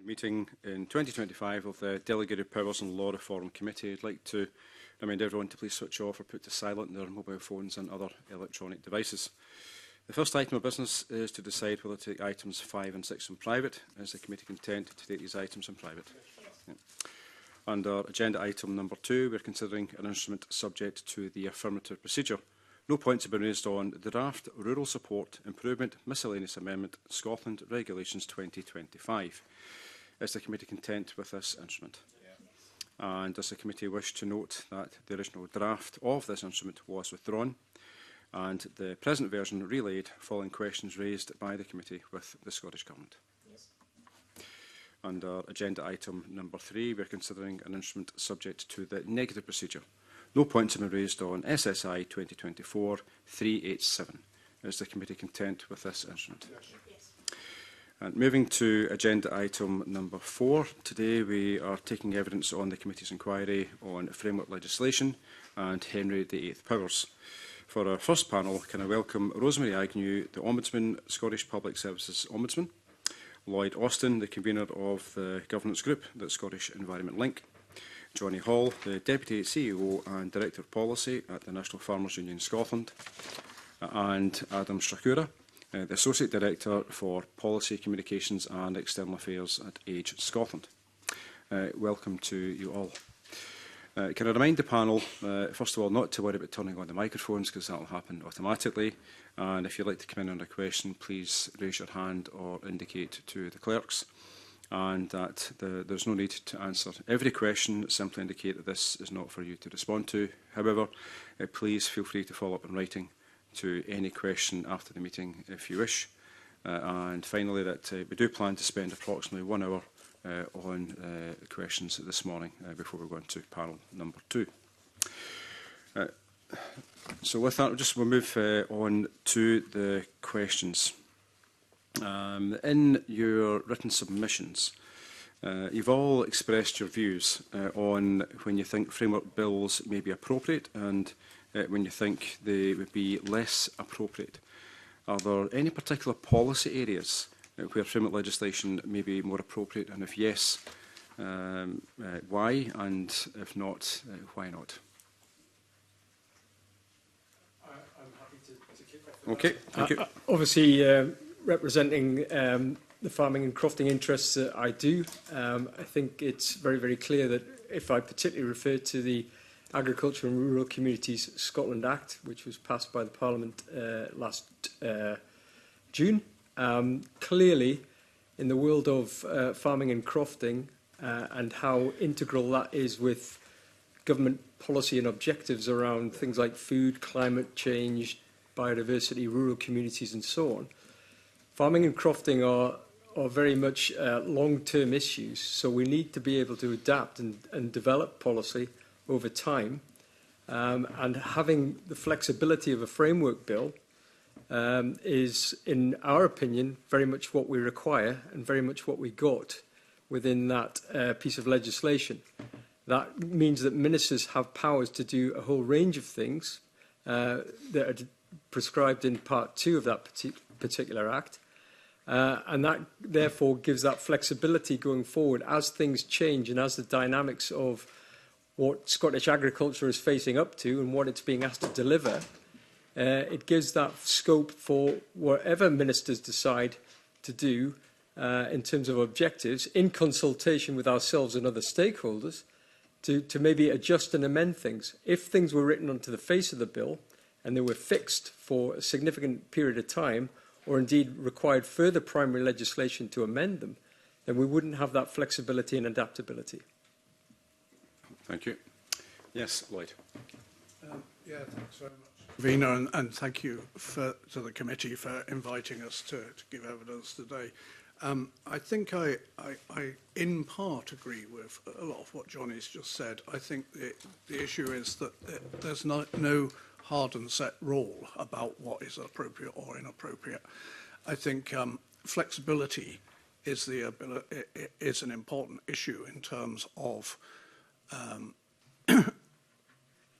Meeting in 2025 of the Delegated Powers and Law Reform Committee. I'd like to remind everyone to please switch off or put to silent their mobile phones and other electronic devices. The first item of business is to decide whether to take items 5 and 6 in private. Is the committee content to take these items in private? Yeah. Under agenda item number 2, we're considering an instrument subject to the affirmative procedure. No points have been raised on the draft Rural Support Improvement Miscellaneous Amendment Scotland Regulations 2025. Is the committee content with this instrument? Yeah. And does the committee wish to note that the original draft of this instrument was withdrawn and the present version relayed following questions raised by the committee with the Scottish Government? Yes. Under agenda item number 3, we are considering an instrument subject to the negative procedure. No points have been raised on SSI 2024-387. Is the committee content with this instrument? Yes. And moving to agenda item number 4, today we are taking evidence on the committee's inquiry on framework legislation and Henry VIII powers. For our first panel, can I welcome Rosemary Agnew, the Ombudsman, Scottish Public Services Ombudsman, Lloyd Austin, the convener of the governance group, the Scottish Environment Link, Johnny Hall, the Deputy CEO and Director of Policy at the National Farmers Union Scotland, and Adam Strakura, the Associate Director for Policy, Communications and External Affairs at Age Scotland. Welcome to you all. Can I remind the panel, first of all, not to worry about turning on the microphones because that will happen automatically. And if you'd like to come in on a question, please raise your hand or indicate to the clerks. And that there's no need to answer every question, simply indicate that this is not for you to respond to. However, please feel free to follow up in writing to any question after the meeting if you wish. And finally, that we do plan to spend approximately 1 hour on questions this morning before we go into panel number 2. So with that, we'll move on to the questions. In your written submissions, you've all expressed your views on when you think framework bills may be appropriate and when you think they would be less appropriate. Are there any particular policy areas where framework legislation may be more appropriate, and if yes, why, and if not, why not? I'm happy to kick off. Okay, thank you. Obviously, representing the farming and crofting interests that I do, I think it's very, very clear that if I particularly refer to the Agriculture and Rural Communities Scotland Act, which was passed by the Parliament last June, clearly in the world of farming and crofting and how integral that is with government policy and objectives around things like food, climate change, biodiversity, rural communities and so on, farming and crofting are very much long-term issues, so we need to be able to adapt and develop policy over time, and having the flexibility of a framework bill is, in our opinion, very much what we require and very much what we got within that piece of legislation. That means that ministers have powers to do a whole range of things that are prescribed in Part 2 of that particular Act, and that therefore gives that flexibility going forward as things change and as the dynamics of what Scottish agriculture is facing up to and what it's being asked to deliver. It gives that scope for whatever ministers decide to do in terms of objectives, in consultation with ourselves and other stakeholders, to maybe adjust and amend things. If things were written onto the face of the bill and they were fixed for a significant period of time, or indeed required further primary legislation to amend them, then we wouldn't have that flexibility and adaptability. Thank you. Yes, Lloyd. Yeah, thanks very much, Vina, and thank you to the committee for inviting us to give evidence today. I think I in part agree with a lot of what Johnny's just said. I think the issue is that there's no hard and set rule about what is appropriate or inappropriate. I think flexibility is an important issue in terms of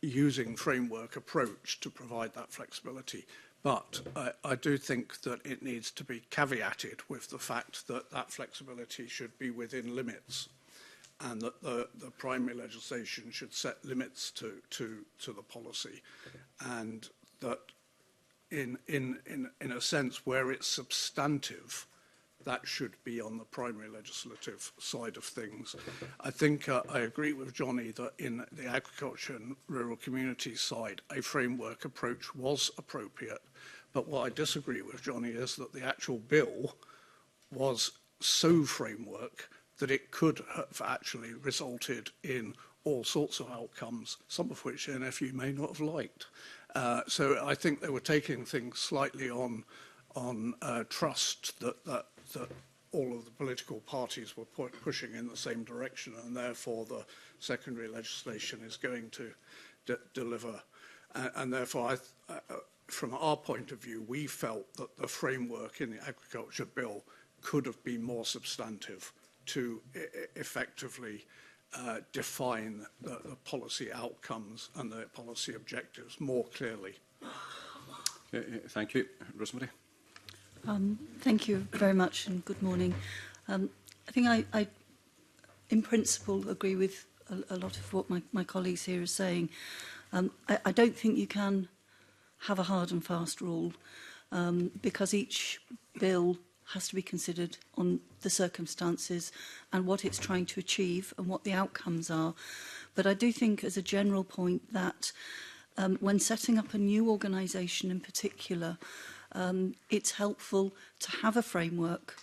using framework approach to provide that flexibility. But I do think that it needs to be caveated with the fact that that flexibility should be within limits, and that the primary legislation should set limits to the policy, and that in a sense where it's substantive, that should be on the primary legislative side of things. I think I agree with Johnny that in the agriculture and rural community side, a framework approach was appropriate. But what I disagree with Johnny is that the actual bill was so framework that it could have actually resulted in all sorts of outcomes, some of which the NFU may not have liked. So I think they were taking things slightly on trust that all of the political parties were pushing in the same direction, and therefore the secondary legislation is going to deliver. And therefore, from our point of view, we felt that the framework in the agriculture bill could have been more substantive to effectively define the policy outcomes and the policy objectives more clearly. Thank you. Rosemary? Thank you very much and good morning. I think I in principle, agree with a lot of what my colleagues here are saying. I don't think you can have a hard and fast rule because each bill has to be considered on the circumstances and what it's trying to achieve and what the outcomes are. But I do think as a general point that when setting up a new organisation in particular, it's helpful to have a framework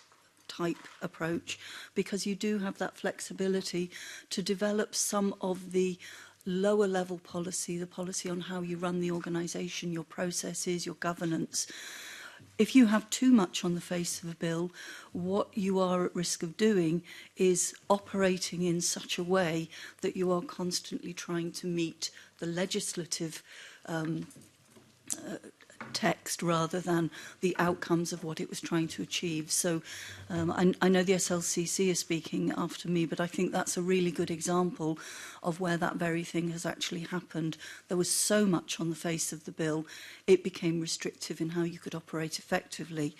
type approach because you do have that flexibility to develop some of the lower level policy, the policy on how you run the organisation, your processes, your governance. If you have too much on the face of a bill, what you are at risk of doing is operating in such a way that you are constantly trying to meet the legislative text rather than the outcomes of what it was trying to achieve. So I know the SLCC is speaking after me, but I think that's a really good example of where that very thing has actually happened. There was so much on the face of the bill, it became restrictive in how you could operate effectively.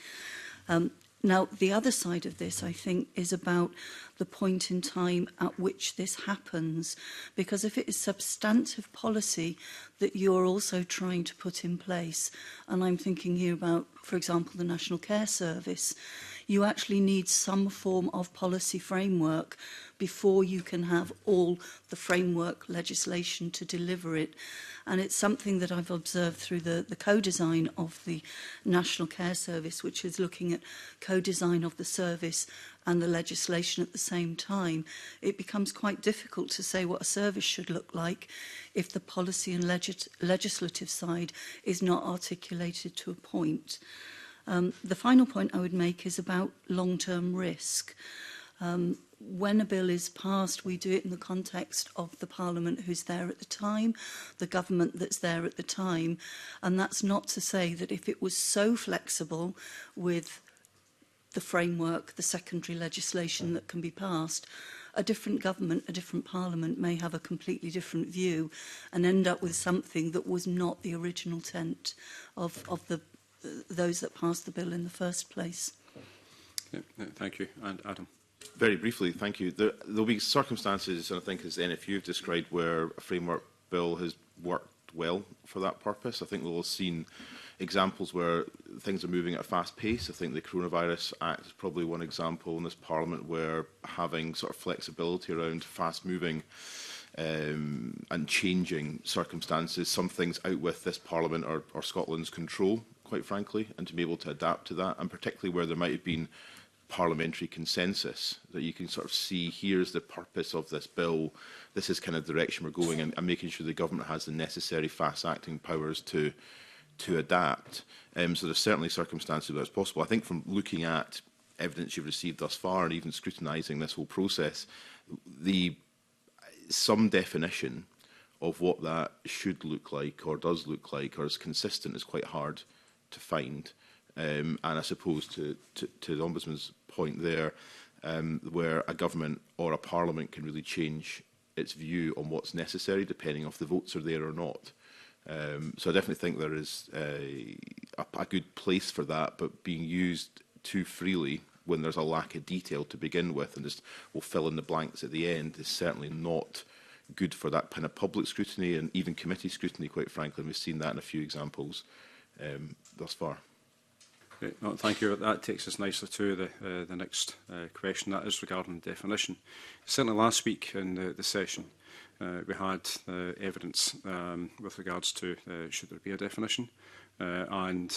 Now, the other side of this, I think, is about the point in time at which this happens. Because if it is substantive policy that you're also trying to put in place, and I'm thinking here about, for example, the National Care Service, you actually need some form of policy framework before you can have all the framework legislation to deliver it. And it's something that I've observed through the co-design of the National Care Service, which is looking at co-design of the service and the legislation at the same time. It becomes quite difficult to say what a service should look like if the policy and legislative side is not articulated to a point. The final point I would make is about long-term risk. When a bill is passed, we do it in the context of the Parliament who's there at the time, the government that's there at the time. And that's not to say that if it was so flexible with the framework, the secondary legislation that can be passed, a different government, a different Parliament may have a completely different view and end up with something that was not the original intent of those that passed the bill in the first place. Yeah, thank you. And Adam? Very briefly, thank you. There'll be circumstances, and I think as the NFU have described, where a framework bill has worked well for that purpose. I think we'll have seen examples where things are moving at a fast pace. I think the Coronavirus Act is probably one example in this Parliament where having sort of flexibility around fast-moving and changing circumstances, some things out with this Parliament or Scotland's control, quite frankly, and to be able to adapt to that, and particularly where there might have been parliamentary consensus, that you can sort of see here's the purpose of this bill, this is kind of the direction we're going, and making sure the government has the necessary fast-acting powers to adapt. So there's certainly circumstances where it's possible. I think from looking at evidence you've received thus far and even scrutinising this whole process, some definition of what that should look like or does look like or is consistent is quite hard to find. And I suppose to the Ombudsman's point there, where a government or a parliament can really change its view on what's necessary, depending if the votes are there or not. So I definitely think there is a good place for that, but being used too freely when there's a lack of detail to begin with and just we'll fill in the blanks at the end is certainly not good for that kind of public scrutiny and even committee scrutiny, quite frankly. And we've seen that in a few examples thus far. Okay, no, thank you. That takes us nicely to the next question. That is regarding the definition. Certainly last week in the session, we had evidence with regards to should there be a definition, and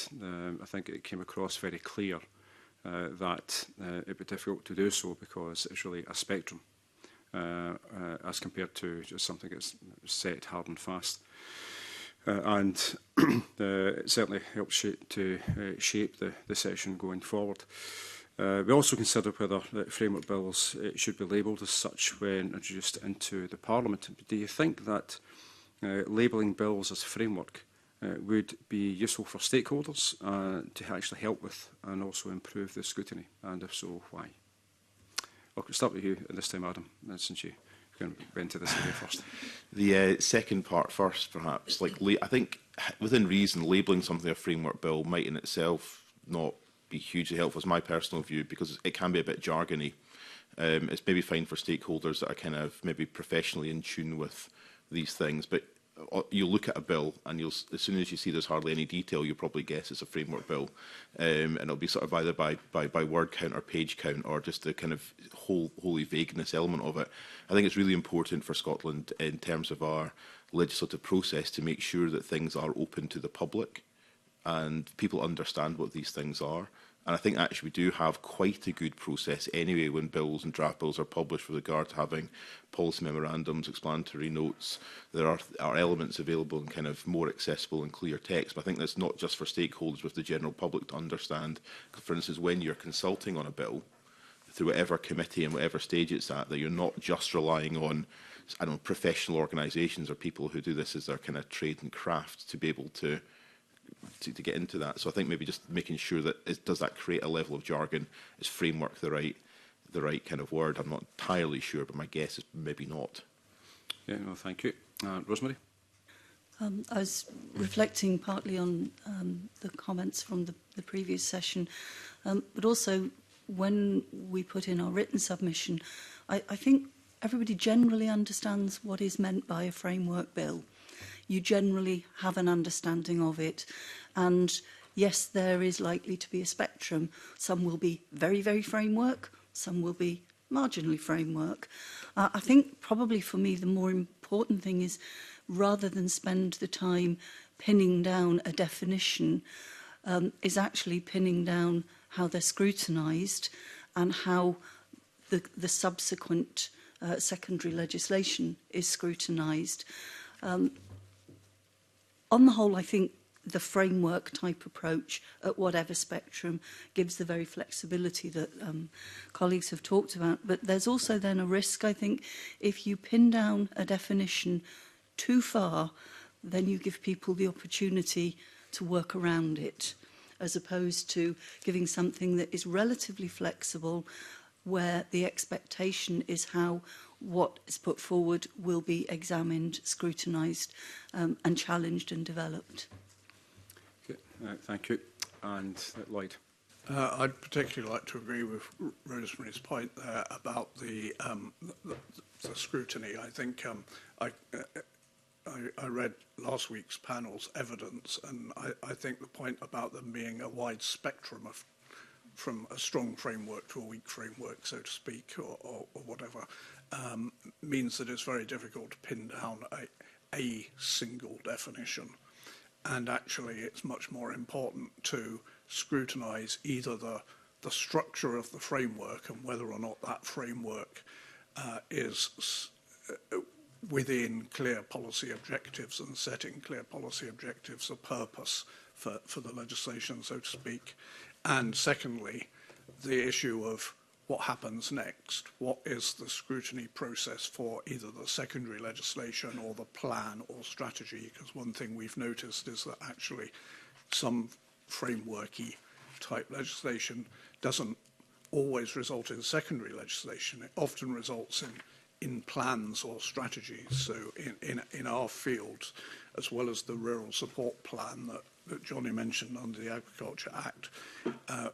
I think it came across very clear that it would be difficult to do so because it's really a spectrum as compared to just something that's set, hard and fast. And it certainly helps shape the session going forward. We also consider whether framework bills should be labelled as such when introduced into the Parliament. Do you think that labelling bills as framework would be useful for stakeholders to actually help with and also improve the scrutiny? And if so, why? I'll start with you this time, Adam, since you went to this area first. The second part first, perhaps. I think within reason, labelling something a framework bill might in itself not be hugely helpful, is my personal view, because it can be a bit jargony. It's maybe fine for stakeholders that are kind of maybe professionally in tune with these things, but you'll look at a bill and as soon as you see there's hardly any detail, you'll probably guess it's a framework bill. And it'll be sort of either by word count or page count or just the kind of wholly vagueness element of it. I think it's really important for Scotland in terms of our legislative process to make sure that things are open to the public and people understand what these things are. And I think actually we do have quite a good process anyway when bills and draft bills are published with regard to having policy memorandums, explanatory notes. There are elements available in kind of more accessible and clear text. But I think that's not just for stakeholders, with the general public to understand. For instance, when you're consulting on a bill, through whatever committee and whatever stage it's at, that you're not just relying on, I don't know, professional organisations or people who do this as their kind of trade and craft to be able to get into that. So I think maybe just making sure that does that create a level of jargon? Is framework the right kind of word? I'm not entirely sure, but my guess is maybe not. Yeah, no, thank you. Rosemary? I was reflecting partly on the comments from the previous session, but also when we put in our written submission, I think everybody generally understands what is meant by a framework bill. You generally have an understanding of it. And yes, there is likely to be a spectrum. Some will be very, very framework. Some will be marginally framework. I think probably for me the more important thing is rather than spend the time pinning down a definition, is actually pinning down how they're scrutinised and how the subsequent secondary legislation is scrutinised. On the whole, I think the framework type approach at whatever spectrum gives the very flexibility that colleagues have talked about. But there's also then a risk, I think, if you pin down a definition too far, then you give people the opportunity to work around it, as opposed to giving something that is relatively flexible, where the expectation is how what is put forward will be examined, scrutinised and challenged and developed. Okay, thank you. And Lloyd? I'd particularly like to agree with Rosemary's point there about the scrutiny. I think I read last week's panel's evidence, and I think the point about them being a wide spectrum of from a strong framework to a weak framework, so to speak, or whatever, means that it's very difficult to pin down a single definition. And actually, it's much more important to scrutinise either the structure of the framework and whether or not that framework is within clear policy objectives and setting clear policy objectives of purpose for the legislation, so to speak. And secondly, the issue of what happens next. What is the scrutiny process for either the secondary legislation or the plan or strategy? Because one thing we've noticed is that actually some frameworky type legislation doesn't always result in secondary legislation. It often results in plans or strategies. So in our fields, as well as the rural support plan that Johnny mentioned under the Agriculture Act,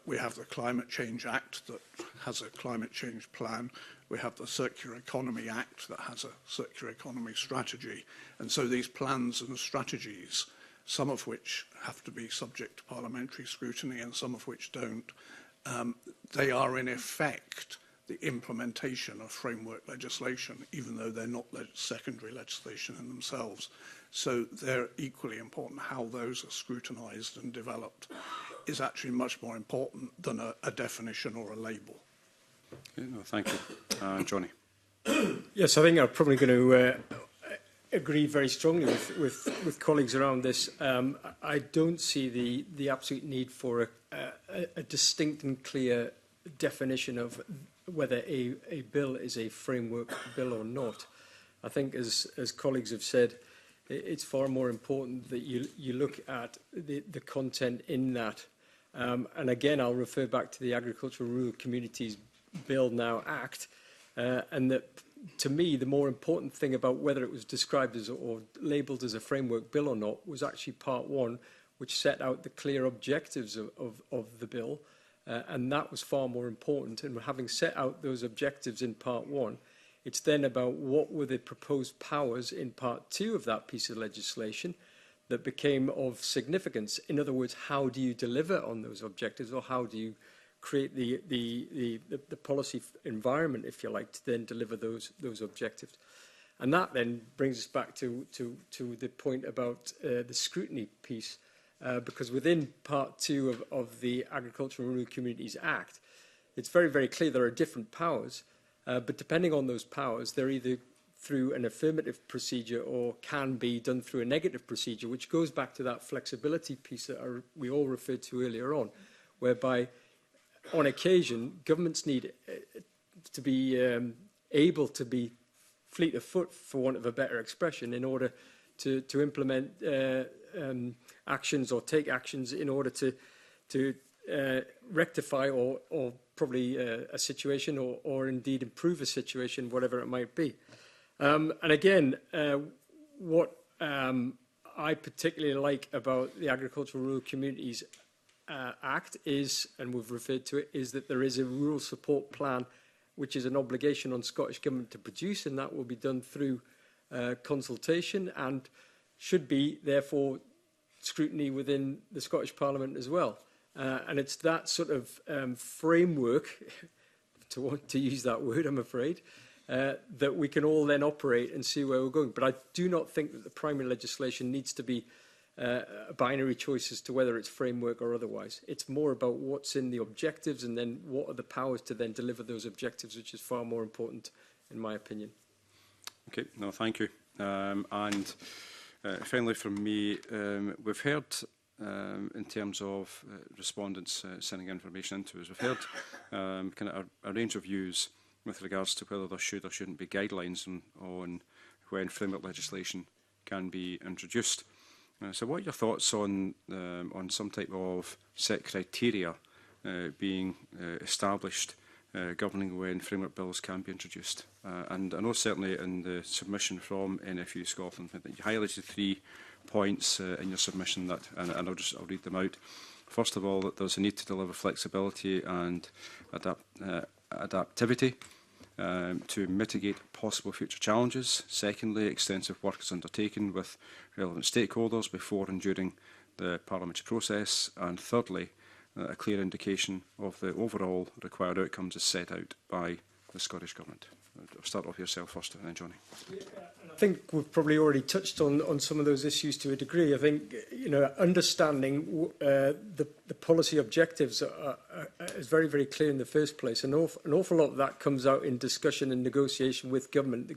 we have the Climate Change Act that has a climate change plan. We have the Circular Economy Act that has a circular economy strategy. And so these plans and strategies, some of which have to be subject to parliamentary scrutiny and some of which don't, they are in effect the implementation of framework legislation, even though they're not secondary legislation in themselves. So they're equally important. How those are scrutinised and developed is actually much more important than a definition or a label. Okay, no, thank you. Johnny. Yes, I think I'm probably going to agree very strongly with colleagues around this. I don't see the absolute need for a distinct and clear definition of whether a bill is a framework bill or not. I think, as colleagues have said, it's far more important that you look at the content in that. And again, I'll refer back to the Agricultural Rural Communities Bill Now Act, and that, to me, the more important thing about whether it was described as or labelled as a framework bill or not was actually part one, which set out the clear objectives of the bill, and that was far more important. And having set out those objectives in part one, it's then about what were the proposed powers in part two of that piece of legislation that became of significance. In other words, how do you deliver on those objectives, or how do you create the policy environment, if you like, to then deliver those objectives? And that then brings us back to the point about the scrutiny piece, because within part two of the Agricultural and Rural Communities Act, it's very, very clear there are different powers, but depending on those powers, they're either through an affirmative procedure or can be done through a negative procedure, which goes back to that flexibility piece that we all referred to earlier on, whereby on occasion governments need to be able to be fleet of foot, for want of a better expression, in order to implement actions or take actions in order to rectify or probably a situation or indeed improve a situation, whatever it might be. And again, what I particularly like about the Agricultural Rural Communities Act is, and we've referred to it, is that there is a rural support plan which is an obligation on Scottish Government to produce, and that will be done through consultation and should be, therefore, scrutiny within the Scottish Parliament as well. And it's that sort of framework, to want to use that word, I'm afraid, that we can all then operate and see where we're going. But I do not think that the primary legislation needs to be a binary choice as to whether it's framework or otherwise. It's more about what's in the objectives and then what are the powers to then deliver those objectives, which is far more important, in my opinion. Okay, no, thank you. Finally from me, we've heard in terms of respondents sending information into us, we've heard kind of a range of views with regards to whether there should or shouldn't be guidelines on when framework legislation can be introduced. So what are your thoughts on some type of set criteria being established governing when framework bills can be introduced? And I know certainly in the submission from NFU Scotland, you highlighted 3 points in your submission that, and I'll read them out. First of all, that there's a need to deliver flexibility and adaptivity to mitigate possible future challenges. Secondly, extensive work is undertaken with relevant stakeholders before and during the parliamentary process. And thirdly, a clear indication of the overall required outcomes is set out by the Scottish Government. I'll start off yourself first and then Johnny. I think we've probably already touched on some of those issues to a degree. I think, understanding the policy objectives is very, very clear in the first place. An awful lot of that comes out in discussion and negotiation with government.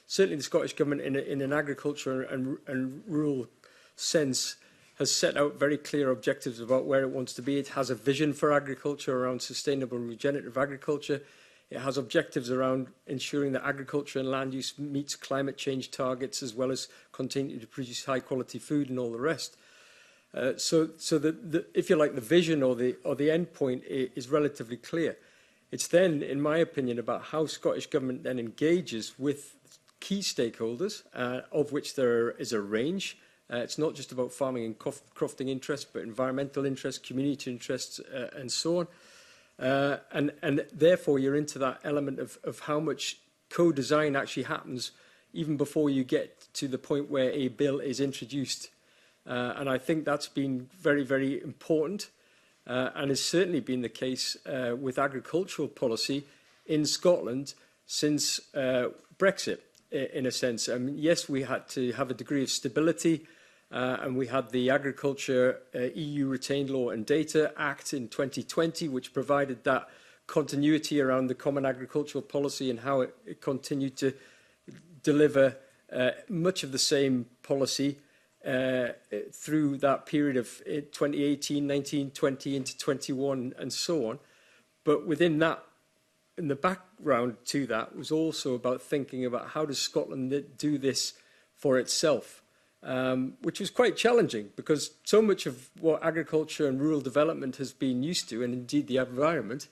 Certainly the Scottish Government in an agriculture and rural sense has set out very clear objectives about where it wants to be. It has a vision for agriculture around sustainable regenerative agriculture. It has objectives around ensuring that agriculture and land use meets climate change targets, as well as continuing to produce high quality food and all the rest. So if you like, the vision or the end point is relatively clear. It's then, in my opinion, about how Scottish Government then engages with key stakeholders, of which there is a range. It's not just about farming and crofting interests, but environmental interests, community interests, and so on. And therefore, you're into that element of how much co-design actually happens even before you get to the point where a bill is introduced. And I think that's been very, very important, and has certainly been the case with agricultural policy in Scotland since Brexit, in a sense. I mean, yes, we had to have a degree of stability, and we had the Agriculture EU Retained Law and Data Act in 2020, which provided that continuity around the Common Agricultural Policy and how it continued to deliver much of the same policy through that period of 2018, 19, 20 into 21 and so on. But within that, in the background to that, was also about thinking about how does Scotland do this for itself, which was quite challenging because so much of what agriculture and rural development has been used to, and indeed the environment,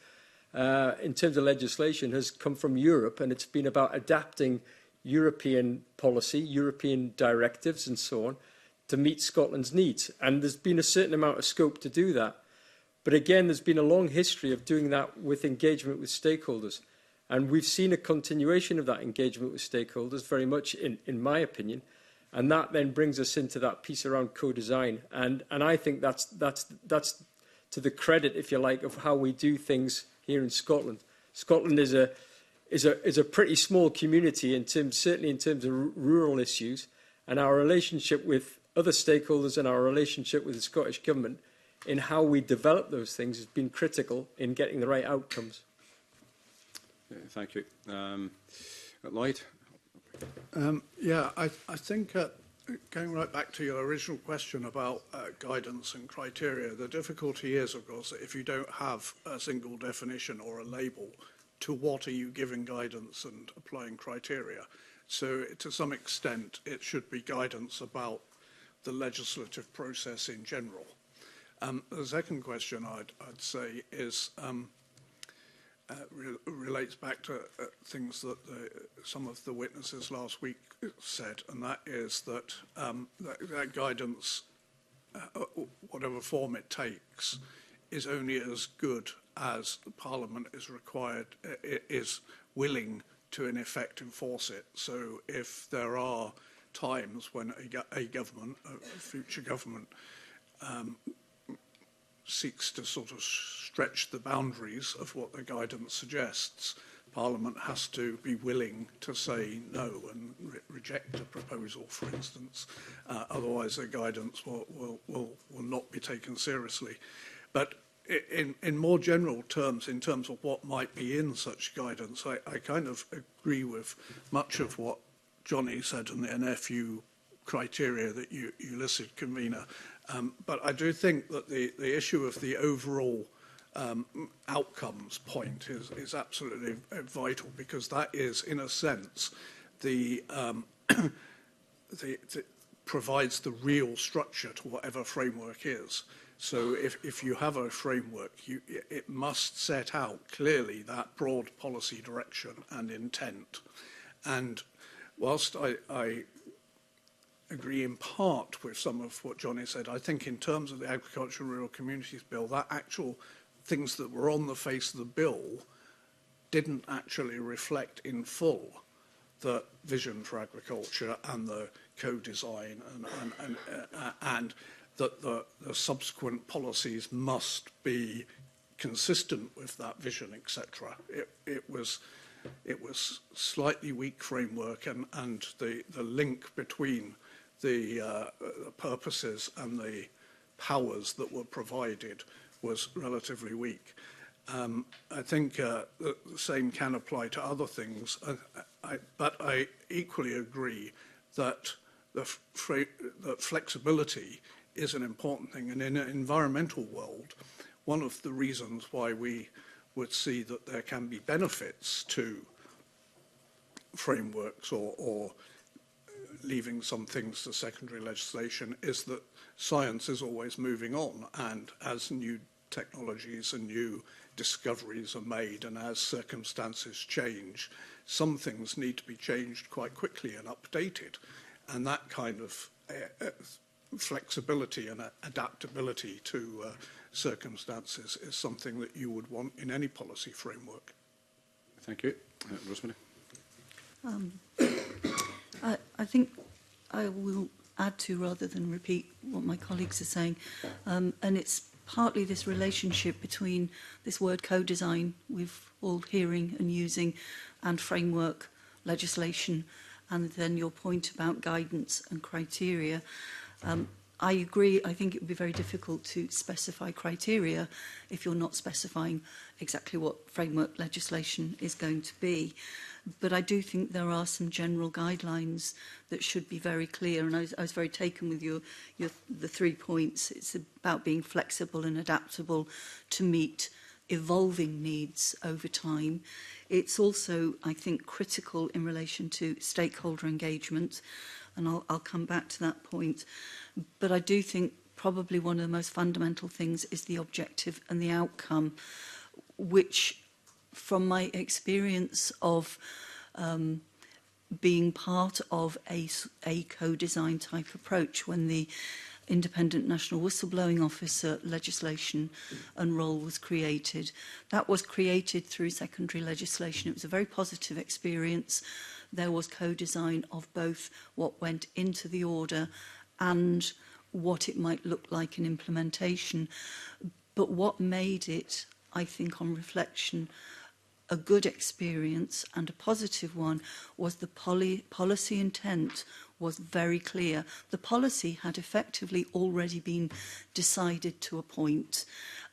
in terms of legislation, has come from Europe, and it's been about adapting European policy, European directives and so on, to meet Scotland's needs. And there's been a certain amount of scope to do that. But again, there's been a long history of doing that with engagement with stakeholders. And we've seen a continuation of that engagement with stakeholders, very much in my opinion. And that then brings us into that piece around co-design. And I think that's to the credit, if you like, of how we do things here in Scotland. Scotland is a pretty small community, certainly in terms of rural issues. And our relationship with other stakeholders and our relationship with the Scottish Government in how we develop those things has been critical in getting the right outcomes. Thank you. Lloyd? Yeah, I think going right back to your original question about guidance and criteria, the difficulty is, of course, that if you don't have a single definition or a label, to what are you giving guidance and applying criteria? So to some extent, it should be guidance about the legislative process in general. The second question I'd say is relates back to things that some of the witnesses last week said, and that is that that guidance, whatever form it takes, is only as good as the Parliament is willing to in effect enforce it. So if there are times when a government, a future government, seeks to sort of stretch the boundaries of what the guidance suggests, Parliament has to be willing to say no and reject a proposal, for instance. Otherwise, the guidance will not be taken seriously. But in more general terms, in terms of what might be in such guidance, I kind of agree with much of what Johnny said in the NFU criteria that you listed, Convener. But I do think that the issue of the overall outcomes point is absolutely vital, because that is, in a sense, provides the real structure to whatever framework is. So if you have a framework, it must set out clearly that broad policy direction and intent. And whilst I agree in part with some of what Johnny said, I think in terms of the Agriculture and Rural Communities Bill, that actual things that were on the face of the bill didn't actually reflect in full the vision for agriculture and the co-design and that the subsequent policies must be consistent with that vision, etc. It was slightly weak framework, and the link between the purposes and the powers that were provided was relatively weak. I think the same can apply to other things, but I equally agree that that flexibility is an important thing. And in an environmental world, one of the reasons why we would see that there can be benefits to frameworks or leaving some things to secondary legislation is that science is always moving on, and as new technologies and new discoveries are made, and as circumstances change, some things need to be changed quite quickly and updated. And that kind of flexibility and adaptability to circumstances is something that you would want in any policy framework. Thank you. Rosemary. I think I will add to, rather than repeat what my colleagues are saying, and it's partly this relationship between this word co-design we've all hearing and using, and framework legislation, and then your point about guidance and criteria. I agree. I think it would be very difficult to specify criteria if you're not specifying exactly what framework legislation is going to be. But I do think there are some general guidelines that should be very clear. And I was very taken with the 3 points. It's about being flexible and adaptable to meet evolving needs over time. It's also, I think, critical in relation to stakeholder engagement. And I'll come back to that point. But I do think probably one of the most fundamental things is the objective and the outcome, which, from my experience of being part of a co-design type approach, when the Independent National Whistleblowing Officer legislation and role was created, that was created through secondary legislation. It was a very positive experience. There was co-design of both what went into the order and what it might look like in implementation. But what made it, I think, on reflection, a good experience and a positive one was the policy intent was very clear. The policy had effectively already been decided to a point,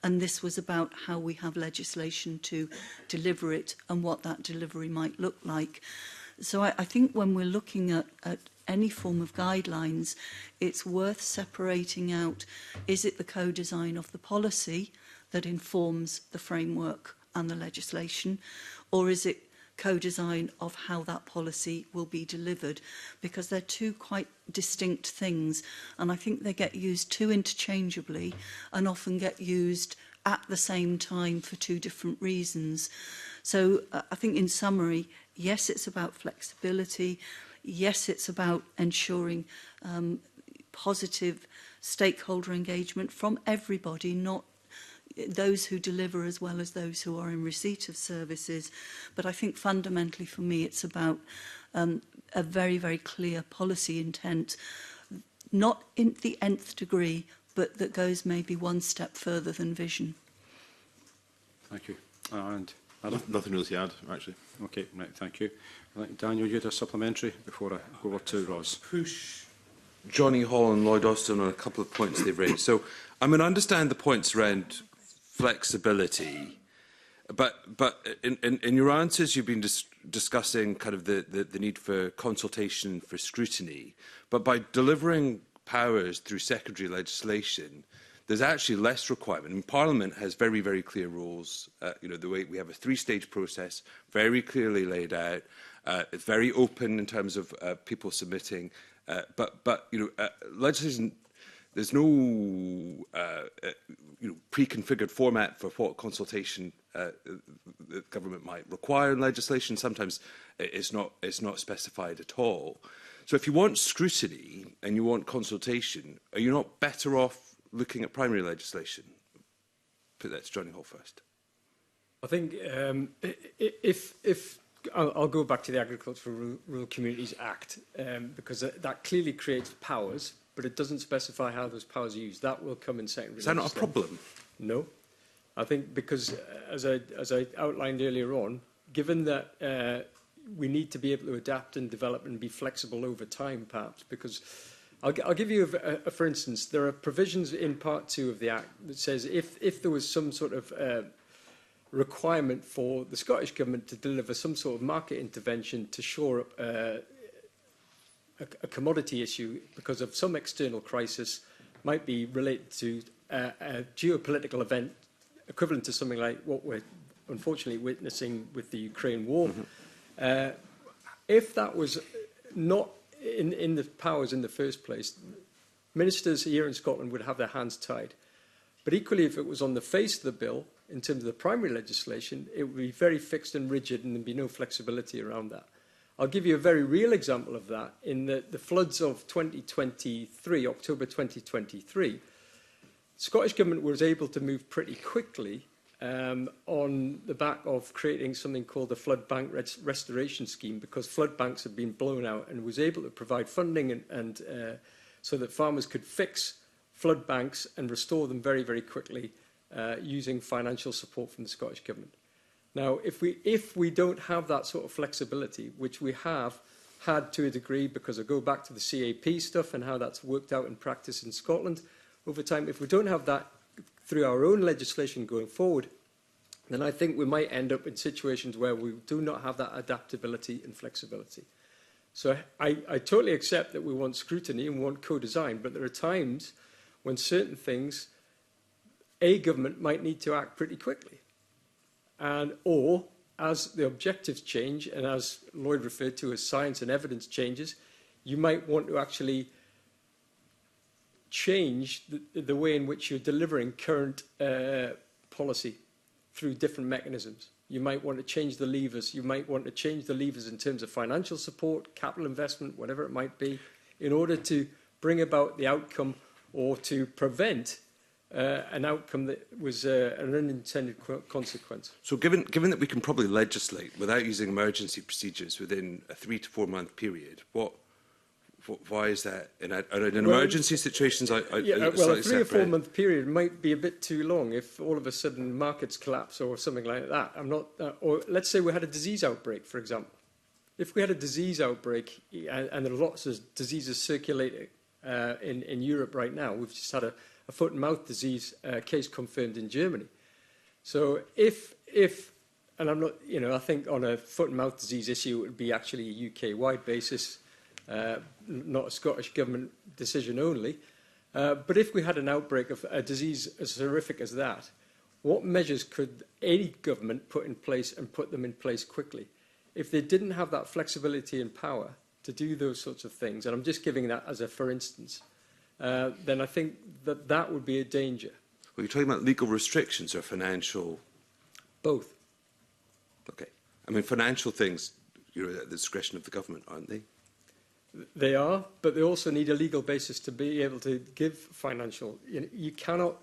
and this was about how we have legislation to deliver it and what that delivery might look like. So I think when we're looking at any form of guidelines, it's worth separating out, is it the co-design of the policy that informs the framework and the legislation, or is it co-design of how that policy will be delivered? Because they're two quite distinct things, and I think they get used too interchangeably and often get used at the same time for two different reasons. So I think in summary, yes, it's about flexibility. Yes, it's about ensuring positive stakeholder engagement from everybody, not those who deliver as well as those who are in receipt of services. But I think fundamentally for me, it's about a very, very clear policy intent, not in the nth degree, but that goes maybe one step further than vision. Thank you. And Adam? Nothing really to add, actually. Okay, right, thank you. Right, Daniel, you had a supplementary before I go over to Roz. Push Johnny Hall and Lloyd Austin on a couple of points they've raised. So I mean, I understand the points around flexibility, but in your answers you've been discussing kind of the need for consultation, for scrutiny, but by delivering powers through secondary legislation, there's actually less requirement. And Parliament has very, very clear rules. You know, the way we have a three-stage process, very clearly laid out. It's very open in terms of people submitting. But you know, legislation. There's no you know, pre-configured format for what consultation the government might require in legislation. Sometimes it's not specified at all. So if you want scrutiny and you want consultation, are you not better off looking at primary legislation? Put that to Johnny Hall first. I think if I'll go back to the Agricultural Rural Communities Act, because that clearly creates powers, but it doesn't specify how those powers are used. That will come in secondary. Is that not a problem? No. I think because, as I outlined earlier on, given that we need to be able to adapt and develop and be flexible over time, perhaps, because I'll give you a for instance, there are provisions in Part 2 of the Act that says if there was some sort of requirement for the Scottish Government to deliver some sort of market intervention to shore up a commodity issue because of some external crisis, might be related to a geopolitical event equivalent to something like what we're unfortunately witnessing with the Ukraine war. Mm-hmm. If that was not in the powers in the first place, ministers here in Scotland would have their hands tied. But equally, if it was on the face of the bill, in terms of the primary legislation, it would be very fixed and rigid and there'd be no flexibility around that. I'll give you a very real example of that. In the floods of 2023, October 2023, Scottish Government was able to move pretty quickly on the back of creating something called the Flood Bank Restoration Scheme, because flood banks had been blown out, and was able to provide funding and so that farmers could fix flood banks and restore them very, very quickly using financial support from the Scottish Government. Now, if we don't have that sort of flexibility, which we have had to a degree, because I go back to the CAP stuff and how that's worked out in practice in Scotland over time, if we don't have that through our own legislation going forward, then I think we might end up in situations where we do not have that adaptability and flexibility. So I totally accept that we want scrutiny and we want co-design, but there are times when certain things, a government might need to act pretty quickly. Or as the objectives change, and as Lloyd referred to as science and evidence changes, you might want to actually change the way in which you're delivering current policy through different mechanisms. You might want to change the levers. You might want to change the levers in terms of financial support, capital investment, whatever it might be, in order to bring about the outcome or to prevent an outcome that was an unintended consequence. So given that we can probably legislate without using emergency procedures within a 3 to 4 month period, why is that? In emergency situations, well, a 3 or 4 month period might be a bit too long if all of a sudden markets collapse or something like that. Or let's say we had a disease outbreak, for example. If we had a disease outbreak, and there are lots of diseases circulating in Europe right now, we've just had a foot and mouth disease case confirmed in Germany. So if and I'm not, I think on a foot and mouth disease issue, it would be actually a UK-wide basis, not a Scottish Government decision only. But if we had an outbreak of a disease as horrific as that, what measures could any government put in place and put them in place quickly? If they didn't have that flexibility and power to do those sorts of things, and I'm just giving that as a for instance, then I think that would be a danger. Well, you're talking about legal restrictions or financial? Both. Okay. I mean, financial things, you're at the discretion of the government, aren't they? They are, but they also need a legal basis to be able to give financial. You cannot...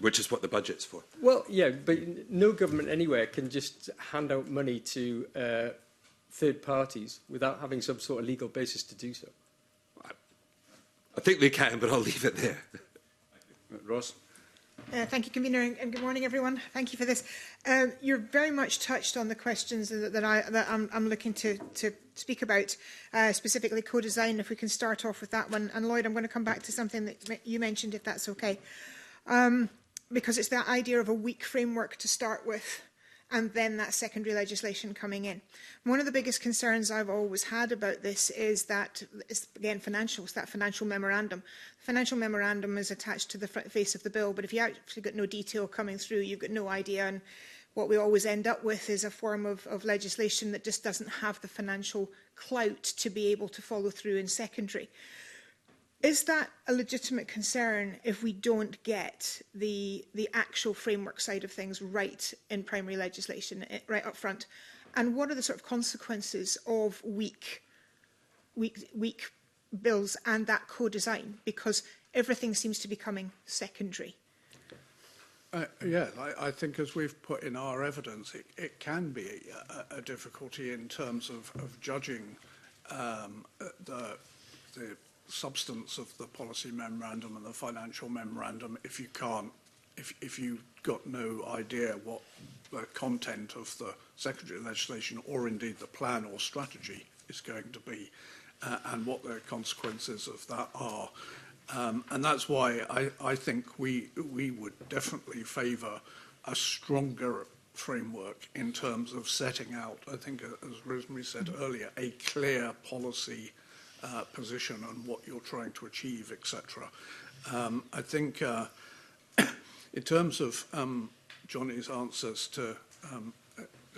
Which is what the budget's for. Well, yeah, but no government anywhere can just hand out money to third parties without having some sort of legal basis to do so. I think they can, but I'll leave it there. Ross? Thank you, Convener, and good morning, everyone. Thank you for this. You're very much touched on the questions that I'm looking to speak about, specifically co-design, if we can start off with that one. And Lloyd, I'm going to come back to something that you mentioned, if that's okay. Because it's that idea of a weak framework to start with, and then that secondary legislation coming in. One of the biggest concerns I've always had about this is that, again, financial, it's that financial memorandum. The financial memorandum is attached to the face of the bill, but if you actually got no detail coming through, you've got no idea, and what we always end up with is a form of legislation that just doesn't have the financial clout to be able to follow through in secondary. Is that a legitimate concern if we don't get the actual framework side of things right in primary legislation, right up front? And what are the sort of consequences of weak bills and that co-design? Because everything seems to be coming secondary. Yeah, I think as we've put in our evidence, it can be a difficulty in terms of judging the substance of the policy memorandum and the financial memorandum if you've got no idea what the content of the secondary legislation or indeed the plan or strategy is going to be and what the consequences of that are. And that's why I think we would definitely favour a stronger framework in terms of setting out, I think, as Rosemary said earlier, a clear policy position on what you're trying to achieve, etc. I think in terms of Johnny's answers to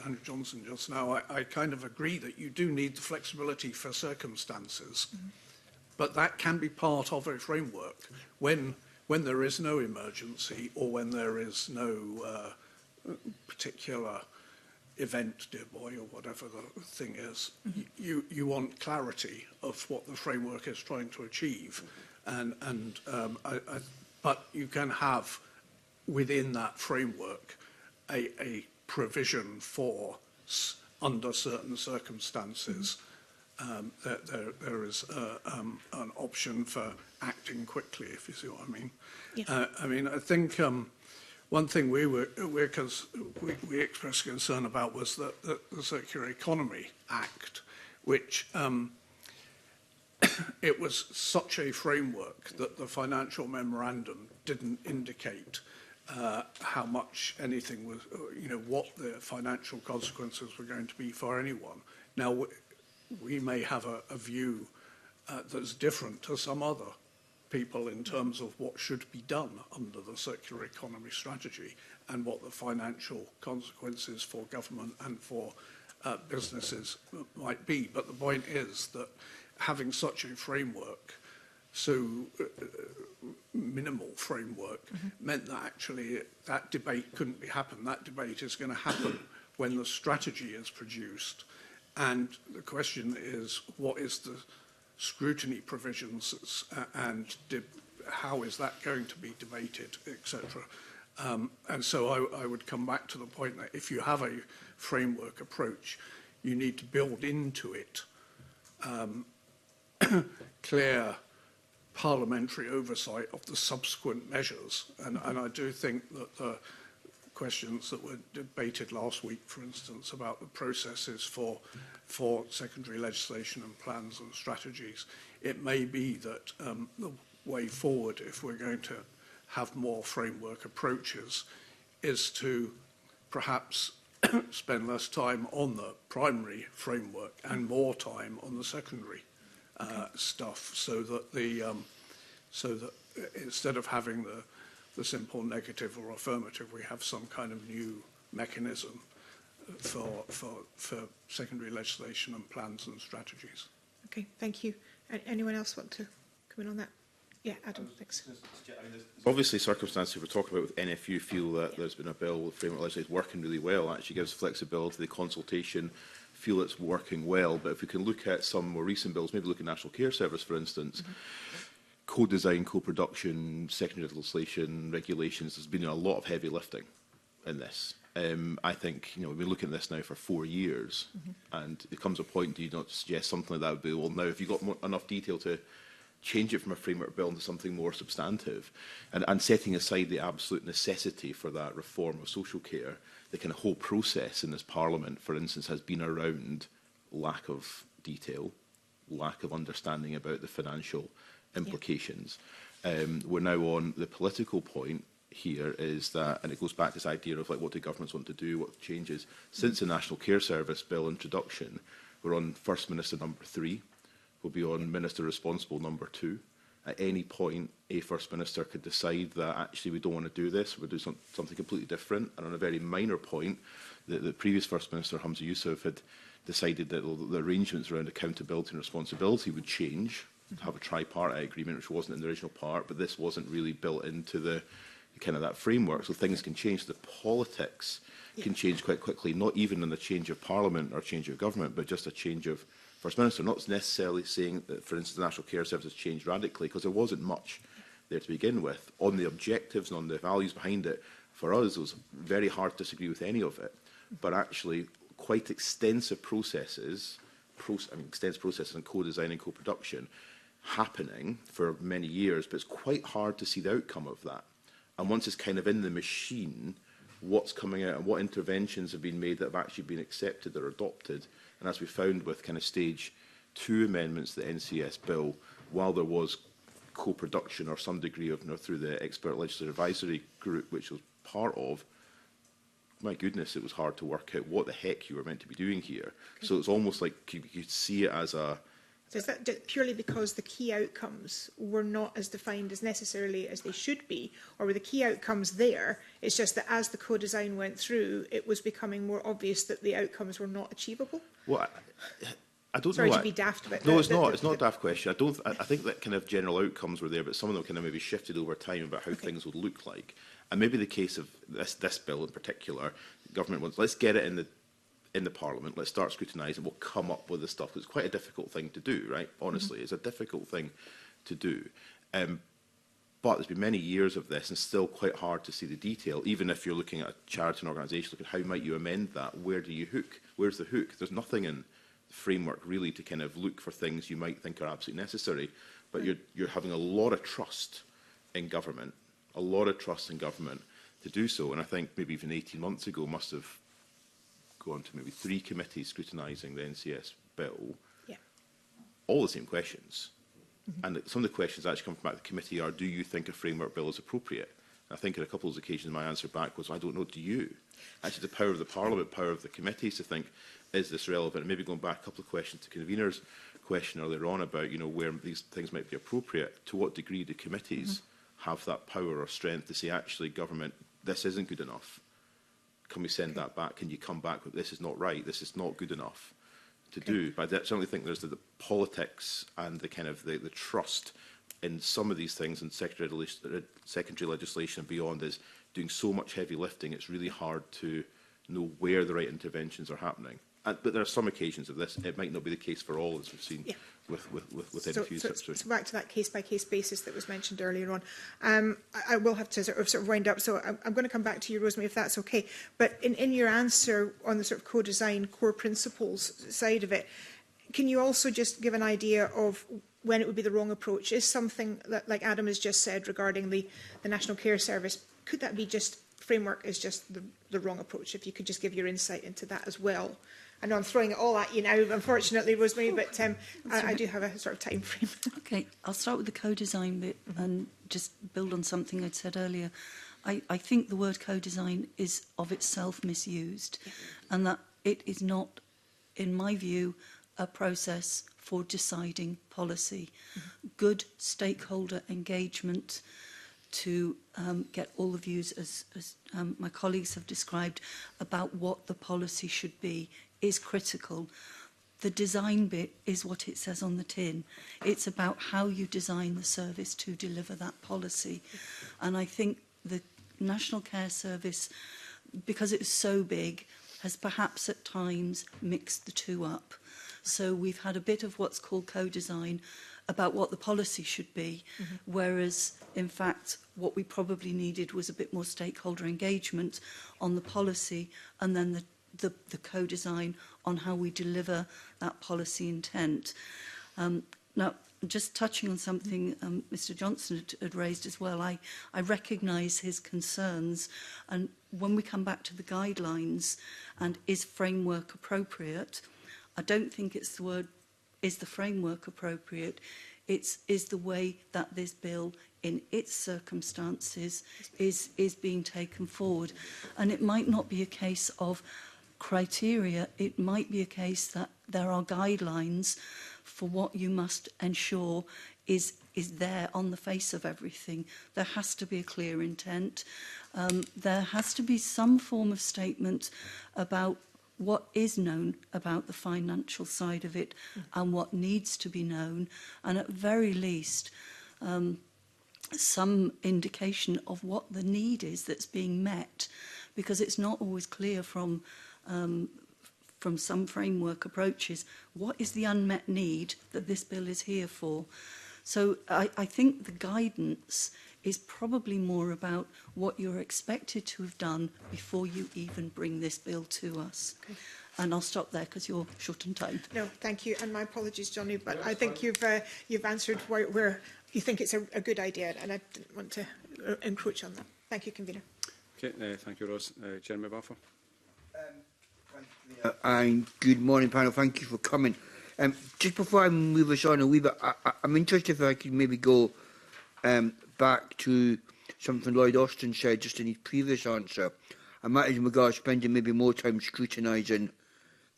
Andrew Johnson just now, I kind of agree that you do need the flexibility for circumstances, but that can be part of a framework when when there is no emergency or when there is no particular event, dear boy, or whatever the thing is, you want clarity of what the framework is trying to achieve. But you can have within that framework a provision for, under certain circumstances, that there is an option for acting quickly, if you see what I mean. Yeah. I mean, I think one thing we expressed concern about was the Circular Economy Act, which it was such a framework that the financial memorandum didn't indicate how much anything was, what the financial consequences were going to be for anyone. Now, we may have a view that's different to some other people in terms of what should be done under the circular economy strategy and what the financial consequences for government and for businesses might be. But the point is that having such a framework, so minimal framework, meant that actually that debate couldn't happen. That debate is going to happen when the strategy is produced. And the question is, what is the scrutiny provisions and how is that going to be debated, etc. And so I would come back to the point that if you have a framework approach, you need to build into it clear parliamentary oversight of the subsequent measures. And I do think that the questions that were debated last week, for instance, about the processes for secondary legislation and plans and strategies, it may be that the way forward, if we're going to have more framework approaches, is to perhaps spend less time on the primary framework and more time on the secondary stuff, so that instead of having the simple negative or affirmative, we have some kind of new mechanism for secondary legislation and plans and strategies. Okay, thank you. Anyone else want to come in on that? Yeah, Adam, thanks. Obviously, circumstances we're talking about with NFU feel that there's been a bill with framework legislation working really well. Actually gives flexibility, the consultation, feel it's working well. But if we can look at some more recent bills, maybe look at National Care Service, for instance, co-design, co-production, secondary legislation, regulations, there's been a lot of heavy lifting in this. I think, we've been looking at this now for 4 years, and there comes a point, do you not suggest something like that would be, well, now, have you got enough detail to change it from a framework bill into something more substantive? And setting aside the absolute necessity for that reform of social care, the kind of whole process in this Parliament, for instance, has been around lack of detail, lack of understanding about the financial implications. We're now on the political point here is that, and it goes back to this idea of like what do governments want to do, what changes. Since the National Care Service bill introduction, we're on First Minister number 3, we'll be on Minister Responsible number 2. At any point, a First Minister could decide that actually we don't want to do this, we'll do something completely different. And on a very minor point, the previous First Minister, Hamza Yousaf, had decided that the arrangements around accountability and responsibility would change, to have a tripartite agreement, which wasn't in the original part, but this wasn't really built into the kind of that framework, so things can change. The politics can change quite quickly, not even in the change of Parliament or change of government, but just a change of First Minister. Not necessarily saying that, for instance, the National Care Service has changed radically, because there wasn't much there to begin with. On the objectives and on the values behind it, for us, it was very hard to disagree with any of it, but actually quite extensive processes, extensive processes in co-design and co-production happening for many years, but it's quite hard to see the outcome of that. And once it's kind of in the machine, what's coming out and what interventions have been made that have actually been accepted or adopted. And as we found with kind of stage 2 amendments to the NCS bill, while there was co-production or some degree of, through the expert legislative advisory group, which was part of, my goodness, it was hard to work out what the heck you were meant to be doing here. Okay. So it's almost like you could see it as a... So is that purely because the key outcomes were not as defined as necessarily as they should be, or were the key outcomes there? It's just that as the co-design went through, it was becoming more obvious that the outcomes were not achievable? Well, I don't Sorry know. to be daft, but... No, it's not. It's not a daft question. I think that kind of general outcomes were there, but some of them kind of maybe shifted over time about how things would look like. And maybe the case of this bill in particular, the government wants, let's get it in the Parliament, let's start scrutinising, we'll come up with the stuff. It's quite a difficult thing to do, right? Honestly, it's a difficult thing to do. But there's been many years of this and still quite hard to see the detail. Even if you're looking at a charity and organisation, look at how might you amend that? Where do you hook? Where's the hook? There's nothing in the framework really to kind of look for things you might think are absolutely necessary. But you're having a lot of trust in government, to do so. And I think maybe even 18 months ago must have gone to maybe 3 committees scrutinising the NCS bill. Yeah. All the same questions. And some of the questions that actually come from back to the committee are, do you think a framework bill is appropriate? And I think on a couple of occasions my answer back was, I don't know, do you? Actually, the power of the Parliament, power of the committees to think, is this relevant? And maybe going back a couple of questions to convener's question earlier on about, where these things might be appropriate, to what degree do committees have that power or strength to say, actually, government, this isn't good enough. Can we send that back? Can you come back with, this is not right, this is not good enough to do? But I certainly think there's the politics and the kind of the trust in some of these things, and secondary legislation and beyond is doing so much heavy lifting, it's really hard to know where the right interventions are happening. But there are some occasions of this. It might not be the case for all, as we've seen with NFUs. So back to that case-by-case basis that was mentioned earlier on. I will have to sort of wind up, so I'm going to come back to you, Rosemary, if that's okay. But in your answer on the sort of co-design core principles side of it, can you also just give an idea of when it would be the wrong approach? Is something that, like Adam has just said regarding the National Care Service, could that be just framework is just the wrong approach? If you could just give your insight into that as well. I know I'm throwing it all at you now, unfortunately, Rosemary, but I do have a sort of time frame. Okay, I'll start with the co-design bit and just build on something I'd said earlier. I think the word co-design is of itself misused, and that it is not, in my view, a process for deciding policy. Good stakeholder engagement to get all the views, as my colleagues have described, about what the policy should be is critical. The design bit is what it says on the tin. It's about how you design the service to deliver that policy. And I think the National Care Service, because it's so big, has perhaps at times mixed the two up. So we've had a bit of what's called co-design about what the policy should be, whereas, in fact, what we probably needed was a bit more stakeholder engagement on the policy, and then the co-design on how we deliver that policy intent. Now, just touching on something Mr Johnson had raised as well, I recognise his concerns, and when we come back to the guidelines and is framework appropriate, I don't think it's the word is the framework appropriate, is the way that this bill in its circumstances is being taken forward. And it might not be a case of criteria, it might be a case that there are guidelines for what you must ensure is there on the face of everything. There has to be a clear intent. There has to be some form of statement about what is known about the financial side of it and what needs to be known, and at very least some indication of what the need is that's being met, because it's not always clear from some framework approaches what is the unmet need that this bill is here for. So I think the guidance is probably more about what you're expected to have done before you even bring this bill to us. Okay. And I'll stop there because you're short on time. No, thank you. And my apologies, Johnny, but I think you've answered where you think it's a good idea, and I didn't want to encroach on that. Thank you, Convener. Okay, thank you, Rose. Jeremy Balfour. And good morning, panel. Thank you for coming. Just before I move us on a wee bit, I'm interested if I could maybe go back to something Lloyd Austin said just in his previous answer, and that is in regards to spending maybe more time scrutinising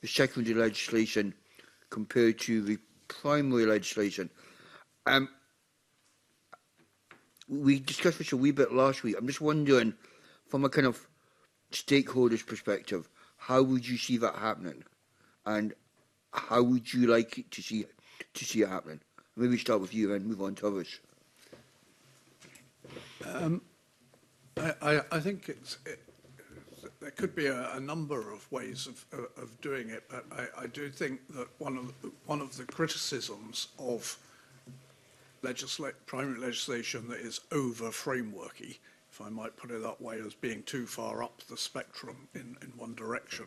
the secondary legislation compared to the primary legislation. We discussed this a wee bit last week. I'm just wondering, from a kind of stakeholders' perspective, how would you see that happening? And how would you like it to see it happening? Maybe start with you and move on to others. I think there could be a number of ways of doing it, but I do think that one of the criticisms of primary legislation that is over-frameworky, if I might put it that way, as being too far up the spectrum in one direction,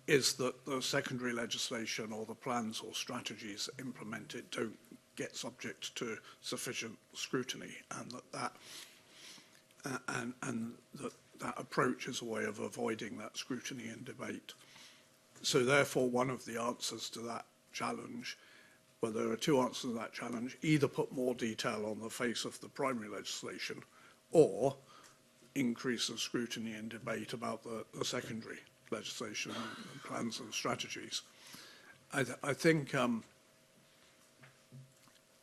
is that the secondary legislation or the plans or strategies implemented don't get subject to sufficient scrutiny, and that approach is a way of avoiding that scrutiny and debate. So therefore, one of the answers to that challenge, well, there are two answers to that challenge: either put more detail on the face of the primary legislation, or increase the scrutiny and debate about the secondary legislation and plans and strategies. I think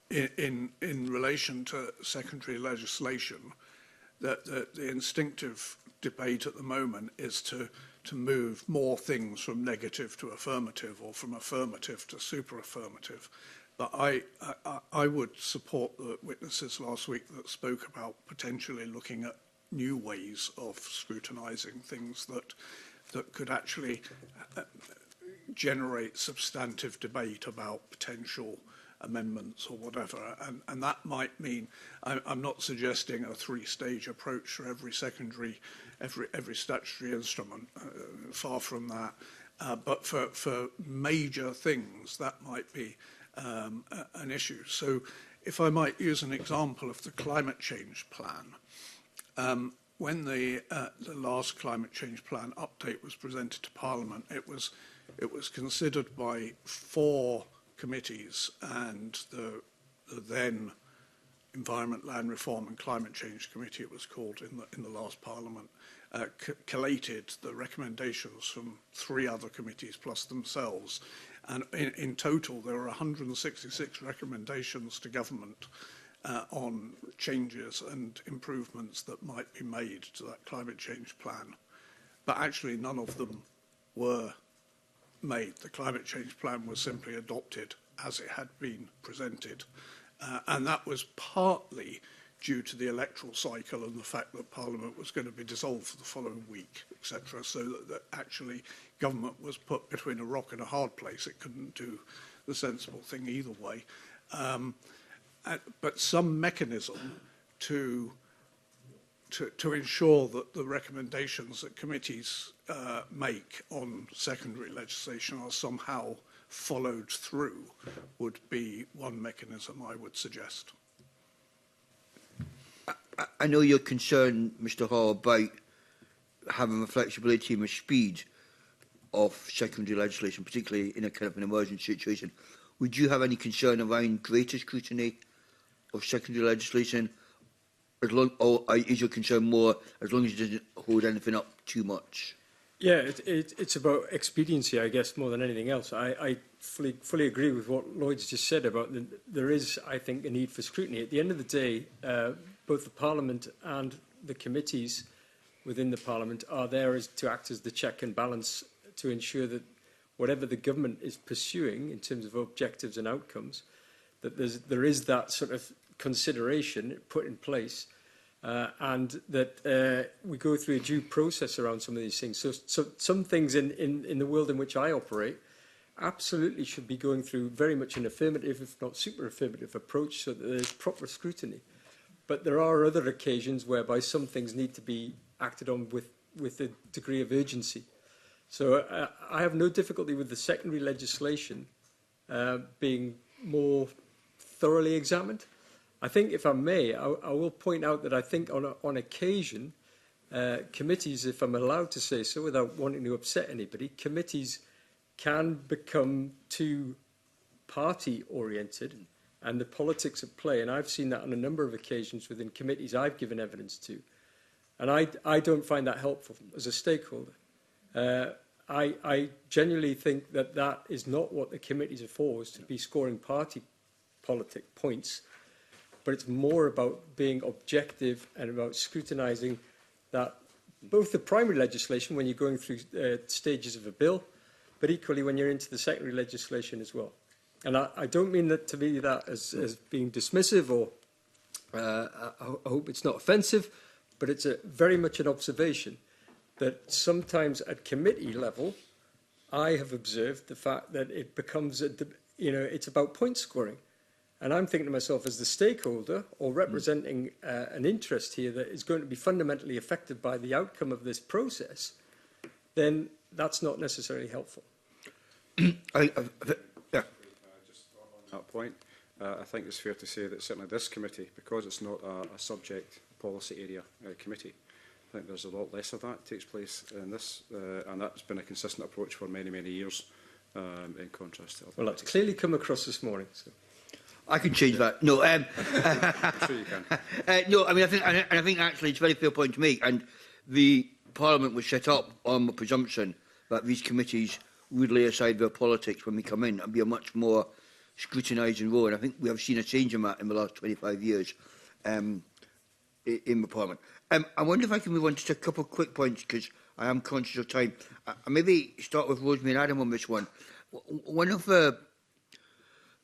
in relation to secondary legislation, that the instinctive debate at the moment is to move more things from negative to affirmative, or from affirmative to super affirmative. But I would support the witnesses last week that spoke about potentially looking at new ways of scrutinising things that could actually generate substantive debate about potential amendments or whatever, and that might mean, I'm not suggesting a three-stage approach for every statutory instrument, far from that, but for major things that might be an issue. So if I might use an example of the climate change plan, when the last climate change plan update was presented to Parliament, it was considered by 4 committees, and the then Environment, Land Reform and Climate Change Committee, it was called in the last Parliament, collated the recommendations from 3 other committees plus themselves. And in total, there were 166 recommendations to government on changes and improvements that might be made to that climate change plan. But actually, none of them were made. The climate change plan was simply adopted as it had been presented. And that was partly due to the electoral cycle and the fact that Parliament was going to be dissolved for the following week, etc., so that actually government was put between a rock and a hard place. It couldn't do the sensible thing either way. But some mechanism to ensure that the recommendations that committees make on secondary legislation are somehow followed through would be one mechanism I would suggest. I know you're concerned, Mr Hall, about having the flexibility and the speed of secondary legislation, particularly in a kind of an emergency situation. Would you have any concern around greater scrutiny of secondary legislation, or is your concern more as long as it doesn't hold anything up too much? Yeah, it's about expediency, I guess, more than anything else. I fully agree with what Lloyd's just said about there is, I think, a need for scrutiny. At the end of the day, both the Parliament and the committees within the Parliament are there to act as the check and balance to ensure that whatever the government is pursuing in terms of objectives and outcomes, that there is that sort of consideration put in place, and that we go through a due process around some of these things. So some things in the world in which I operate absolutely should be going through very much an affirmative, if not super affirmative approach, so that there's proper scrutiny. But there are other occasions whereby some things need to be acted on with a degree of urgency. So I have no difficulty with the secondary legislation being more thoroughly examined. I think, if I may, I will point out that I think on occasion, committees, if I'm allowed to say so without wanting to upset anybody, committees can become too party-oriented and the politics at play. And I've seen that on a number of occasions within committees I've given evidence to. And I don't find that helpful as a stakeholder. I genuinely think that is not what the committees are for, is to be scoring party politic points, but it's more about being objective and about scrutinising that both the primary legislation when you're going through stages of a bill, but equally when you're into the secondary legislation as well. And I don't mean that to be that as being dismissive or I hope it's not offensive, but it's very much an observation that sometimes at committee level, I have observed the fact that it becomes, it's about point scoring. And I'm thinking to myself, as the stakeholder or representing an interest here that is going to be fundamentally affected by the outcome of this process, then that's not necessarily helpful. Yeah. Just on that point, I think it's fair to say that certainly this committee, because it's not a subject policy area committee, I think there's a lot less of that takes place in this, and that's been a consistent approach for many, many years, in contrast to other Well, that's clearly come across this morning. So. I can change that. No, I'm sure you can. no. I mean, I think actually it's a very fair point to make. And the Parliament was set up on the presumption that these committees would lay aside their politics when we come in and be a much more scrutinising role. And I think we have seen a change in that in the last 25 years in the Parliament. I wonder if I can move on to a couple of quick points because I am conscious of time. I maybe start with Rosemary and Adam on this one. One of the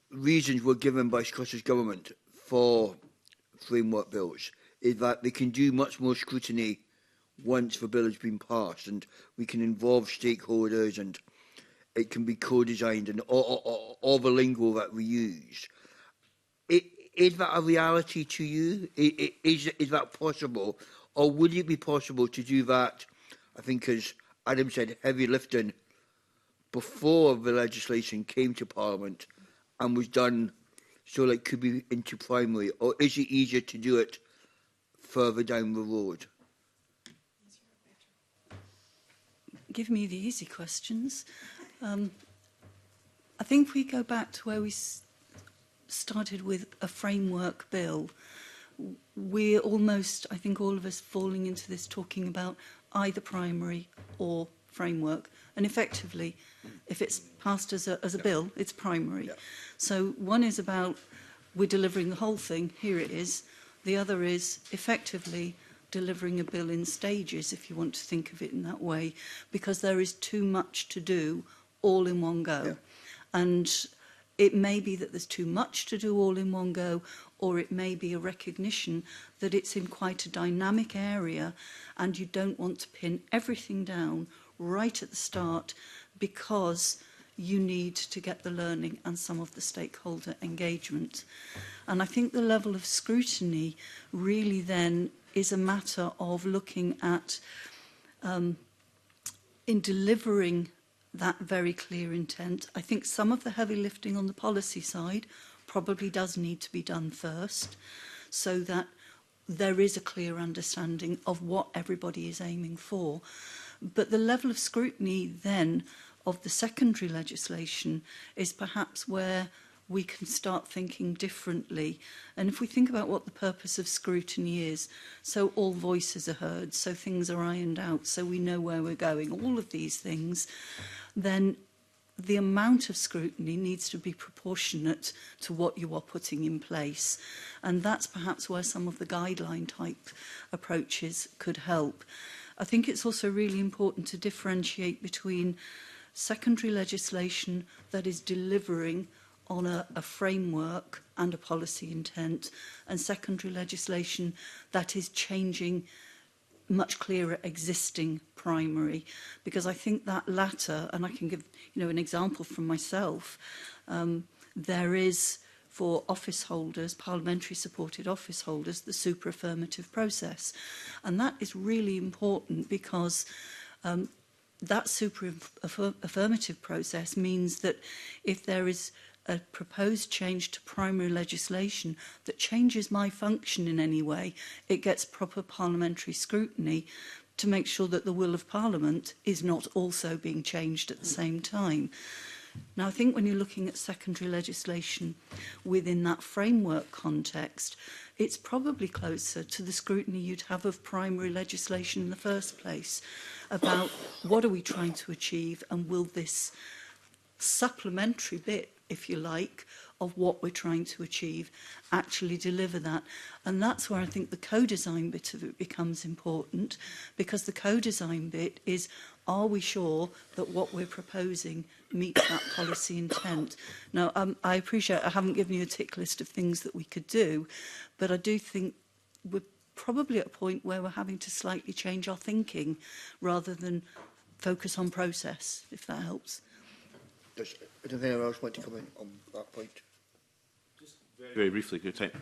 reasons were given by Scottish Government for framework bills is that they can do much more scrutiny once the bill has been passed, and we can involve stakeholders and it can be co-designed and all the lingo that we use. Is that a reality to you? Is that possible? Or would it be possible to do that, I think as Adam said, heavy lifting before the legislation came to Parliament and was done so it could be into primary, or is it easier to do it further down the road? Give me the easy questions. I think if we go back to where we started with a framework bill, we're almost, I think all of us falling into this talking about either primary or framework. And effectively, if it's passed as a bill, it's primary. Yeah. So one is about we're delivering the whole thing, here it is. The other is effectively delivering a bill in stages, if you want to think of it in that way, because there is too much to do all in one go. Yeah. And it may be that there's too much to do all in one go, or it may be a recognition that it's in quite a dynamic area and you don't want to pin everything down right at the start because you need to get the learning and some of the stakeholder engagement. And I think the level of scrutiny really then is a matter of looking at, in delivering that very clear intent. I think some of the heavy lifting on the policy side probably does need to be done first so that there is a clear understanding of what everybody is aiming for. But the level of scrutiny then of the secondary legislation is perhaps where we can start thinking differently. And if we think about what the purpose of scrutiny is, so all voices are heard, so things are ironed out, so we know where we're going, all of these things, then the amount of scrutiny needs to be proportionate to what you are putting in place. And that's perhaps where some of the guideline type approaches could help. I think it's also really important to differentiate between secondary legislation that is delivering on a framework and a policy intent, and secondary legislation that is changing much clearer existing primary. Because I think that latter, and I can give an example from myself, there is for office holders, parliamentary supported office holders, the super affirmative process. And that is really important because that super affirmative process means that if there is a proposed change to primary legislation that changes my function in any way, it gets proper parliamentary scrutiny to make sure that the will of Parliament is not also being changed at the same time. Now, I think when you're looking at secondary legislation within that framework context, it's probably closer to the scrutiny you'd have of primary legislation in the first place, about what are we trying to achieve and will this supplementary bit, if you like, of what we're trying to achieve actually deliver that. And that's where I think the co-design bit of it becomes important, because the co-design bit is are we sure that what we're proposing meets that policy intent? Now, I appreciate I haven't given you a tick list of things that we could do, but I do think we're probably at a point where we're having to slightly change our thinking rather than focus on process, if that helps. Does anyone else want to comment on that point? Very briefly, I think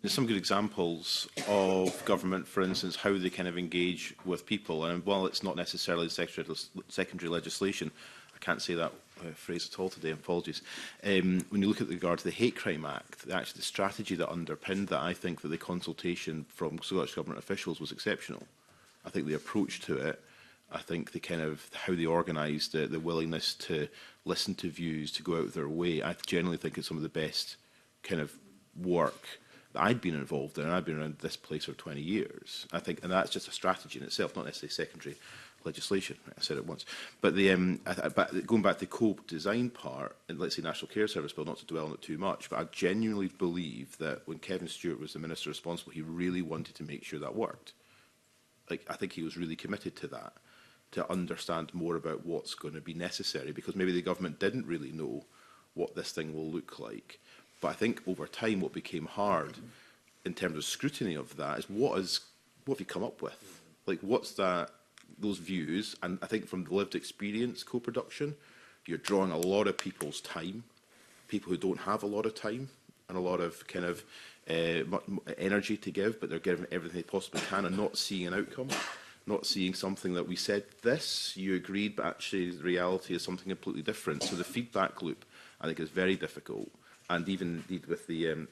there's some good examples of government, for instance, how they kind of engage with people. And while it's not necessarily secondary legislation, I can't say that phrase at all today, apologies. When you look at regard to the Hate Crime Act, actually the strategy that underpinned that, I think that the consultation from Scottish Government officials was exceptional. I think the approach to it, I think the kind of how they organised it, the willingness to listen to views, to go out of their way, I generally think it's some of the best kind of work that I'd been involved in, and I've been around this place for 20 years. I think, and that's just a strategy in itself, not necessarily secondary legislation. I said it once. But but going back to the co-design part, and let's say National Care Service Bill, not to dwell on it too much, but I genuinely believe that when Kevin Stewart was the minister responsible, he really wanted to make sure that worked. Like, I think he was really committed to that, to understand more about what's going to be necessary, because maybe the government didn't really know what this thing will look like. But I think over time what became hard in terms of scrutiny of that is what have you come up with? Like, what's that, those views? And I think from the lived experience co-production, you're drawing a lot of people's time, people who don't have a lot of time and a lot of kind of energy to give, but they're giving everything they possibly can and not seeing an outcome. Not seeing something that we said this, you agreed, but actually the reality is something completely different. So the feedback loop, I think, is very difficult. And even with the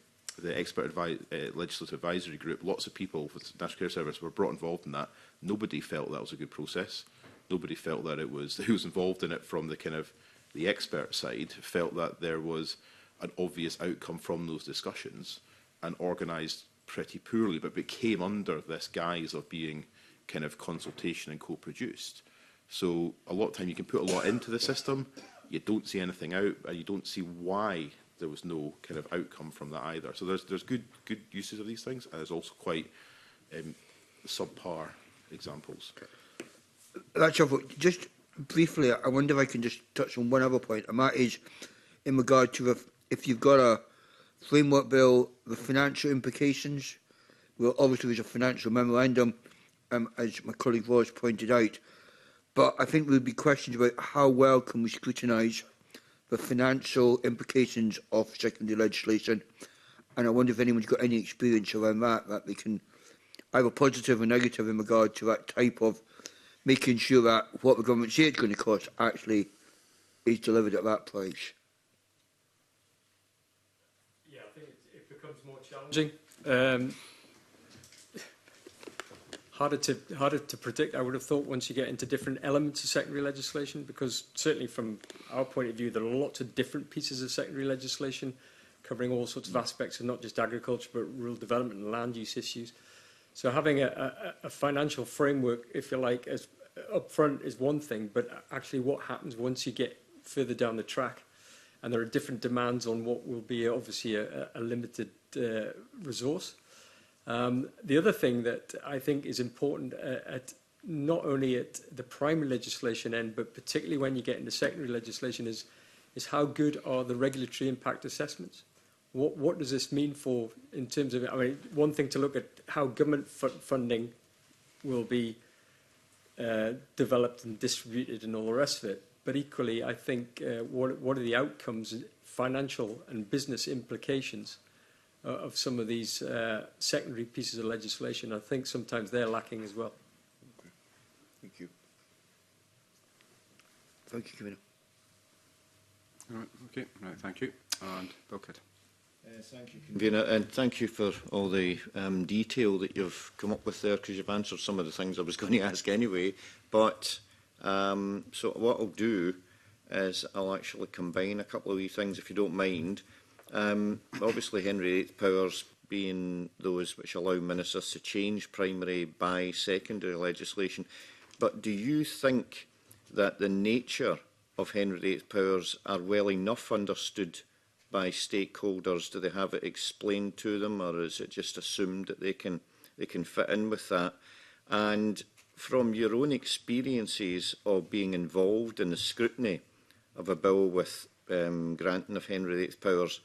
expert legislative advisory group, lots of people with the National Care Service were brought involved in that. Nobody felt that was a good process. Nobody felt that it was, who was involved in it from the kind of the expert side, felt that there was an obvious outcome from those discussions and organised pretty poorly, but became under this guise of being kind of consultation and co-produced. So a lot of time you can put a lot into the system, you don't see anything out, and you don't see why there was no kind of outcome from that either. So there's good uses of these things, and there's also quite subpar examples. That's helpful. Just briefly, I wonder if I can just touch on one other point, and that is in regard to if you've got a framework bill, the financial implications. Well, obviously there's a financial memorandum, as my colleague Ross pointed out, but I think there would be questions about how well can we scrutinise the financial implications of secondary legislation, and I wonder if anyone's got any experience around that they can either positive or negative in regard to that type of making sure that what the government says it's going to cost actually is delivered at that price. Yeah, I think it becomes more challenging. Harder to predict, I would have thought, once you get into different elements of secondary legislation, because certainly from our point of view, there are lots of different pieces of secondary legislation covering all sorts of aspects of not just agriculture, but rural development and land use issues. So having a financial framework, if you like, as upfront is one thing, but actually what happens once you get further down the track, and there are different demands on what will be obviously a limited resource. The other thing that I think is important at not only at the primary legislation end, but particularly when you get into secondary legislation, is how good are the regulatory impact assessments? What does this mean for, in terms of, I mean, one thing to look at how government funding will be developed and distributed and all the rest of it. But equally, I think what are the outcomes, financial and business implications of some of these secondary pieces of legislation? I think sometimes they're lacking as well. Okay. Thank you. Thank you, Commissioner. All right, okay, right, thank you. And Bill Kidd. Thank you, Convener, and thank you for all the detail that you've come up with there, because you've answered some of the things I was going to ask anyway. But so what I'll do is I'll actually combine a couple of wee things, if you don't mind. Obviously, Henry VIII powers being those which allow ministers to change primary by secondary legislation. But do you think that the nature of Henry VIII powers are well enough understood by stakeholders? Do they have it explained to them, or is it just assumed that they can fit in with that? And from your own experiences of being involved in the scrutiny of a bill with granting of Henry VIII powers,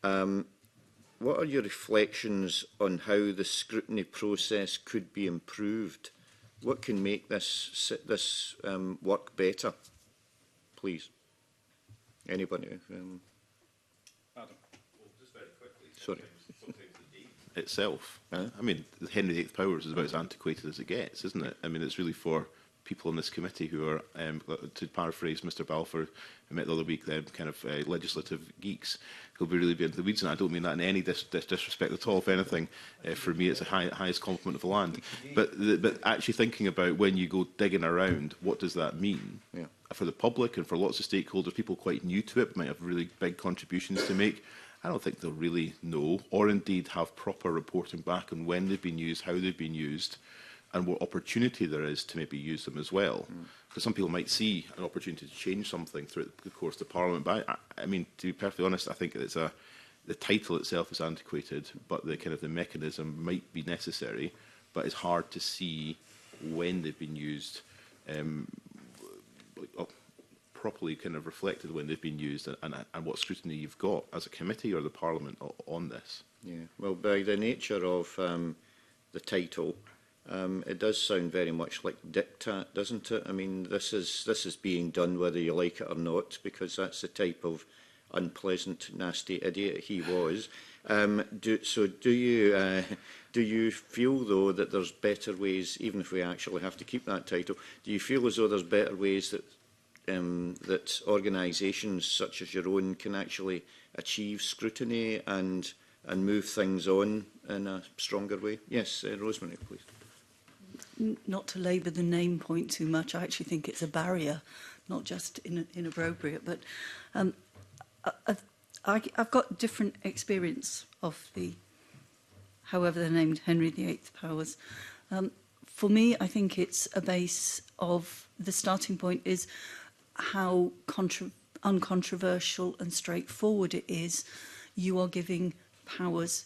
what are your reflections on how the scrutiny process could be improved? What can make this work better? Please. Anybody? Adam. Well, just very quickly. Sorry. Sometimes the name itself. I mean, the Henry VIII powers is about as antiquated as it gets, isn't it? I mean, it's really for people in this committee who are, to paraphrase Mr Balfour, who met the other week, kind of legislative geeks who'll be really be into the weeds, and I don't mean that in any disrespect at all. If anything, for me, it's the highest compliment of the land. But actually thinking about when you go digging around, what does that mean? Yeah. For the public and for lots of stakeholders, people quite new to it might have really big contributions to make. I don't think they'll really know, or indeed have proper reporting back on when they've been used, how they've been used, and what opportunity there is to maybe use them as well. Because some people might see an opportunity to change something through the course of Parliament. But I mean, to be perfectly honest, I think it's the title itself is antiquated, but the mechanism might be necessary. But it's hard to see when they've been used, properly kind of reflected when they've been used, and what scrutiny you've got as a committee or the Parliament on this. Yeah. Well, by the nature of the title, it does sound very much like diktat, doesn't it? I mean, this is being done whether you like it or not, because that's the type of unpleasant, nasty idiot he was. Do you feel, though, that there's better ways, even if we actually have to keep that title, do you feel as though there's better ways that that organisations such as your own can actually achieve scrutiny and move things on in a stronger way? Yes, Rosemary, please. Not to labour the name point too much, I actually think it's a barrier, not just inappropriate, but I've got different experience of however they're named, Henry VIII powers. For me, I think it's a base of, the starting point is how uncontroversial and straightforward it is. You are giving powers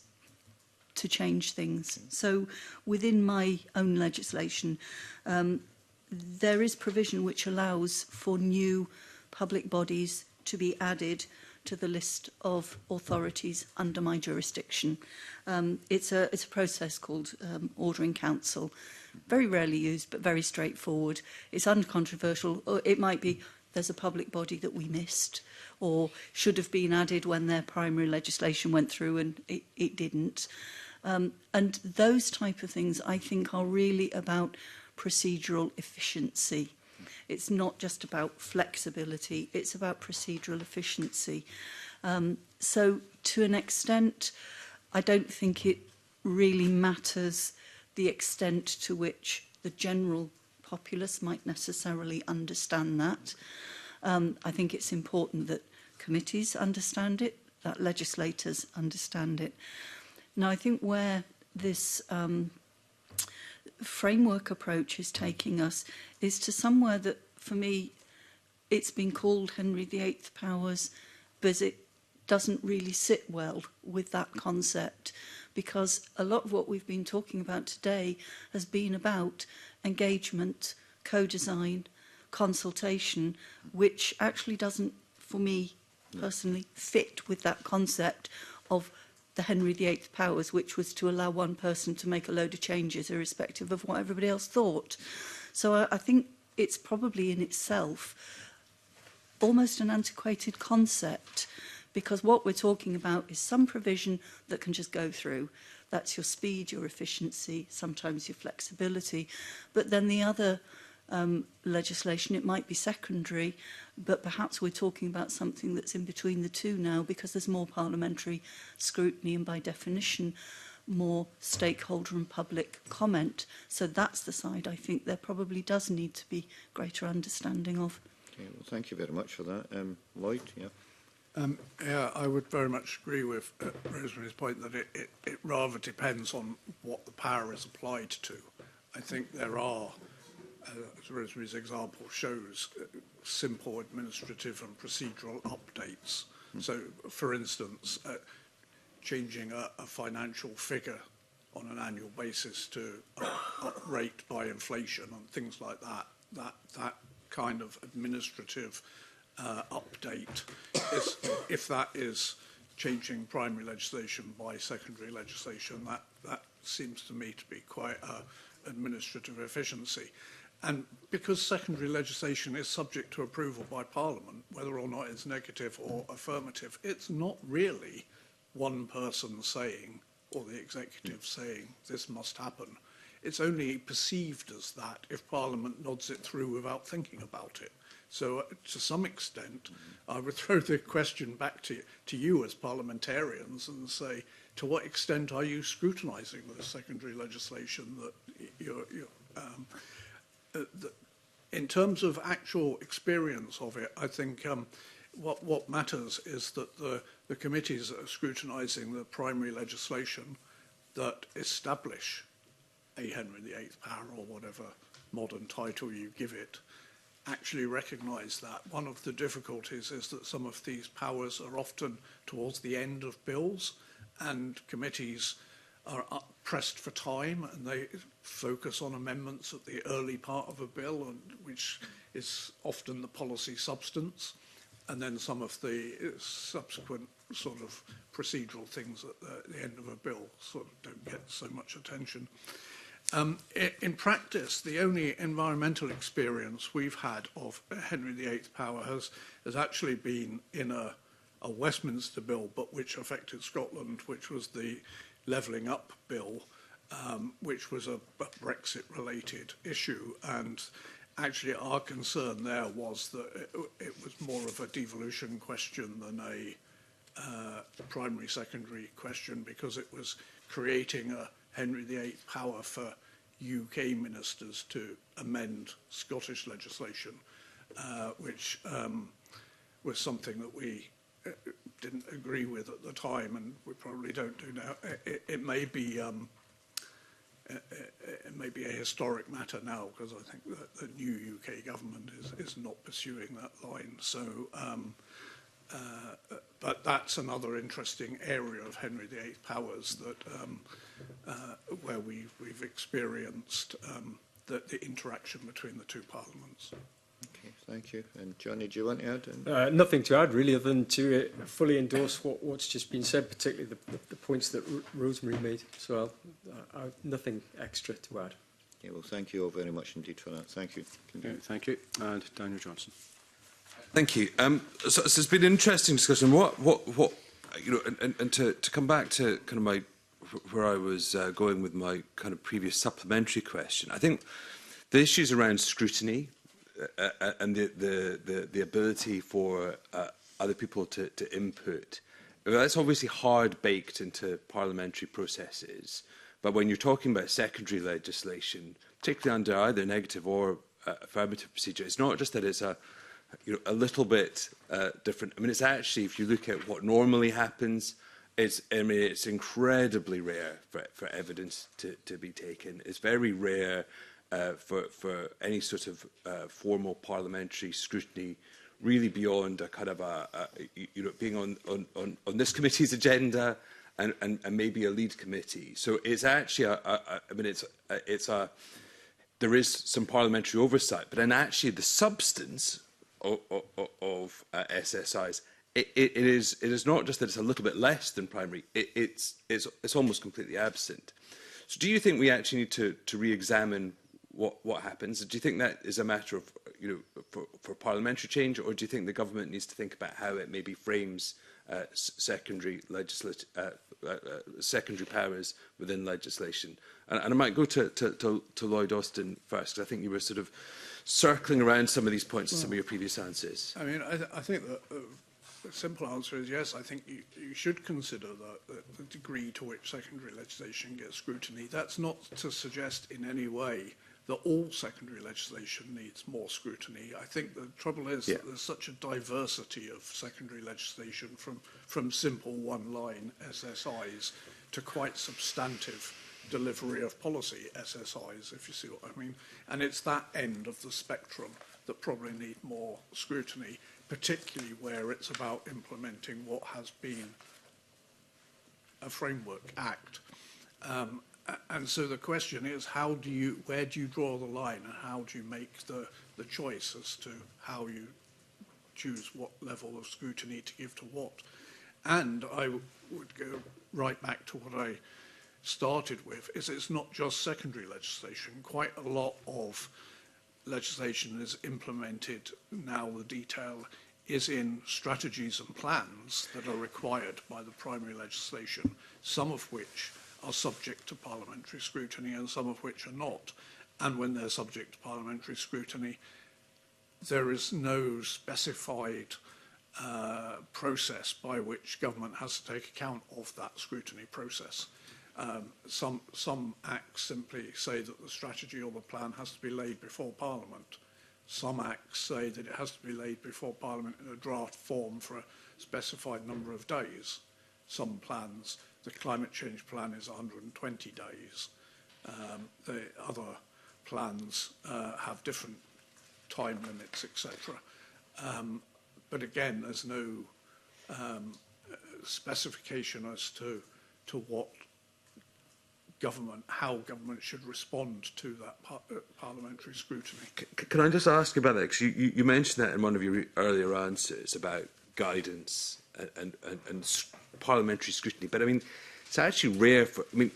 to change things. So within my own legislation, there is provision which allows for new public bodies to be added to the list of authorities under my jurisdiction. It's a process called ordering council. Very rarely used, but very straightforward. It's uncontroversial. Or it might be there's a public body that we missed or should have been added when their primary legislation went through and it didn't. And those type of things, I think, are really about procedural efficiency. It's not just about flexibility, it's about procedural efficiency. So to an extent, I don't think it really matters the extent to which the general populace might necessarily understand that. I think it's important that committees understand it, that legislators understand it. Now, I think where this framework approach is taking us is to somewhere that, for me, it's been called Henry VIII powers, but it doesn't really sit well with that concept, because a lot of what we've been talking about today has been about engagement, co-design, consultation, which actually doesn't, for me personally, fit with that concept of the Henry VIII powers, which was to allow one person to make a load of changes irrespective of what everybody else thought. So I think it's probably in itself almost an antiquated concept, because what we're talking about is some provision that can just go through. That's your speed, your efficiency, sometimes your flexibility. But then the other legislation, it might be secondary, but perhaps we're talking about something that's in between the two now, because there's more parliamentary scrutiny and by definition more stakeholder and public comment. So that's the side I think there probably does need to be greater understanding of. Okay, well, thank you very much for that. Lloyd, yeah. Yeah, I would very much agree with Rosemary's point that it rather depends on what the power is applied to. I think there are, as Rosemary's example shows, simple administrative and procedural updates. So, for instance, changing a financial figure on an annual basis to rate by inflation and things like that. That kind of administrative update, if that is changing primary legislation by secondary legislation, that seems to me to be quite administrative efficiency. And because secondary legislation is subject to approval by Parliament, whether or not it's negative or affirmative, it's not really one person saying, or the executive saying, this must happen. It's only perceived as that if Parliament nods it through without thinking about it. So to some extent, I would throw the question back to you as parliamentarians and say, to what extent are you scrutinising the secondary legislation that in terms of actual experience of it, I think what matters is that the committees are scrutinising the primary legislation that establish a Henry VIII power, or whatever modern title you give it, actually recognise that. One of the difficulties is that some of these powers are often towards the end of bills, and committees are pressed for time, and they focus on amendments at the early part of a bill, which is often the policy substance, and then some of the subsequent sort of procedural things at the end of a bill sort of don't get so much attention. In practice, the only environmental experience we've had of Henry VIII power has actually been in a Westminster bill, but which affected Scotland, which was the Levelling Up Bill, which was a Brexit-related issue. And actually our concern there was that it was more of a devolution question than a primary-secondary question, because it was creating a Henry VIII power for UK ministers to amend Scottish legislation, which was something that we didn't agree with at the time, and we probably don't do now. It may be a historic matter now, because I think that the new UK government is not pursuing that line. So, but that's another interesting area of Henry VIII powers that where we've experienced the interaction between the two parliaments. Okay, thank you. And Johnny, do you want to add? Nothing to add, really, other than to fully endorse what's just been said, particularly the points that Rosemary made. So nothing extra to add. Okay, well, thank you all very much indeed for that. Thank you. Okay, thank you. And Daniel Johnson. Thank you. So it's been an interesting discussion. What you know, and to come back to kind of my where I was going with my kind of previous supplementary question, I think the issues around scrutiny and the ability for other people to input, that's obviously hard baked into parliamentary processes. But when you're talking about secondary legislation, particularly under either negative or affirmative procedure, it's not just that it's a little bit different. I mean, it's actually, if you look at what normally happens, it's incredibly rare for evidence to be taken. It's very rare for any sort of formal parliamentary scrutiny, really beyond a kind of being on this committee's agenda and maybe a lead committee. So it's actually there is some parliamentary oversight, but then actually the substance of SSIs, it is not just that it's a little bit less than primary, it's almost completely absent. So do you think we actually need to re-examine what happens? Do you think that is a matter of, for parliamentary change, or do you think the government needs to think about how it maybe frames secondary powers within legislation? And I might go to Lloyd Austin first, because I think you were sort of circling around some of these points in some of your previous answers. I mean, I think that the simple answer is yes. I think you should consider the degree to which secondary legislation gets scrutiny. That's not to suggest in any way that all secondary legislation needs more scrutiny. I think the trouble is that there's such a diversity of secondary legislation from simple one-line SSIs to quite substantive delivery of policy SSIs, if you see what I mean. And it's that end of the spectrum that probably need more scrutiny, particularly where it's about implementing what has been a framework act. And so the question is, where do you draw the line, and how do you make the choice as to how you choose what level of scrutiny to give to what? And I would go right back to what I started with, is it's not just secondary legislation. Quite a lot of legislation is implemented now, the detail is in strategies and plans that are required by the primary legislation, some of which are subject to parliamentary scrutiny and some of which are not. And when they're subject to parliamentary scrutiny, there is no specified process by which government has to take account of that scrutiny process. Some acts simply say that the strategy or the plan has to be laid before Parliament. Some acts say that it has to be laid before Parliament in a draft form for a specified number of days. Some plans, the climate change plan is 120 days. The other plans have different time limits, etc. But again, there's no specification as to what how government should respond to that parliamentary scrutiny. Can I just ask about that? Because you mentioned that in one of your earlier answers about guidance and parliamentary scrutiny. But I mean, it's actually rare for. I mean,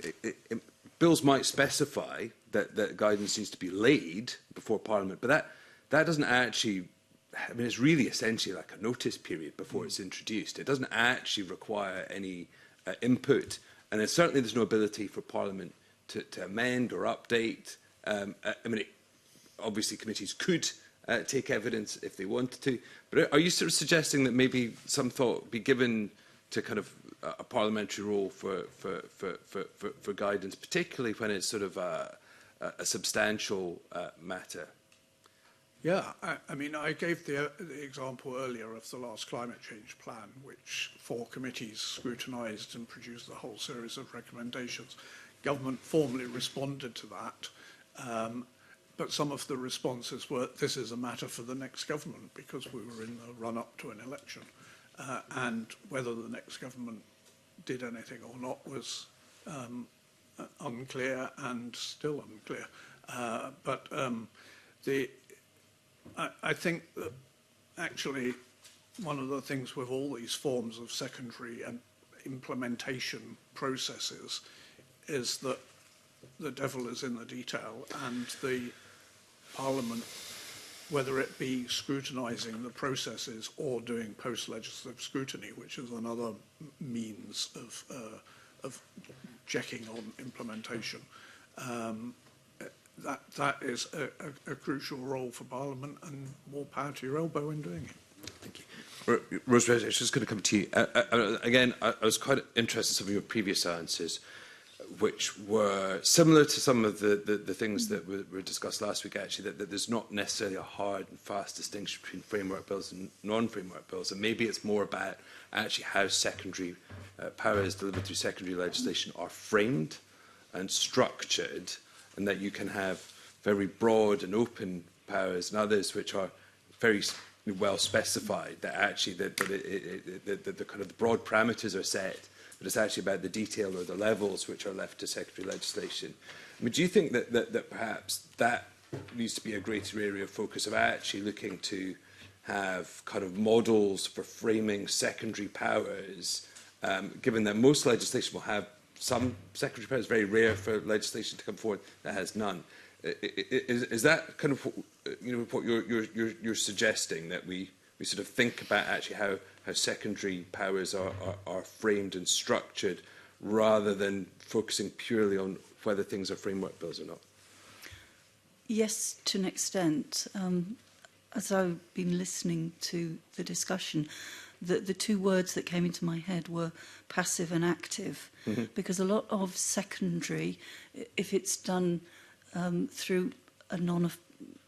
bills might specify that guidance needs to be laid before Parliament, but that doesn't actually. I mean, it's really essentially like a notice period before it's introduced. It doesn't actually require any input. And certainly there's no ability for Parliament to amend or update. I mean, obviously committees could take evidence if they wanted to. But are you sort of suggesting that maybe some thought be given to kind of a parliamentary role for guidance, particularly when it's sort of a substantial matter? Yeah, I mean, I gave the example earlier of the last climate change plan, which 4 committees scrutinised and produced a whole series of recommendations. Government formally responded to that, but some of the responses were, this is a matter for the next government, because we were in the run-up to an election. And whether the next government did anything or not was unclear and still unclear. I think that actually one of the things with all these forms of secondary and implementation processes is that the devil is in the detail, and the Parliament, whether it be scrutinising the processes or doing post-legislative scrutiny, which is another means of checking on implementation, that is a crucial role for Parliament, and more power to your elbow in doing it. Thank you. Rosemary, I was just going to come to you. Again, I was quite interested in some of your previous answers, which were similar to some of the things that were discussed last week, actually, that there's not necessarily a hard and fast distinction between framework bills and non-framework bills. And maybe it's more about actually how secondary powers delivered through secondary legislation are framed and structured, and that you can have very broad and open powers and others which are very well specified, that actually the kind of the broad parameters are set, but it's actually about the detail or the levels which are left to secondary legislation. I mean, do you think that perhaps that needs to be a greater area of focus, of actually looking to have kind of models for framing secondary powers, given that most legislation will have some secondary powers, very rare for legislation to come forward that has none? Is that kind of what you're suggesting, that we sort of think about actually how secondary powers are framed and structured, rather than focusing purely on whether things are framework bills or not? Yes, to an extent. As I've been listening to the discussion, the 2 words that came into my head were passive and active, because a lot of secondary, if it's done through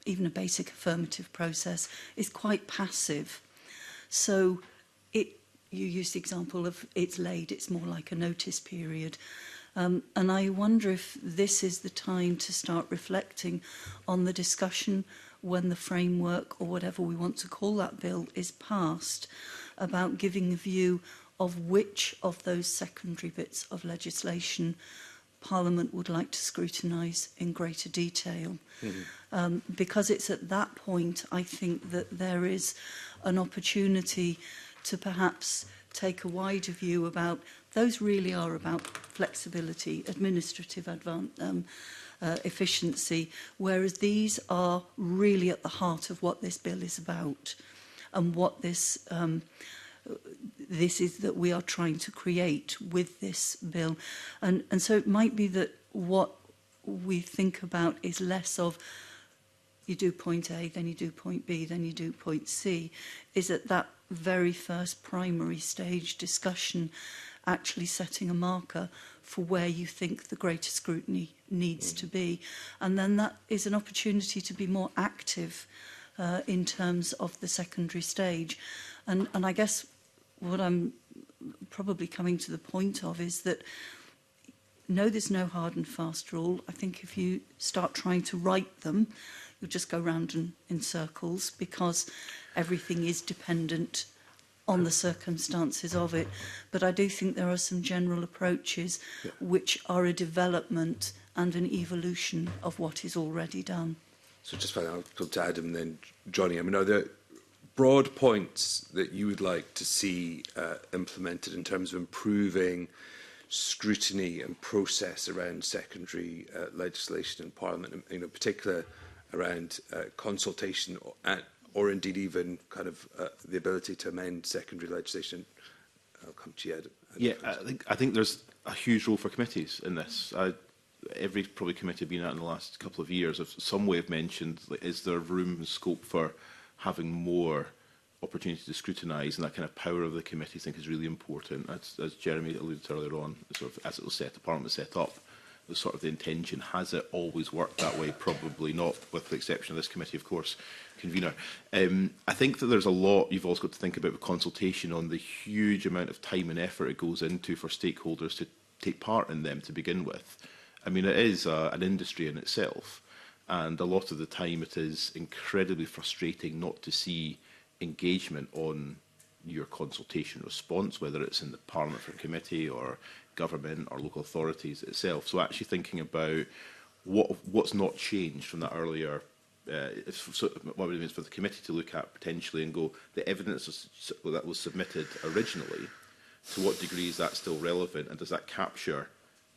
even a basic affirmative process, is quite passive. So you used the example of it's laid, it's more like a notice period. And I wonder if this is the time to start reflecting on the discussion when the framework, or whatever we want to call that bill, is passed, about giving a view of which of those secondary bits of legislation Parliament would like to scrutinise in greater detail. Because it's at that point, I think, that there is an opportunity to perhaps take a wider view about, those really are about flexibility, administrative efficiency, whereas these are really at the heart of what this bill is about and what this is that we are trying to create with this bill. And so it might be that what we think about is less of you do point A, then you do point B, then you do point C, is at that very first primary stage discussion actually setting a marker for where you think the greater scrutiny needs to be. And then that is an opportunity to be more active in terms of the secondary stage. And I guess what I'm probably coming to the point of is that no, there's no hard and fast rule. I think if you start trying to write them, you'll just go round in circles because everything is dependent on the circumstances of it. But I do think there are some general approaches which are a development and an evolution of what is already done. So just finally, I'll come to Adam and then Johnny. I mean, are there broad points that you would like to see implemented in terms of improving scrutiny and process around secondary legislation in Parliament, in particular around consultation or indeed even kind of the ability to amend secondary legislation? I'll come to you, Adam. Yeah, I think there's a huge role for committees in this. Every probably committee I've been at in the last couple of years, some way have mentioned, like, is there room and scope for having more opportunity to scrutinise, and that kind of power of the committee I think is really important. As Jeremy alluded to earlier on, sort of, as it was set, the Parliament was set up, was sort of the intention. Has it always worked that way? Probably not, with the exception of this committee, of course, convener. I think that there's a lot you've also got to think about with consultation on the huge amount of time and effort it goes into for stakeholders to take part in them to begin with. I mean, it is an industry in itself, and a lot of the time it is incredibly frustrating not to see engagement on your consultation response, whether it's in the Parliament for committee or government or local authorities itself. So actually thinking about what's not changed from that earlier, what it means for the committee to look at potentially and go, the evidence that was submitted originally, to what degree is that still relevant, and does that capture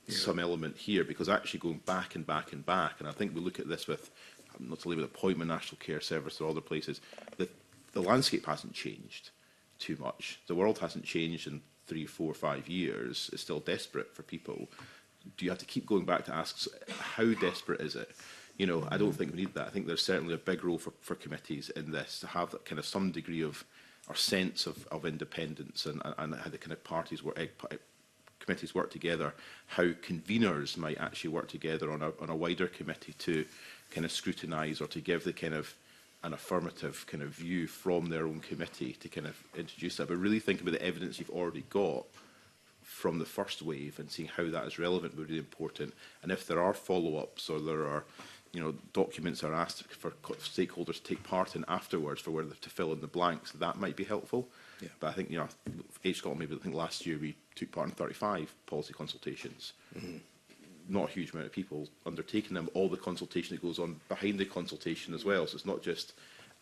some element here? Because actually going back and back and back, and I think we look at this with, not to leave with appointment, National Care Service or other places, the landscape hasn't changed too much. The world hasn't changed in 3, 4, 5 years. It's still desperate for people. Do you have to keep going back to ask, how desperate is it? You know, I don't think we need that. I think there's certainly a big role for committees in this, to have that kind of some degree of, or sense of independence, and how the kind of parties work, committees work together, how conveners might actually work together on a wider committee to kind of scrutinise or to give the kind of an affirmative kind of view from their own committee to kind of introduce that. But really think about the evidence you've already got from the first wave and seeing how that is relevant would be really important. And if there are follow-ups or there are, you know, documents that are asked for stakeholders to take part in afterwards for where to fill in the blanks, that might be helpful. Yeah. But I think, you know, HScot, maybe I think last year we took part in 35 policy consultations. Not a huge amount of people undertaking them. All the consultation that goes on behind the consultation as well. So it's not just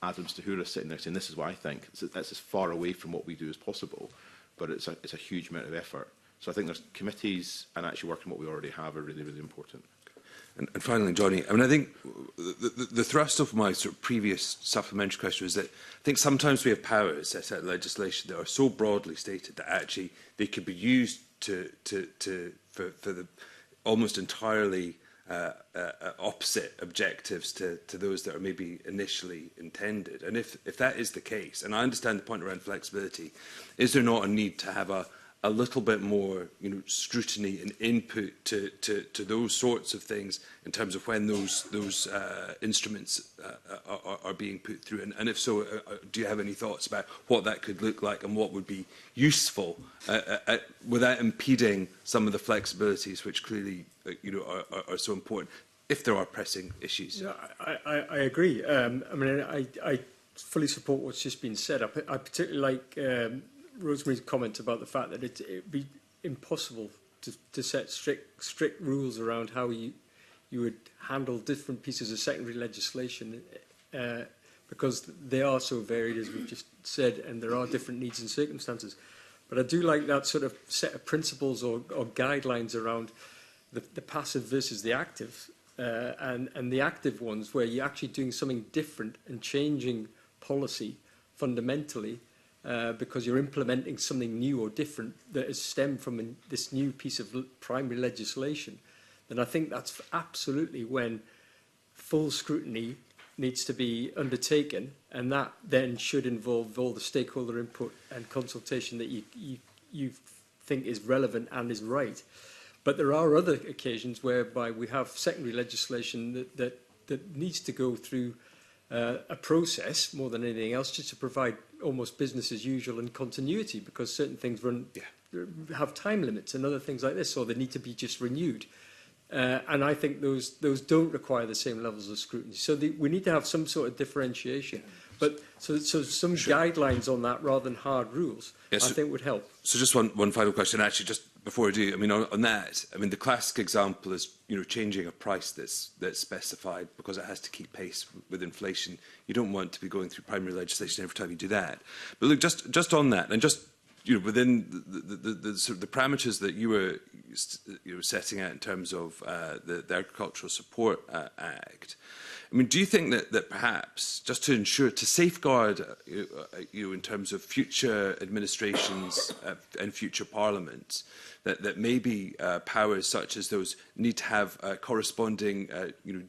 Adam Stahura sitting there saying, this is what I think. That's as far away from what we do as possible. But it's a huge amount of effort. So I think there's committees and actually working what we already have are really, really important. And finally, Johnny, I mean, I think the thrust of my sort of previous supplementary question was that I think sometimes we have powers set out in legislation that are so broadly stated that actually they could be used for the almost entirely opposite objectives to those that are maybe initially intended. And if that is the case, and I understand the point around flexibility, is there not a need to have a little bit more, you know, scrutiny and input to those sorts of things in terms of when those instruments are being put through? And if so, do you have any thoughts about what that could look like and what would be useful without impeding some of the flexibilities which clearly, you know, are so important if there are pressing issues? Yeah, I agree. I mean, I fully support what's just been said. I particularly like Rosemary's comment about the fact that it would be impossible to set strict rules around how you would handle different pieces of secondary legislation, because they are so varied, as we've just said, and there are different needs and circumstances. But I do like that sort of set of principles or guidelines around the passive versus the active, and the active ones where you're actually doing something different and changing policy fundamentally, because you're implementing something new or different that has stemmed from this new piece of primary legislation. Then I think that's absolutely when full scrutiny needs to be undertaken, and that then should involve all the stakeholder input and consultation that you think is relevant and is right. But there are other occasions whereby we have secondary legislation that needs to go through a process more than anything else, just to provide almost business as usual and continuity, because certain things have time limits and other things like this, or they need to be just renewed. And I think those don't require the same levels of scrutiny. So we need to have some sort of differentiation. But so some guidelines on that rather than hard rules, I think would help. So just one final question, actually, just before I do. I mean, on that, I mean, the classic example is, changing a price that's specified because it has to keep pace with inflation. You don't want to be going through primary legislation every time you do that. But look, just on that, and just within the sort of the parameters that you were setting out in terms of the Agricultural Support Act, I mean, do you think that perhaps, just to ensure, to safeguard, in terms of future administrations and future parliaments, that maybe powers such as those need to have corresponding,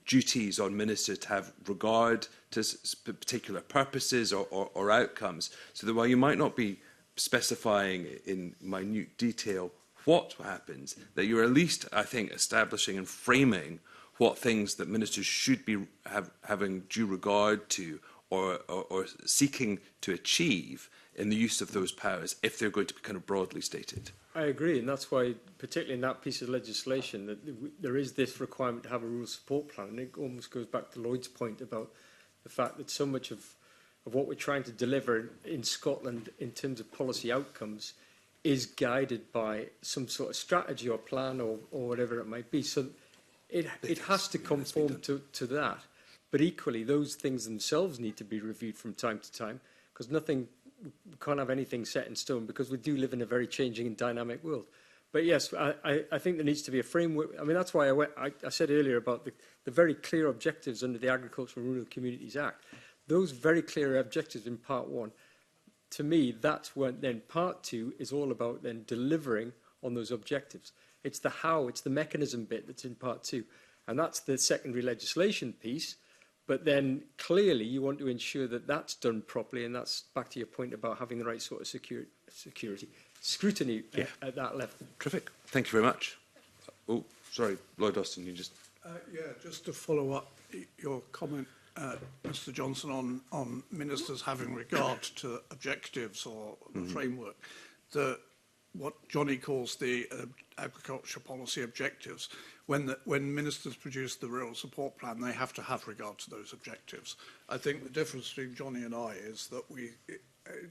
duties on ministers to have regard to particular purposes or outcomes, so that while you might not be specifying in minute detail what happens, that you're at least, I think, establishing and framing what things that ministers should be having due regard to or seeking to achieve in the use of those powers, if they're going to be kind of broadly stated. I agree, and that's why, particularly in that piece of legislation, that there is this requirement to have a rural support plan. And it almost goes back to Lloyd's point about the fact that so much of what we're trying to deliver in Scotland in terms of policy outcomes is guided by some sort of strategy or plan or whatever it might be. So it has to conform to that. But equally, those things themselves need to be reviewed from time to time, because we can't have anything set in stone, because we do live in a very changing and dynamic world. But yes, I think there needs to be a framework. I mean, that's why I said earlier about the very clear objectives under the Agricultural and Rural Communities Act. Those very clear objectives in Part 1, to me, that's when then Part 2 is all about then delivering on those objectives. It's the how, it's the mechanism bit that's in Part 2. And that's the secondary legislation piece. But then clearly you want to ensure that that's done properly, and that's back to your point about having the right sort of scrutiny at that level. Terrific. Thank you very much. Oh, sorry, Lloyd Austin, you just... just to follow up your comment, Mr Johnson, on ministers having regard to objectives or the framework, what Johnny calls the agriculture policy objectives. When ministers produce the rural support plan, they have to have regard to those objectives. I think the difference between Johnny and I is that we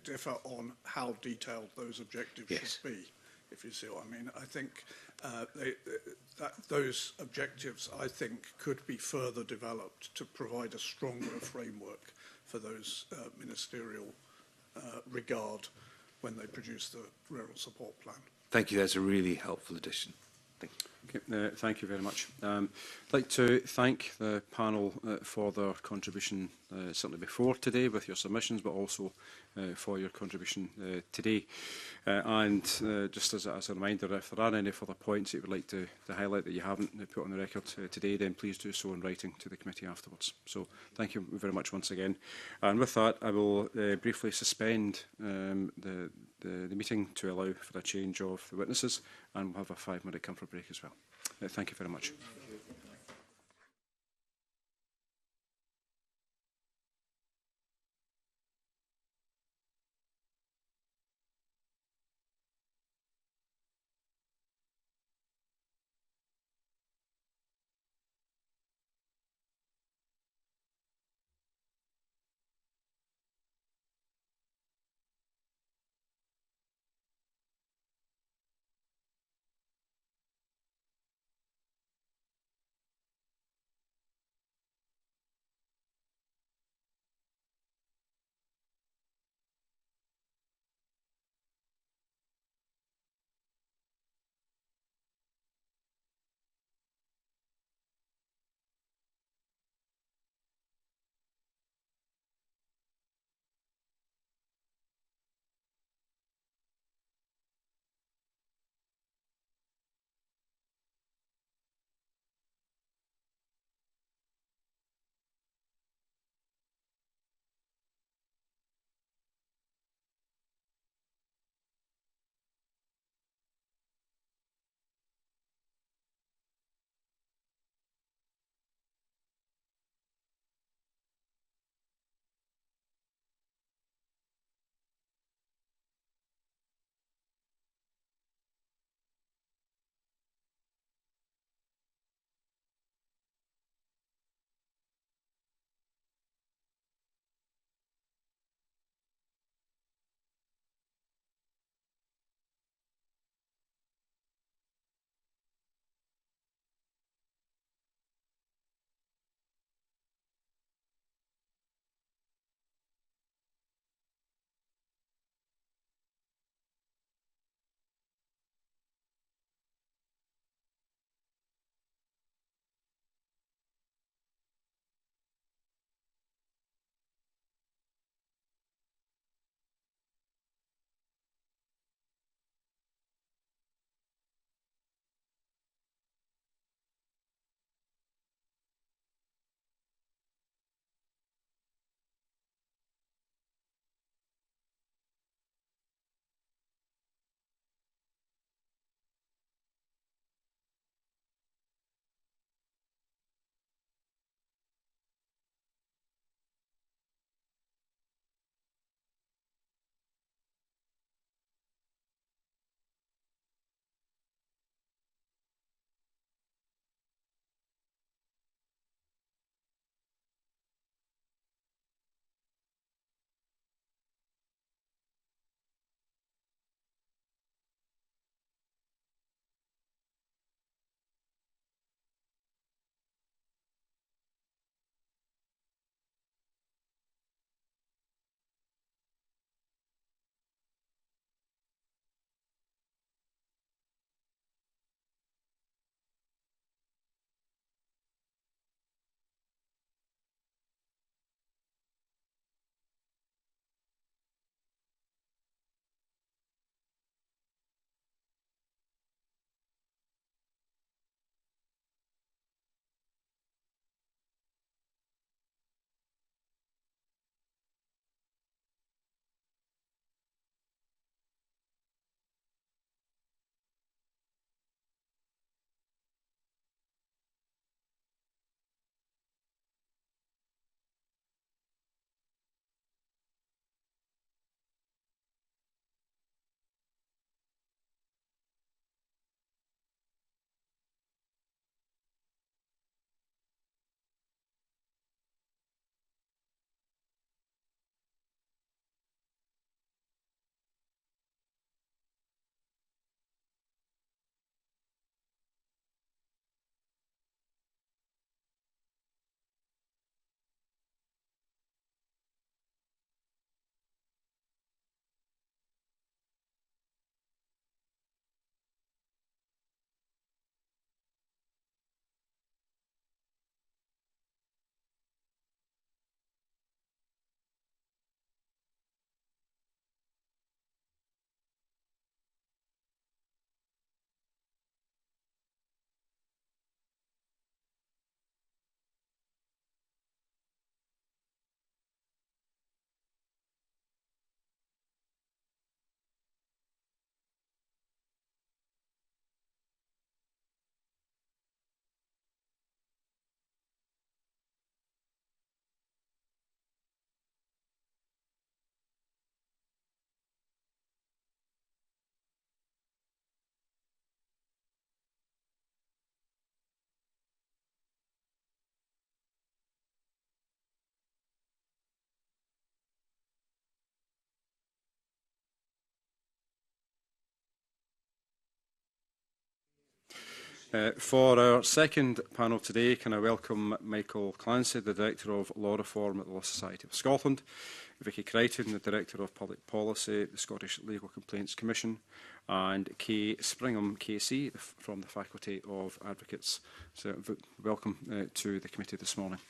differ on how detailed those objectives should be, if you see what I mean. I think that those objectives, I think, could be further developed to provide a stronger framework for those ministerial regard when they produce the rural support plan. Thank you. That's a really helpful addition. Thank you. Okay, thank you very much. I'd like to thank the panel for their contribution, certainly before today with your submissions, but also for your contribution today. And just as a reminder, if there are any further points that you would like to highlight that you haven't put on the record today, then please do so in writing to the committee afterwards. So thank you very much once again. And with that, I will briefly suspend the meeting to allow for a change of the witnesses, and we'll have a 5-minute comfort break as well. Thank you very much. For our second panel today, can I welcome Michael Clancy, the Director of Law Reform at the Law Society of Scotland, Vicky Crichton, the Director of Public Policy at the Scottish Legal Complaints Commission, and Kay Springham, KC, from the Faculty of Advocates. So, welcome to the committee this morning.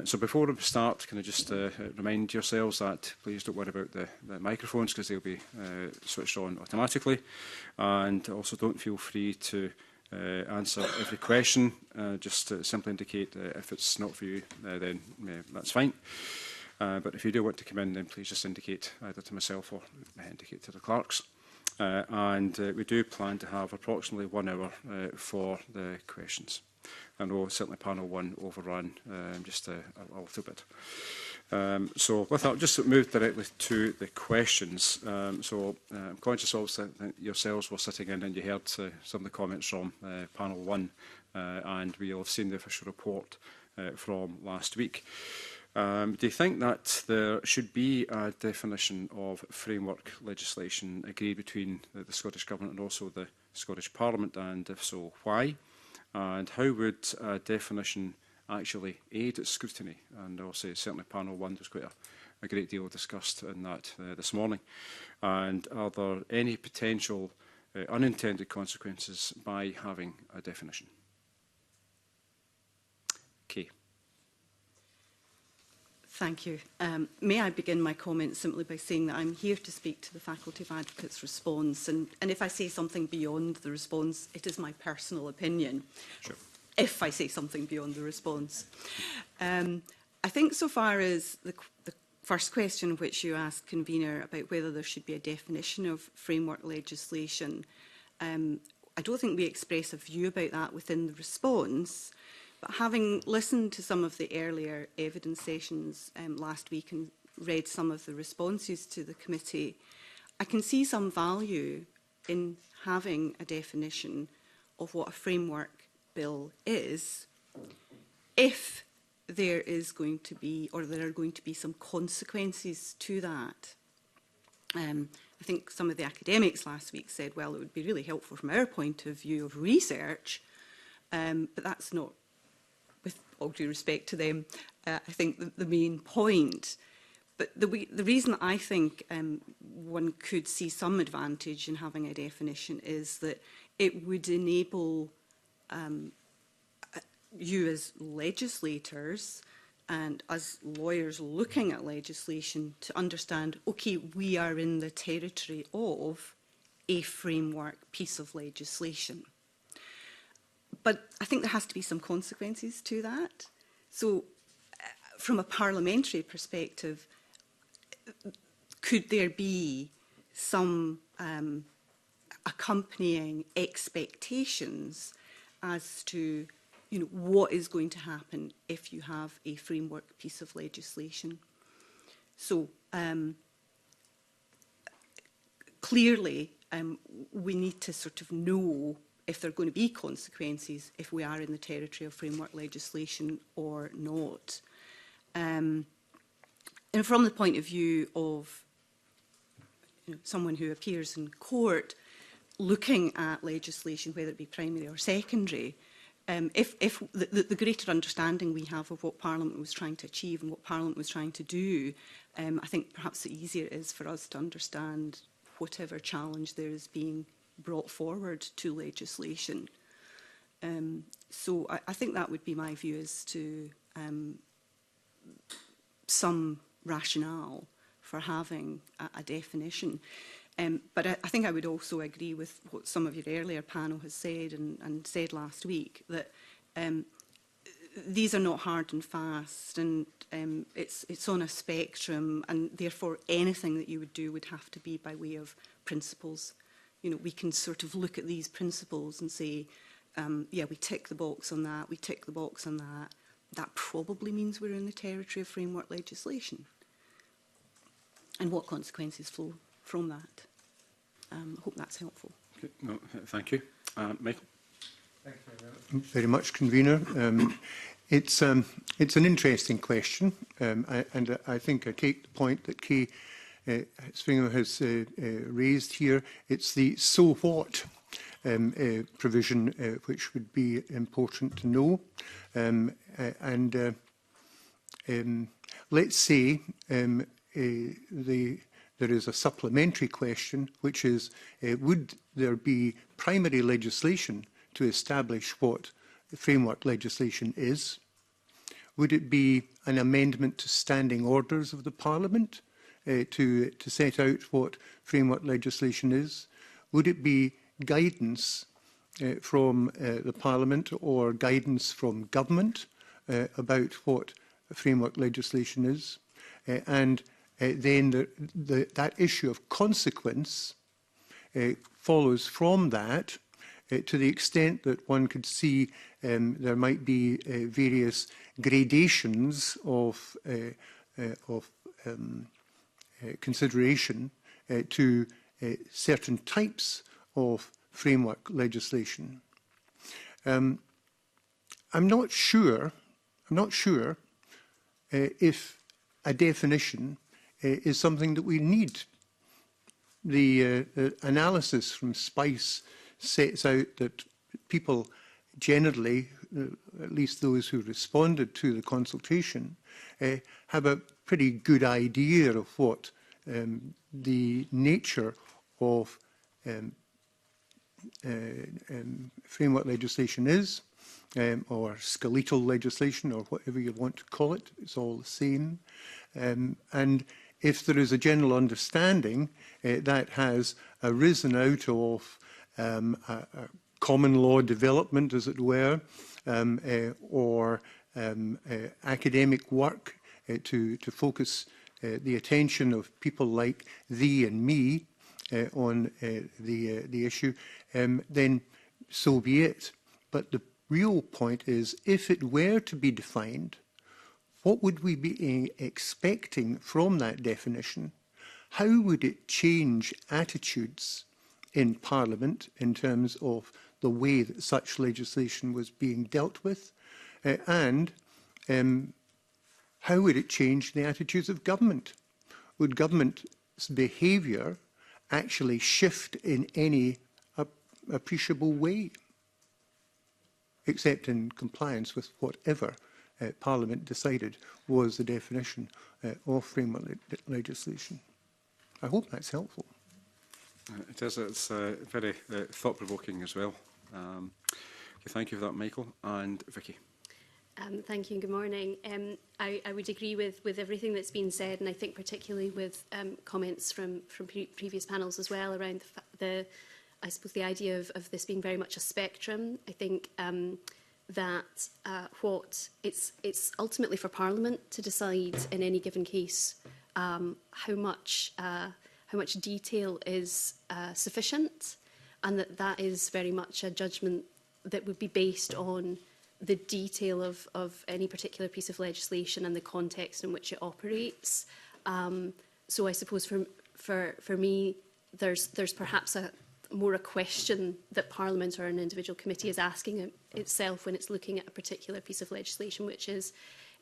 So before we start, can I just remind yourselves that please don't worry about the microphones, because they'll be switched on automatically, and also don't feel free to answer every question. Just simply indicate if it's not for you, then that's fine. But if you do want to come in, then please just indicate either to myself or indicate to the clerks. And we do plan to have approximately 1 hour for the questions. I know certainly panel 1 overran just a little bit. So with that, I'll just move directly to the questions. So I'm conscious also that yourselves were sitting in and you heard some of the comments from panel 1, and we'll have seen the official report from last week. Do you think that there should be a definition of framework legislation agreed between the Scottish Government and also the Scottish Parliament, and if so, why? And how would a definition actually aid its scrutiny? And I'll say certainly panel 1, there's quite a great deal discussed in that this morning. And are there any potential unintended consequences by having a definition? Kay. Thank you. May I begin my comments simply by saying that I'm here to speak to the Faculty of Advocates response, and if I say something beyond the response, it is my personal opinion. Sure. If I say something beyond the response. I think so far as the first question which you asked, Convener, about whether there should be a definition of framework legislation, I don't think we express a view about that within the response. But having listened to some of the earlier evidence sessions last week and read some of the responses to the committee, I can see some value in having a definition of what a framework bill is, if there is going to be, or there are going to be some consequences to that. I think some of the academics last week said, well, it would be really helpful from our point of view of research, but that's not, with all due respect to them, I think the main point. But the reason that I think one could see some advantage in having a definition is that it would enable you as legislators and as lawyers looking at legislation to understand, okay, we are in the territory of a framework piece of legislation. But I think there has to be some consequences to that. So from a parliamentary perspective, could there be some accompanying expectations as to what is going to happen if you have a framework piece of legislation? So clearly we need to sort of know if there are going to be consequences if we are in the territory of framework legislation or not. And from the point of view of someone who appears in court looking at legislation, whether it be primary or secondary, if the greater understanding we have of what Parliament was trying to achieve and what Parliament was trying to do, I think perhaps the easier it is for us to understand whatever challenge there is being brought forward to legislation. So I think that would be my view as to some rationale for having a definition. But I think I would also agree with what some of your earlier panel has said and said last week, that these are not hard and fast, and it's on a spectrum, and therefore anything that you would do would have to be by way of principles. We can sort of look at these principles and say, yeah, we tick the box on that, we tick the box on that. That probably means we're in the territory of framework legislation. And what consequences flow from that? I hope that's helpful. Okay. No, thank you. Michael? Thank you very much, Convener. It's an interesting question, and I think I take the point that Kay Springer has raised here. It's the so what provision which would be important to know. Let's say there is a supplementary question, which is, would there be primary legislation to establish what framework legislation is? Would it be an amendment to standing orders of the Parliament to set out what framework legislation is? Would it be guidance from the Parliament or guidance from government about what framework legislation is? Then that issue of consequence follows from that to the extent that one could see there might be various gradations of consideration to certain types of framework legislation. I'm not sure if a definition is something that we need. The analysis from SPICE sets out that people generally, at least those who responded to the consultation, have a pretty good idea of what the nature of framework legislation is, or skeletal legislation, or whatever you want to call it. It's all the same. And if there is a general understanding that has arisen out of a common law development, as it were, or academic work to focus the attention of people like thee and me on the issue, then so be it. But the real point is, if it were to be defined, what would we be expecting from that definition? How would it change attitudes in Parliament in terms of the way that such legislation was being dealt with? And how would it change the attitudes of government? Would government's behaviour actually shift in any appreciable way, except in compliance with whatever Parliament decided was the definition of framework legislation? I hope that's helpful. It is. It's very thought-provoking as well. Thank you for that, Michael. And Vicky. Thank you and good morning. I would agree with everything that's been said, and I think particularly with comments from previous panels as well around I suppose the idea of this being very much a spectrum. I think that it's ultimately for Parliament to decide in any given case how much detail is sufficient, and that is very much a judgment that would be based on the detail of any particular piece of legislation and the context in which it operates. So I suppose for me, there's perhaps more a question that Parliament or an individual committee is asking itself when it's looking at a particular piece of legislation, which is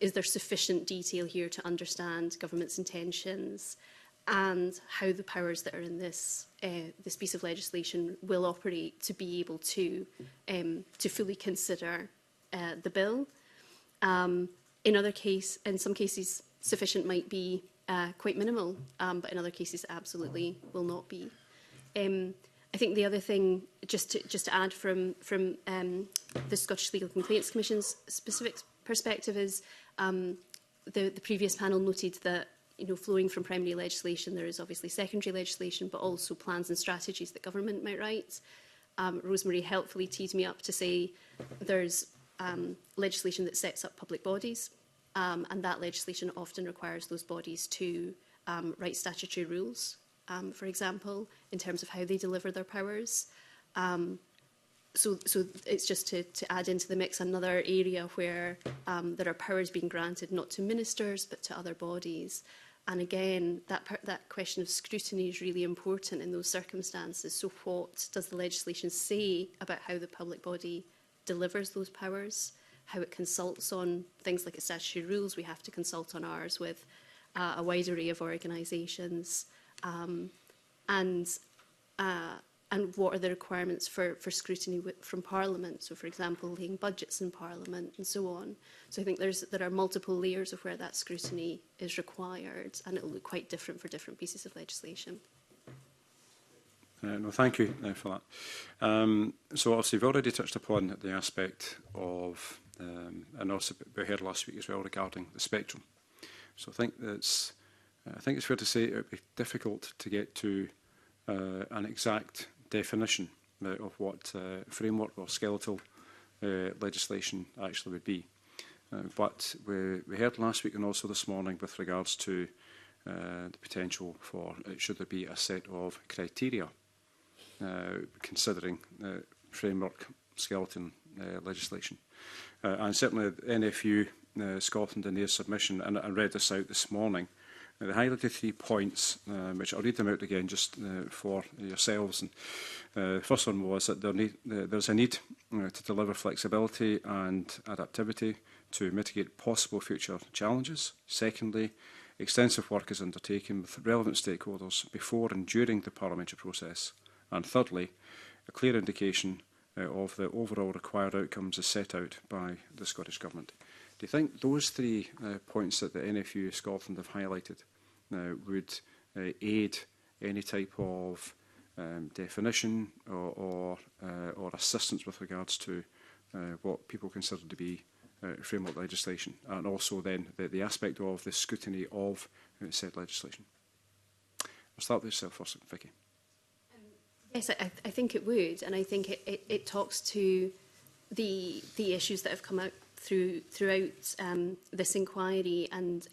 there sufficient detail here to understand government's intentions and how the powers that are in this piece of legislation will operate to be able to fully consider the bill. In some cases, sufficient might be quite minimal, but in other cases, absolutely will not be. I think the other thing, just to add from the Scottish Legal Complaints Commission's specific perspective, is the previous panel noted that, flowing from primary legislation, there is obviously secondary legislation, but also plans and strategies that government might write. Rosemary helpfully teed me up to say there's legislation that sets up public bodies, and that legislation often requires those bodies to write statutory rules, for example, in terms of how they deliver their powers. So it's just to add into the mix another area where there are powers being granted not to ministers but to other bodies. And again, that question of scrutiny is really important in those circumstances. So what does the legislation say about how the public body delivers those powers, how it consults on things like its statutory rules? We have to consult on ours with a wide array of organisations, and what are the requirements for scrutiny from Parliament? So, for example, laying budgets in Parliament and so on. So I think there are multiple layers of where that scrutiny is required, and it will look quite different for different pieces of legislation. No, thank you for that. So obviously we've already touched upon the aspect of, and also we heard last week as well regarding the spectrum. So I think it's fair to say it would be difficult to get to an exact definition of what framework or skeletal legislation actually would be. But we heard last week and also this morning with regards to the potential for, should there be a set of criteria considering framework skeleton legislation. And certainly the NFU Scotland in their submission, and I read this out this morning, they highlighted 3 points, which I'll read them out again just for yourselves. And the first one was that there's a need to deliver flexibility and adaptivity to mitigate possible future challenges. Secondly, extensive work is undertaken with relevant stakeholders before and during the parliamentary process. And thirdly, a clear indication of the overall required outcomes is set out by the Scottish Government. Do you think those 3 points that the NFU Scotland have highlighted would aid any type of definition or assistance with regards to what people consider to be framework legislation, and also then the aspect of the scrutiny of said legislation? I'll start with yourself first, Vicky. Yes, I think it would, and I think it talks to the issues that have come out throughout this inquiry, and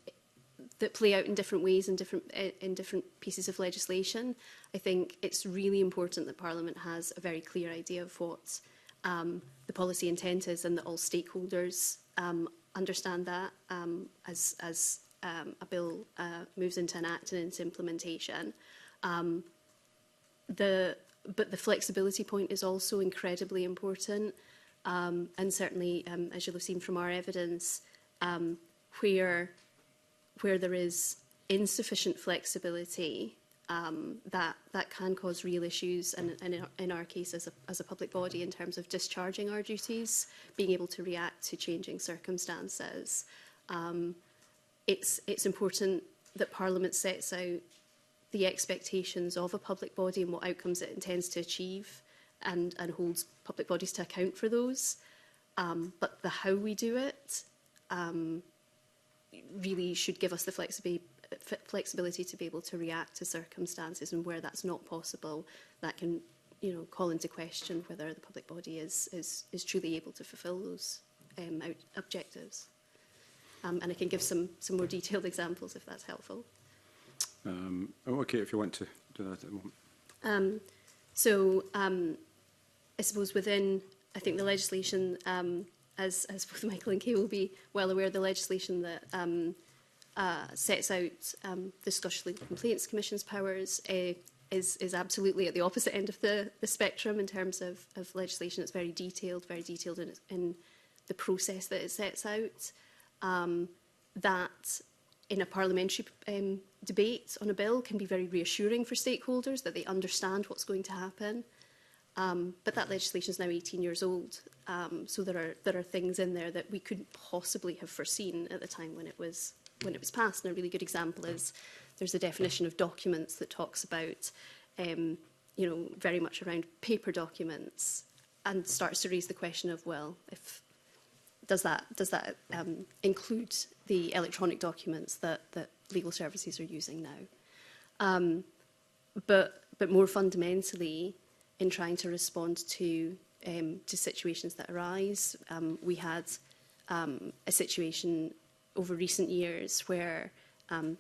that play out in different ways in different pieces of legislation. I think it's really important that Parliament has a very clear idea of what the policy intent is, and that all stakeholders understand that as a bill moves into an act and into implementation. But the flexibility point is also incredibly important, and certainly, as you'll have seen from our evidence, where there is insufficient flexibility, that can cause real issues, and in our case as a public body, in terms of discharging our duties, being able to react to changing circumstances. It's important that Parliament sets out the expectations of a public body and what outcomes it intends to achieve, and holds public bodies to account for those. But the how we do it really should give us the flexibility to be able to react to circumstances, and where that's not possible, that can call into question whether the public body is truly able to fulfil those objectives. And I can give some more detailed examples if that's helpful. Okay, if you want to do that at the moment. I suppose within, I think the legislation, as both Michael and Kay will be well aware, the legislation that sets out the Scottish Legal Complaints Commission's powers is absolutely at the opposite end of the spectrum in terms of legislation. It's very detailed in the process that it sets out. That in a parliamentary debate on a bill can be very reassuring for stakeholders that they understand what's going to happen. But that legislation is now 18 years old, so there are things in there that we couldn't possibly have foreseen at the time when it was passed. And a really good example is there's a definition of documents that talks about, very much around paper documents, and starts to raise the question of, well, does that include the electronic documents that legal services are using now? But more fundamentally, in trying to respond to situations that arise, we had a situation over recent years where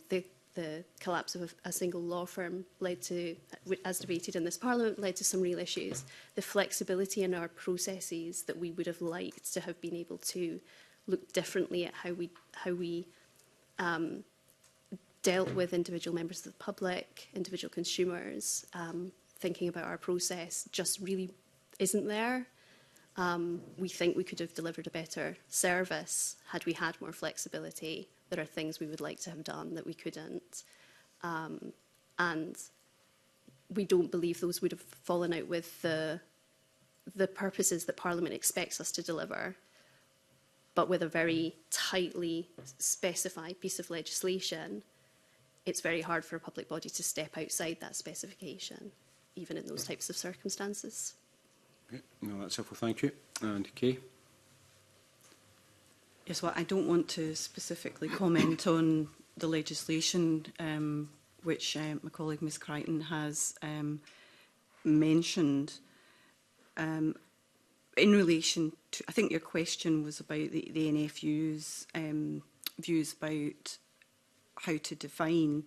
the collapse of a single law firm led to, as debated in this Parliament, led to some real issues. The flexibility in our processes that we would have liked to have been able to look differently at how we dealt with individual members of the public, individual consumers, thinking about our process just really isn't there. We think we could have delivered a better service had we had more flexibility, there are things we would like to have done that we couldn't. And we don't believe those would have fallen out with the purposes that Parliament expects us to deliver, but with a very tightly specified piece of legislation, it's very hard for a public body to step outside that specification, even in those types of circumstances. Okay. No, that's helpful, thank you. And Kay? Yes, well, I don't want to specifically comment on the legislation which my colleague Ms Crichton has mentioned. In relation to, I think your question was about the NFU's views about how to define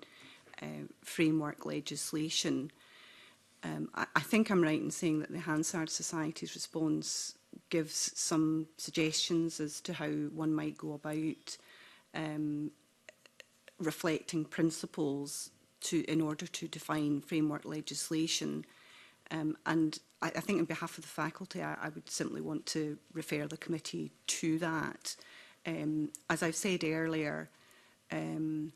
framework legislation. I think I'm right in saying that the Hansard Society's response gives some suggestions as to how one might go about reflecting principles in order to define framework legislation. And I think on behalf of the faculty, I would simply want to refer the committee to that. As I've said earlier, and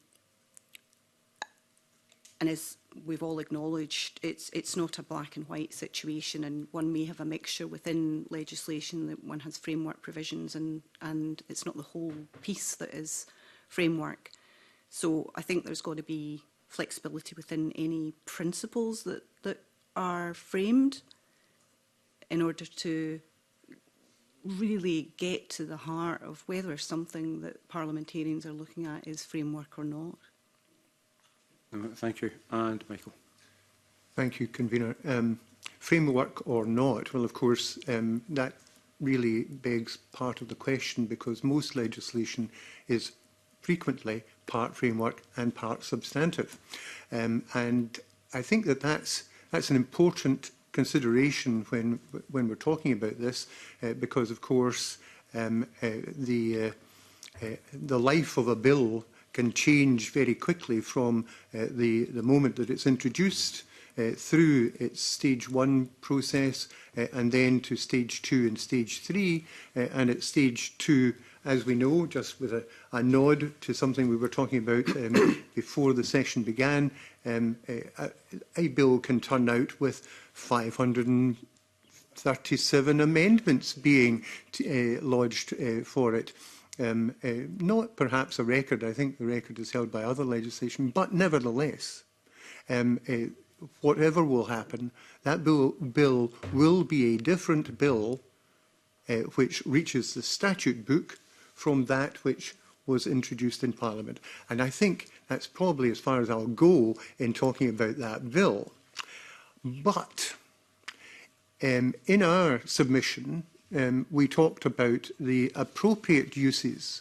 as we've all acknowledged, it's not a black and white situation, and one may have a mixture within legislation that one has framework provisions and it's not the whole piece that is framework. So I think there's got to be flexibility within any principles that are framed in order to really get to the heart of whether something that parliamentarians are looking at is framework or not. Thank you. And Michael? Thank you, Convener. Framework or not, well, of course, that really begs part of the question, because most legislation is frequently part framework and part substantive. And I think that that's an important consideration when we're talking about this, because, of course, the life of a bill can change very quickly from the moment that it's introduced through its stage 1 process and then to stage 2 and stage 3. And at stage 2, as we know, just with a nod to something we were talking about before the session began, a bill can turn out with 537 amendments being lodged for it. Not perhaps a record, I think the record is held by other legislation, but nevertheless, whatever will happen, that bill will be a different bill which reaches the statute book from that which was introduced in Parliament. And I think that's probably as far as I'll go in talking about that bill. But in our submission, we talked about the appropriate uses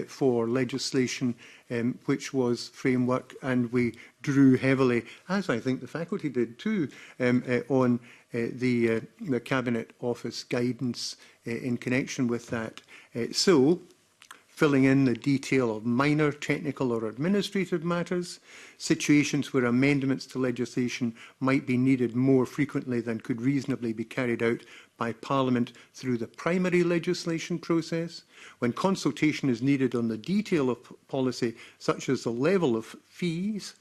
for legislation which was framework, and we drew heavily, as I think the faculty did too, on the Cabinet Office guidance in connection with that. So, filling in the detail of minor technical or administrative matters, situations where amendments to legislation might be needed more frequently than could reasonably be carried out by Parliament through the primary legislation process, when consultation is needed on the detail of policy, such as the level of fees,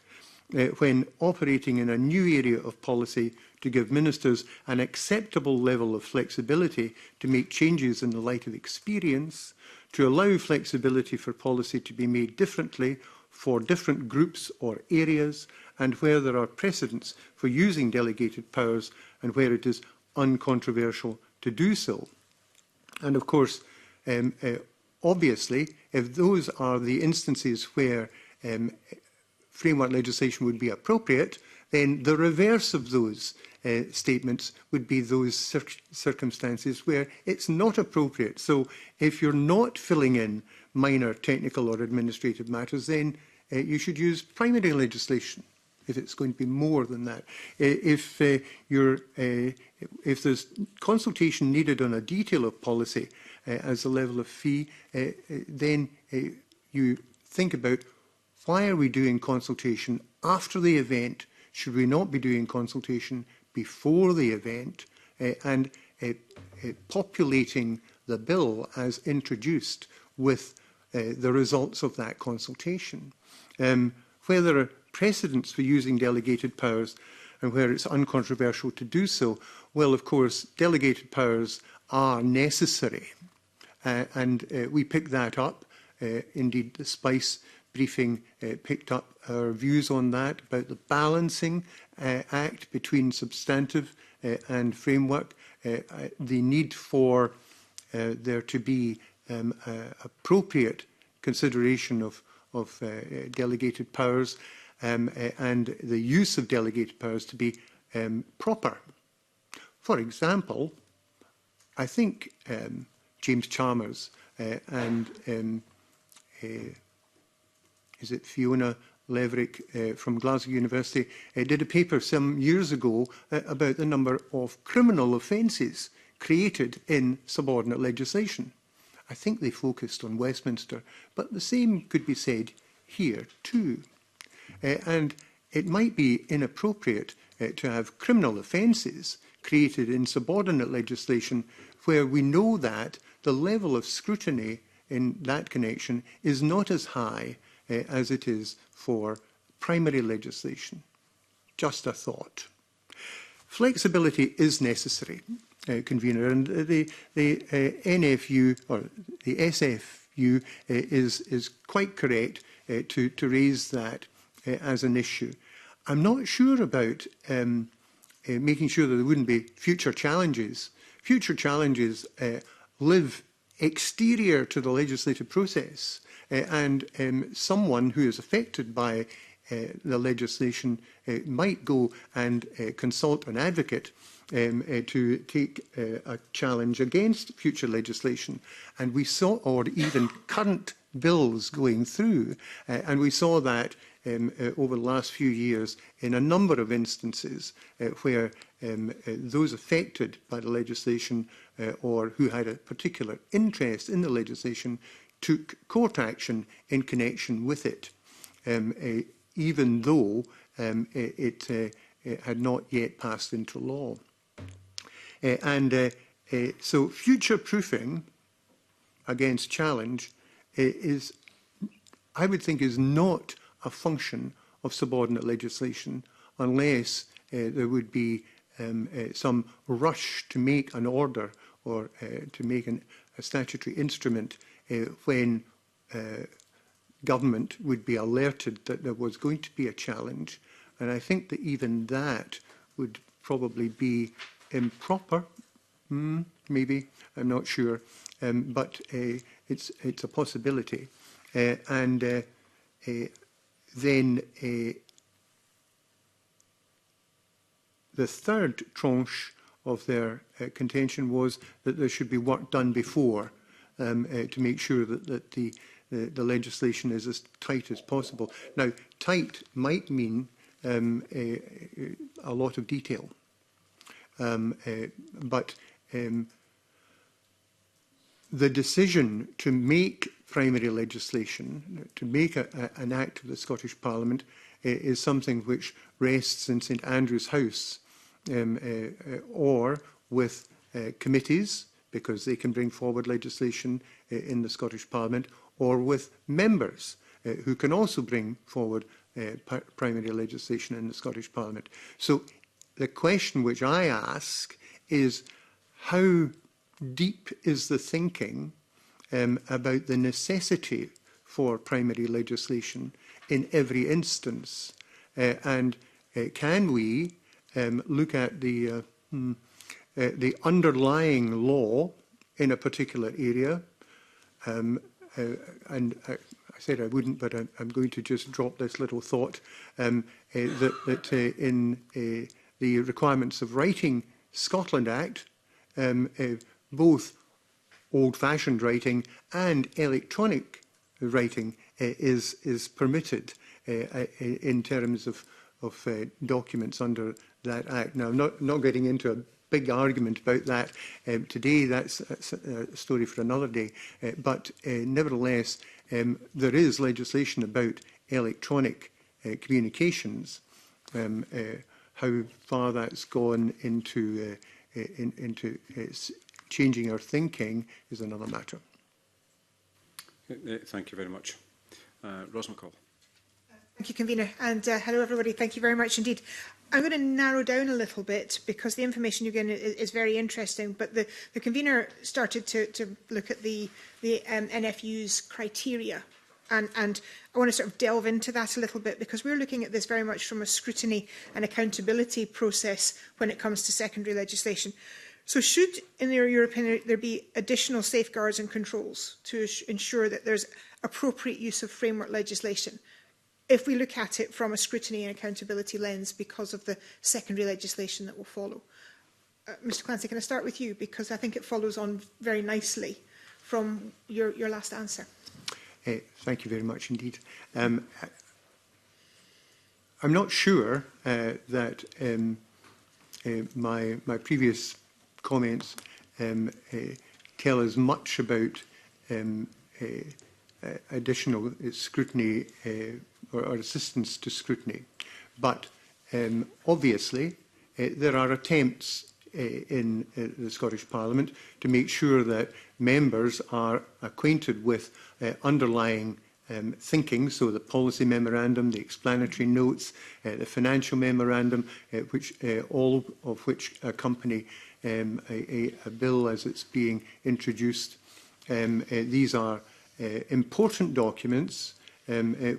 when operating in a new area of policy to give ministers an acceptable level of flexibility to make changes in the light of experience, to allow flexibility for policy to be made differently for different groups or areas, and where there are precedents for using delegated powers and where it is uncontroversial to do so. And of course, obviously, if those are the instances where framework legislation would be appropriate, then the reverse of those statements would be those circumstances where it's not appropriate. So if you're not filling in minor technical or administrative matters, then you should use primary legislation if it's going to be more than that. If there's consultation needed on a detail of policy as a level of fee, then you think about, why are we doing consultation after the event? Should we not be doing consultation before the event? And populating the bill as introduced with the results of that consultation. Where there are precedents for using delegated powers and where it's uncontroversial to do so, well, of course, delegated powers are necessary. And we picked that up. Indeed, the SPICE briefing picked up our views on that, about the balancing act between substantive and framework, the need for there to be appropriate consideration of delegated powers and the use of delegated powers to be proper. For example, I think James Chalmers and is it Fiona Leverick from Glasgow University did a paper some years ago about the number of criminal offences created in subordinate legislation. I think they focused on Westminster, but the same could be said here too. And it might be inappropriate to have criminal offences created in subordinate legislation where we know that the level of scrutiny in that connection is not as high as it is for primary legislation. Just a thought. Flexibility is necessary, Convener, and the NFU or the SFU is quite correct to raise that as an issue. I'm not sure about making sure that there wouldn't be future challenges. Future challenges live exterior to the legislative process, and someone who is affected by the legislation might go and consult an advocate to take a challenge against future legislation. And we saw, or even current bills going through, and we saw that over the last few years in a number of instances where those affected by the legislation or who had a particular interest in the legislation took court action in connection with it, even though it had not yet passed into law. So future-proofing against challenge is, I would think, is not a function of subordinate legislation unless there would be some rush to make an order or to make a statutory instrument when government would be alerted that there was going to be a challenge. And I think that even that would probably be improper, maybe, I'm not sure, but it's a possibility. Then the third tranche of their contention was that there should be work done before to make sure that the legislation is as tight as possible. Now, tight might mean a lot of detail, but the decision to make primary legislation, to make an act of the Scottish Parliament, is something which rests in St Andrew's House or with committees, because they can bring forward legislation in the Scottish Parliament, or with members who can also bring forward primary legislation in the Scottish Parliament. So the question which I ask is, how deep is the thinking about the necessity for primary legislation in every instance? And can we look at the underlying law in a particular area? And I said I wouldn't, but I'm going to just drop this little thought, that in the requirements of Writing Scotland Act, both old-fashioned writing and electronic writing is permitted in terms of documents under that Act. Now, I'm not getting into a big argument about that today. That's a story for another day. But nevertheless, there is legislation about electronic communications. How far that's gone into changing our thinking is another matter. Thank you very much. Ros McCall. Thank you, Convener. And hello, everybody. Thank you very much indeed. I'm going to narrow down a little bit because the information you're getting is very interesting. But the Convener started to look at the NFU's criteria. And I want to sort of delve into that a little bit because we're looking at this very much from a scrutiny and accountability process when it comes to secondary legislation. So should, in your opinion, there be additional safeguards and controls to ensure that there's appropriate use of framework legislation if we look at it from a scrutiny and accountability lens because of the secondary legislation that will follow? Mr Clancy, can I start with you? Because I think it follows on very nicely from your last answer. Thank you very much indeed. I'm not sure that my previous comments tell us much about additional scrutiny or assistance to scrutiny. But obviously, there are attempts in the Scottish Parliament to make sure that members are acquainted with underlying thinking, so the policy memorandum, the explanatory notes, the financial memorandum, all of which accompany a bill as it's being introduced. These are important documents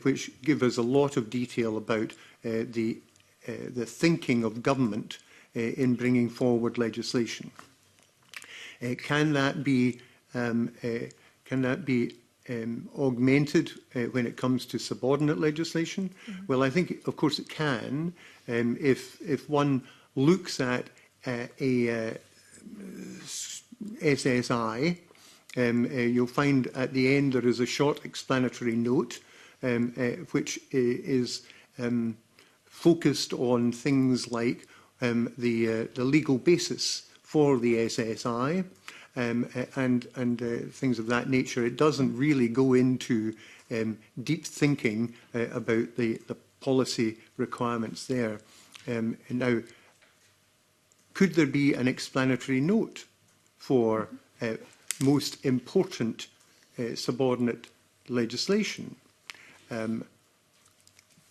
which give us a lot of detail about the thinking of government in bringing forward legislation. Can that be augmented when it comes to subordinate legislation? Mm-hmm. Well, I think, of course, it can. If one looks at a SSI, you'll find at the end there is a short explanatory note which is focused on things like the legal basis for the SSI and things of that nature. It doesn't really go into deep thinking about the policy requirements there. Now, could there be an explanatory note for most important subordinate legislation?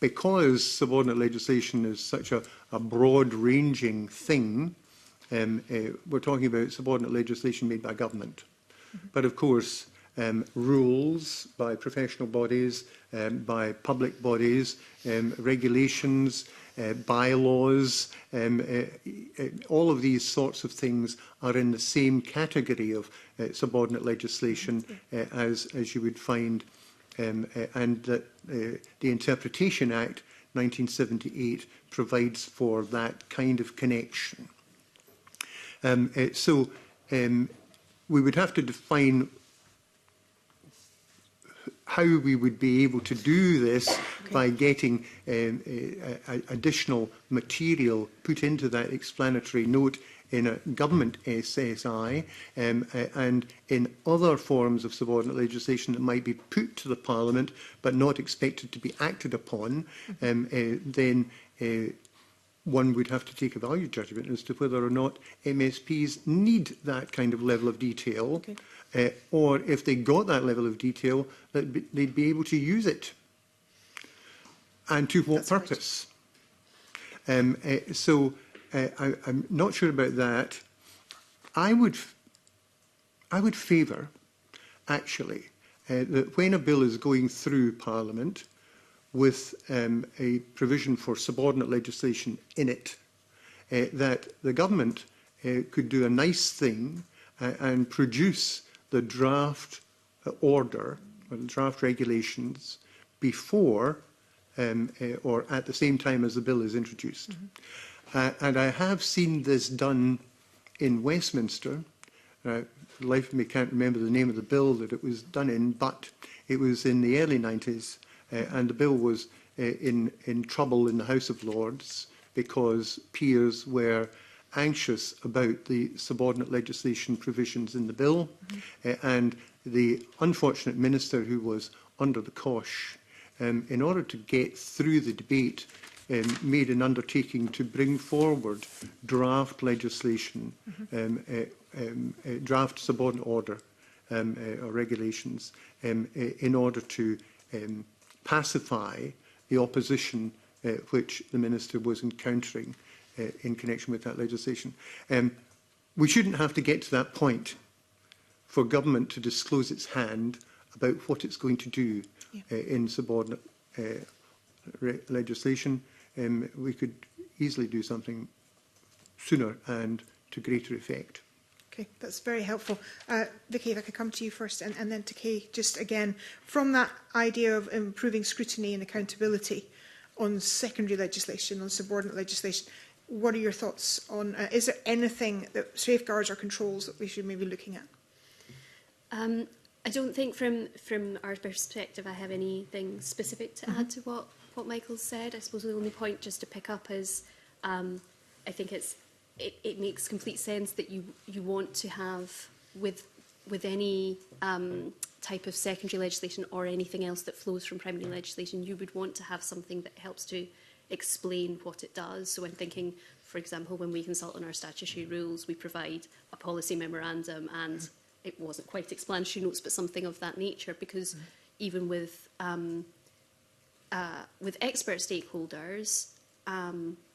Because subordinate legislation is such a broad-ranging thing, we're talking about subordinate legislation made by government. Mm-hmm. But of course, rules by professional bodies, by public bodies, regulations, bylaws, all of these sorts of things are in the same category of subordinate legislation as you would find, and that the Interpretation Act 1978 provides for that kind of connection. So we would have to define how we would be able to do this by getting additional material put into that explanatory note in a government SSI and in other forms of subordinate legislation that might be put to the Parliament but not expected to be acted upon, then one would have to take a value judgment as to whether or not MSPs need that kind of level of detail. Okay. Or if they got that level of detail, that they'd be able to use it. And to what purpose? Right. So I'm not sure about that. I would favour, actually, that when a bill is going through Parliament with a provision for subordinate legislation in it, that the government could do a nice thing and produce the draft order or the draft regulations before or at the same time as the bill is introduced. Mm-hmm. And I have seen this done in Westminster. For the life of me, can't remember the name of the bill that it was done in, but it was in the early 90s, and the bill was in trouble in the House of Lords because peers were anxious about the subordinate legislation provisions in the bill, and the unfortunate minister who was under the cosh, in order to get through the debate, made an undertaking to bring forward draft legislation, draft subordinate order or regulations in order to pacify the opposition which the Minister was encountering in connection with that legislation. We shouldn't have to get to that point for government to disclose its hand about what it's going to do in subordinate legislation. We could easily do something sooner and to greater effect. Okay, that's very helpful. Vicky, if I could come to you first and then to Kay, just again, from that idea of improving scrutiny and accountability on secondary legislation, on subordinate legislation, what are your thoughts on, is there anything that safeguards or controls that we should maybe be looking at? I don't think from our perspective I have anything specific to add to what Michael's said. I suppose the only point just to pick up is I think it makes complete sense that you want to have with any type of secondary legislation or anything else that flows from primary legislation, you would want to have something that helps to explain what it does. So I'm thinking, for example, when we consult on our statutory rules, we provide a policy memorandum and it wasn't quite explanatory notes, but something of that nature, because even with expert stakeholders,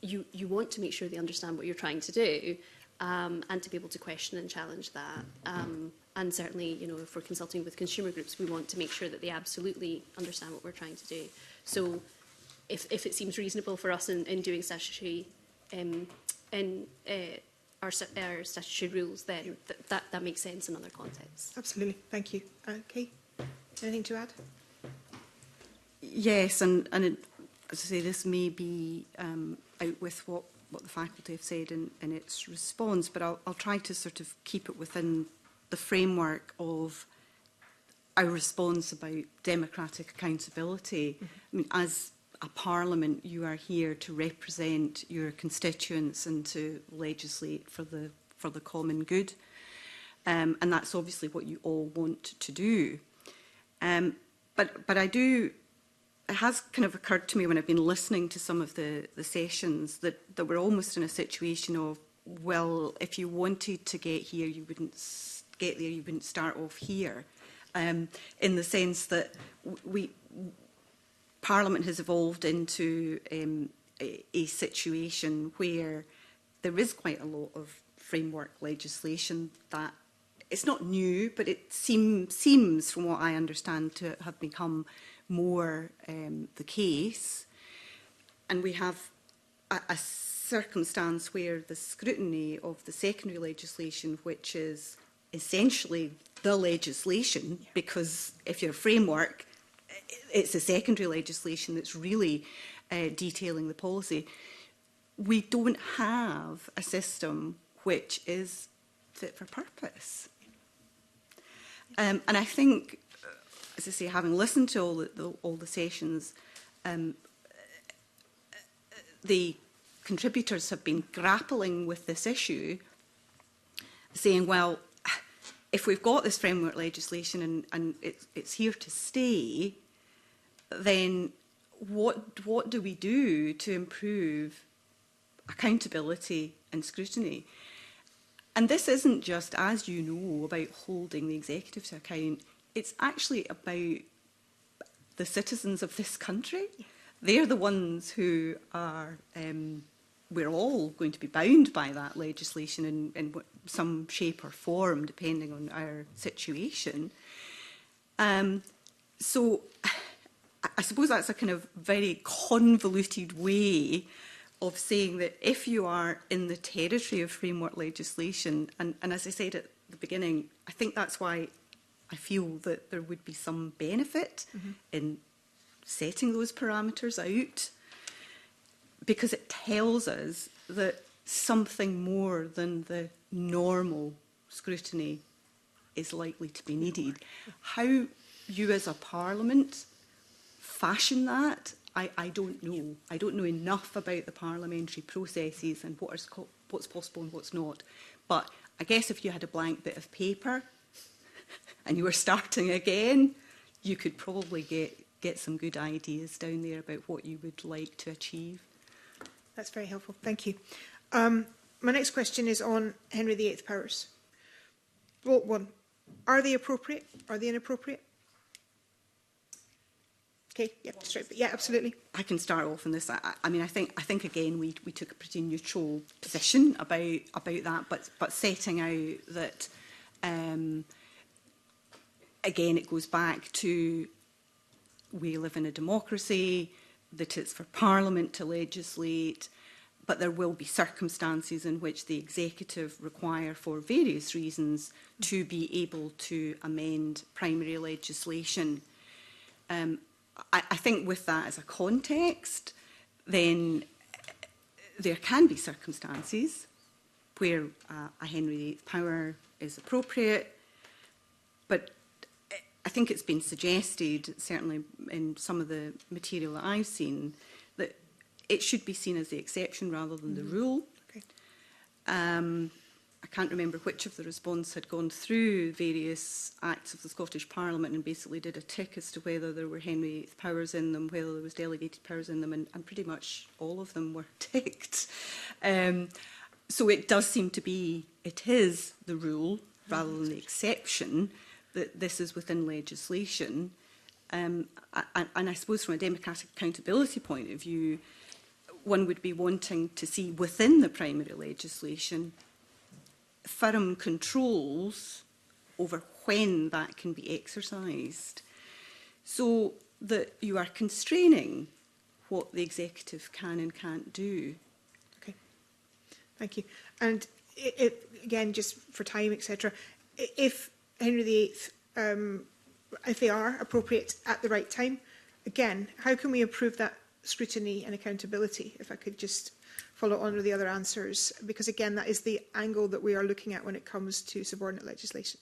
you want to make sure they understand what you're trying to do, and to be able to question and challenge that. And certainly, you know, if we're consulting with consumer groups, we want to make sure that they absolutely understand what we're trying to do. So if it seems reasonable for us in doing statutory, our statutory rules, then that makes sense in other contexts. Absolutely. Thank you. Kay, anything to add? Yes, and as I say, this may be out with what the faculty have said in its response, but I'll try to sort of keep it within the framework of our response about democratic accountability. I mean, as a parliament, you are here to represent your constituents and to legislate for the common good, and that's obviously what you all want to do. But I do. It has kind of occurred to me when I've been listening to some of the sessions that we're almost in a situation of, well, if you wanted to get here, you wouldn't get there, you wouldn't start off here, in the sense that Parliament has evolved into a situation where there is quite a lot of framework legislation that it's not new, but it seems, from what I understand, to have become more the case. And we have a circumstance where the scrutiny of the secondary legislation, which is essentially the legislation, because if you're a framework, it's the secondary legislation that's really detailing the policy. We don't have a system which is fit for purpose. And I think, as I say, having listened to all the sessions, the contributors have been grappling with this issue, saying, well, if we've got this framework legislation and it's here to stay, then what do we do to improve accountability and scrutiny? And this isn't just, as you know, about holding the executive to account. It's actually about the citizens of this country. They're the ones who are, we're all going to be bound by that legislation in some shape or form, depending on our situation. So I suppose that's a kind of very convoluted way of saying that if you are in the territory of framework legislation, and as I said at the beginning, I think that's why I feel that there would be some benefit in setting those parameters out, because it tells us that something more than the normal scrutiny is likely to be needed. How you as a parliament fashion that, I don't know. I don't know enough about the parliamentary processes and what's possible and what's not. But I guess if you had a blank bit of paper and you were starting again, you could probably get some good ideas down there about what you would like to achieve. That's very helpful. Thank you. My next question is on Henry VIII powers. Vote 1. Are they appropriate? Are they inappropriate? Okay, yeah, straight, yeah, absolutely. I can start off on this. I mean, I think again we took a pretty neutral position about that, but setting out that again it goes back to we live in a democracy, that it's for Parliament to legislate, but there will be circumstances in which the executive require, for various reasons, to be able to amend primary legislation. I think with that as a context, then there can be circumstances where a Henry VIII power is appropriate, but I think it's been suggested, certainly in some of the material that I've seen, that it should be seen as the exception rather than the rule. Okay. I can't remember which of the response had gone through various acts of the Scottish Parliament and basically did a tick as to whether there were Henry VIII powers in them, whether there was delegated powers in them, and pretty much all of them were ticked. So it does seem to be, it is the rule rather than the exception that this is within legislation. And I suppose from a democratic accountability point of view, one would be wanting to see within the primary legislation firm controls over when that can be exercised, so that you are constraining what the executive can and can't do. Okay, thank you. And again, just for time, etc., if Henry VIII, if they are appropriate at the right time, again, how can we improve that scrutiny and accountability? If I could just follow on with the other answers, because again, that is the angle that we are looking at when it comes to subordinate legislation.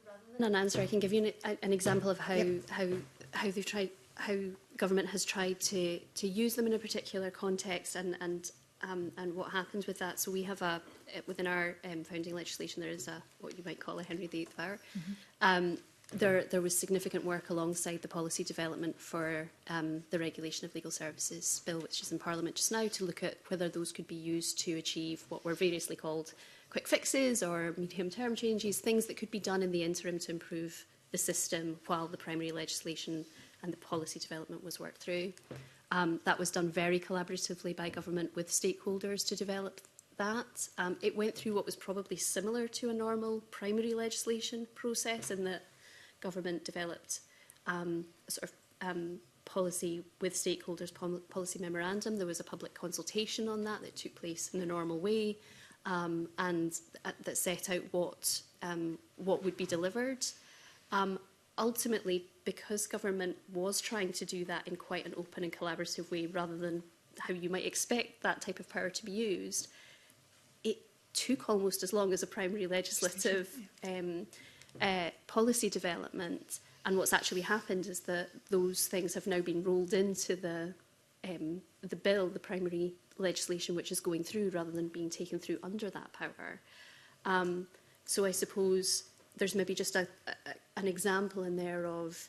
Rather than an answer, I can give you an example of how they've tried, how government has tried to use them in a particular context, and what happens with that. So we have within our founding legislation, there is what you might call a Henry VIII power. Mm-hmm. There was significant work alongside the policy development for the Regulation of Legal Services Bill, which is in Parliament just now, to look at whether those could be used to achieve what were variously called quick fixes or medium-term changes, things that could be done in the interim to improve the system while the primary legislation and the policy development was worked through. That was done very collaboratively by government with stakeholders to develop that. It went through what was probably similar to a normal primary legislation process, in that government developed policy with stakeholders, policy memorandum. There was a public consultation on that took place in a normal way, and that set out what would be delivered. Ultimately, because government was trying to do that in quite an open and collaborative way, rather than how you might expect that type of power to be used, it took almost as long as a primary legislative policy development. And what's actually happened is that those things have now been rolled into the bill, the primary legislation, which is going through, rather than being taken through under that power. So I suppose there's maybe just an example in there of,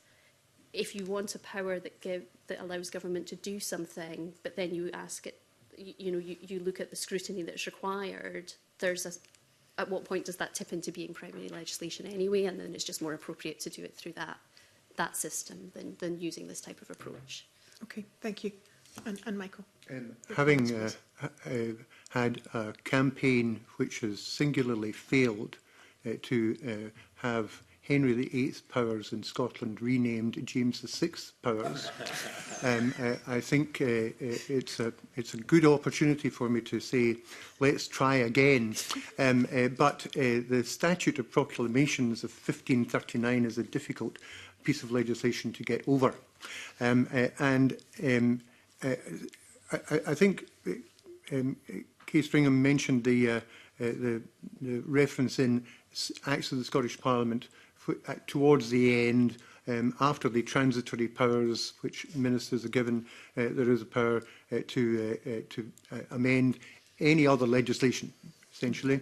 if you want a power that allows government to do something, but then you ask it, you look at the scrutiny that's required, at what point does that tip into being primary legislation anyway? And then it's just more appropriate to do it through that system than using this type of approach. Okay, thank you. And Michael? Having had a campaign which has singularly failed to have Henry VIII powers in Scotland renamed James VI powers, I think it's a good opportunity for me to say, let's try again. But the Statute of Proclamations of 1539 is a difficult piece of legislation to get over. I think Kay Stringham mentioned the reference in Acts of the Scottish Parliament towards the end, after the transitory powers which ministers are given, there is a power to amend any other legislation, essentially,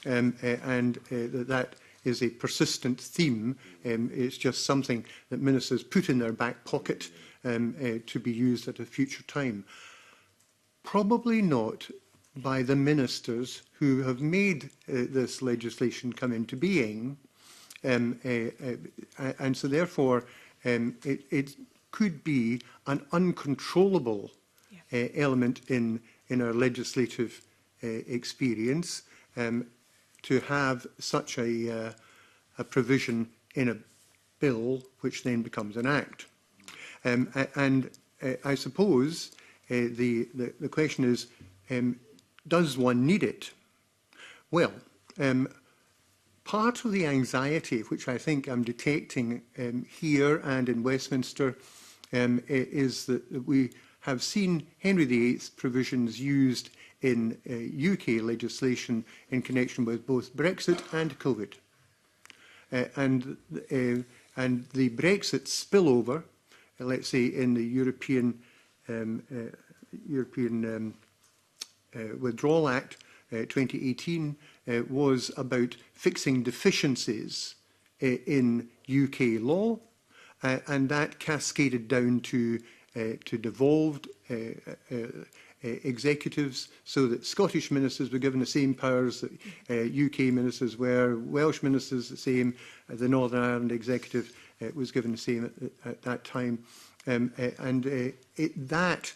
and that is a persistent theme. It's just something that ministers put in their back pocket to be used at a future time. Probably not by the ministers who have made this legislation come into being. And so therefore it could be an uncontrollable element in our legislative experience to have such a provision in a bill which then becomes an act. I suppose the question is, does one need it? Well, part of the anxiety which I think I'm detecting here and in Westminster is that we have seen Henry VIII provisions used in UK legislation in connection with both Brexit and COVID. And the Brexit spillover, let's say in the European Withdrawal Act 2018, was about fixing deficiencies in UK law, and that cascaded down to devolved executives, so that Scottish ministers were given the same powers that UK ministers were, Welsh ministers the same, the Northern Ireland executive was given the same at that time. That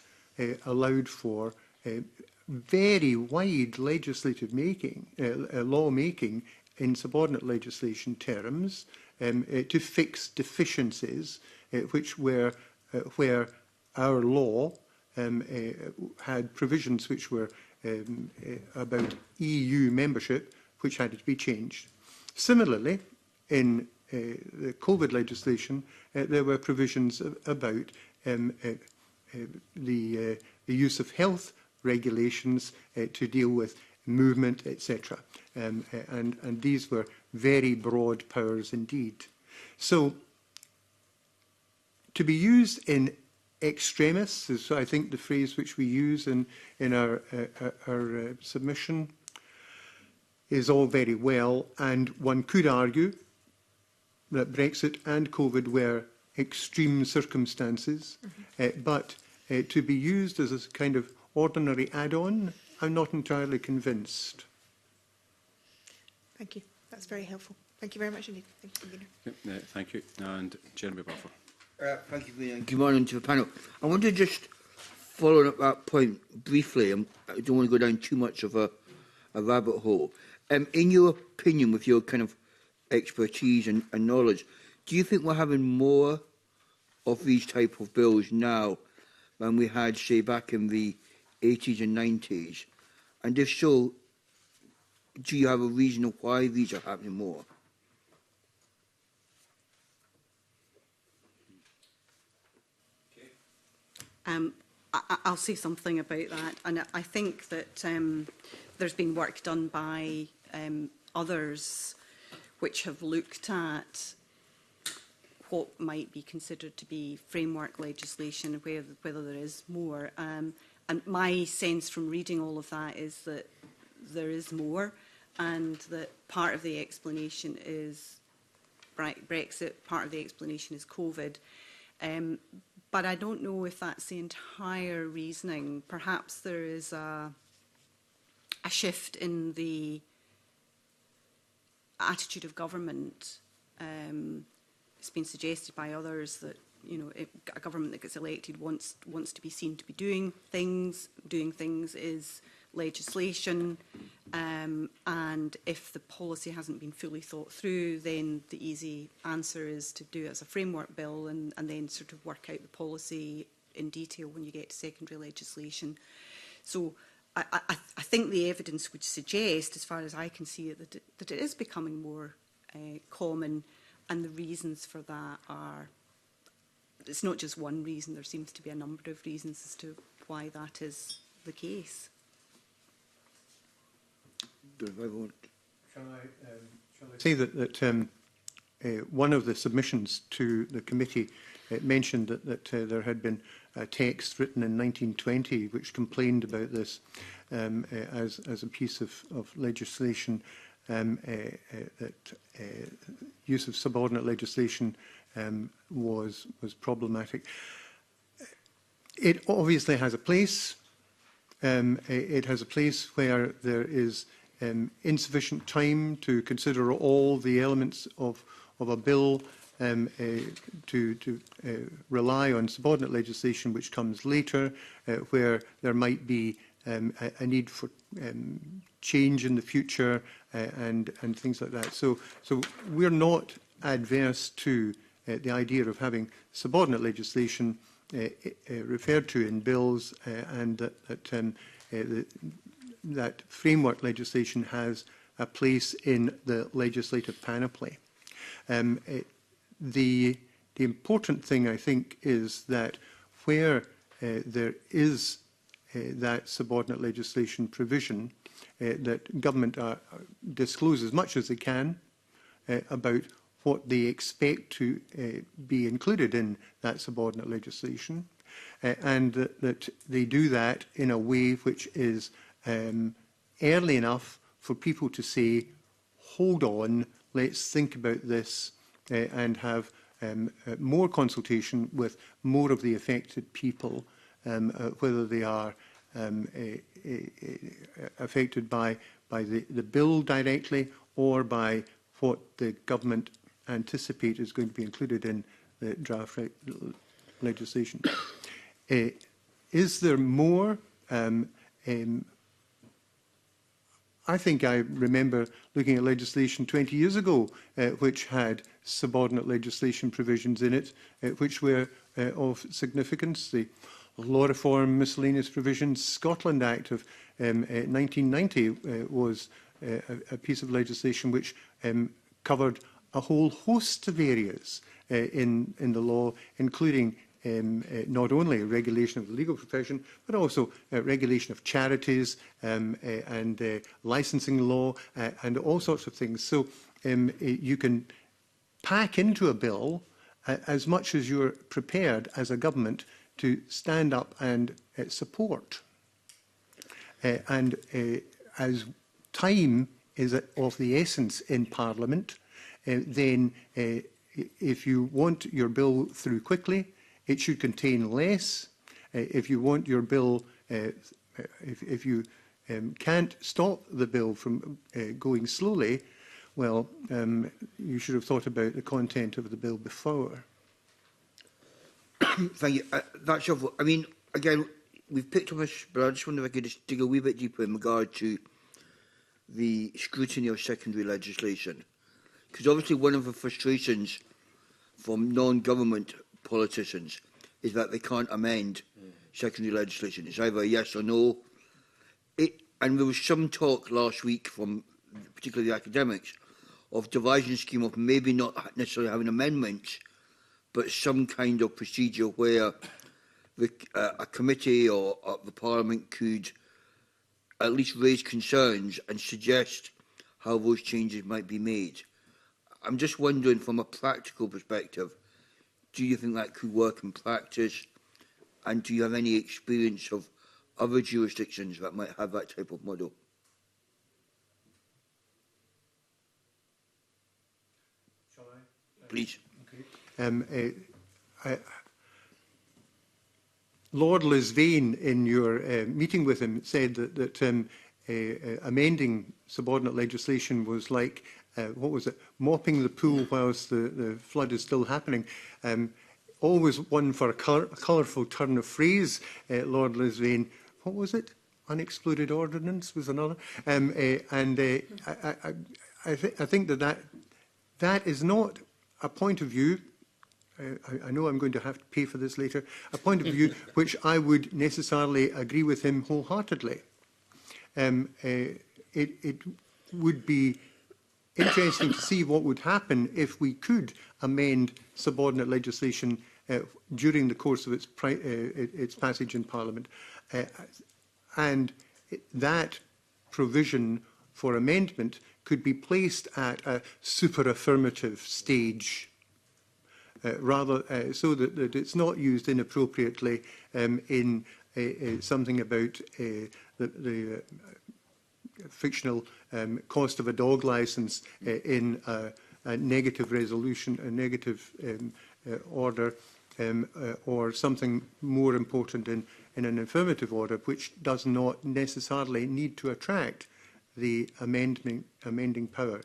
allowed for very wide legislative making, law making in subordinate legislation terms to fix deficiencies which were where our law had provisions which were about EU membership, which had to be changed. Similarly, in the COVID legislation, there were provisions about the use of health regulations to deal with movement, etc. And these were very broad powers indeed. So, to be used in extremis is, I think, the phrase which we use in our submission, is all very well, and one could argue that Brexit and COVID were extreme circumstances, but to be used as a kind of ordinary add-on, I'm not entirely convinced. Thank you. That's very helpful. Thank you very much indeed. Thank you, Convener. Thank you. And Jeremy Buffer. Thank you, Convener. Good morning to the panel. I want to just follow up that point briefly. I don't want to go down too much of a rabbit hole. In your opinion, with your kind of expertise and knowledge, do you think we're having more of these type of bills now than we had, say, back in the 80s and 90s? And if so, do you have a reason why these are happening more? I'll say something about that, and I think that there's been work done by others which have looked at what might be considered to be framework legislation, whether there is more. And my sense from reading all of that is that there is more, and that part of the explanation is Brexit, part of the explanation is COVID. But I don't know if that's the entire reasoning. Perhaps there is a shift in the attitude of government. It's been suggested by others that, you know, a government that gets elected wants to be seen to be doing things. Doing things is legislation, and if the policy hasn't been fully thought through, then the easy answer is to do it as a framework bill and then sort of work out the policy in detail when you get to secondary legislation. So I think the evidence would suggest, as far as I can see it, that it is becoming more common, and the reasons for that are, it's not just one reason, there seems to be a number of reasons as to why that is the case. Shall I say that one of the submissions to the committee mentioned that there had been a text written in 1920 which complained about this as a piece of legislation, that use of subordinate legislation was problematic. It obviously has a place. It has a place where there is insufficient time to consider all the elements of a bill, to rely on subordinate legislation which comes later, where there might be a need for change in the future and things like that. So we're not adverse to the idea of having subordinate legislation referred to in bills, and that framework legislation has a place in the legislative panoply. The important thing, I think, is that where there is that subordinate legislation provision, that government disclose as much as they can about what they expect to be included in that subordinate legislation, and that they do that in a way which is early enough for people to say, hold on, let's think about this, and have more consultation with more of the affected people, whether they are affected by the bill directly or by what the government anticipate is going to be included in the draft legislation. Is there more? I think I remember looking at legislation 20 years ago which had subordinate legislation provisions in it which were of significance. The Law Reform Miscellaneous Provisions Scotland Act of 1990 was a piece of legislation which covered a whole host of areas in the law, including not only regulation of the legal profession, but also regulation of charities and licensing law and all sorts of things. So you can pack into a bill as much as you're prepared as a government to stand up and support. And as time is of the essence in Parliament, then if you want your bill through quickly, it should contain less. If you want your bill, if you can't stop the bill from going slowly, well, you should have thought about the content of the bill before. Thank you. That's helpful. I mean, again, we've picked up this, but I just wonder if I could just dig a wee bit deeper in regard to the scrutiny of secondary legislation. Because obviously one of the frustrations from non-government politicians is that they can't amend secondary legislation. It's either a yes or no. And there was some talk last week from particularly the academics of devising a scheme of maybe not necessarily having amendments, but some kind of procedure where a committee or the Parliament could at least raise concerns and suggest how those changes might be made. I'm just wondering, from a practical perspective, do you think that could work in practice? And do you have any experience of other jurisdictions that might have that type of model? Shall I? Please. Okay. Lord Lisvane, in your meeting with him, said that amending subordinate legislation was like, what was it, mopping the pool whilst the flood is still happening. Always one for a colourful turn of phrase, Lord Lisvane. What was it? Unexploded ordnance was another. I think that is not a point of view. I know I'm going to have to pay for this later. A point of view which I would necessarily agree with him wholeheartedly. It would be interesting to see what would happen if we could amend subordinate legislation during the course of its passage in Parliament. And that provision for amendment could be placed at a super affirmative stage, rather so that it's not used inappropriately in something about the fictional cost of a dog licence in a negative resolution, a negative order, or something more important in in an affirmative order, which does not necessarily need to attract the amending power.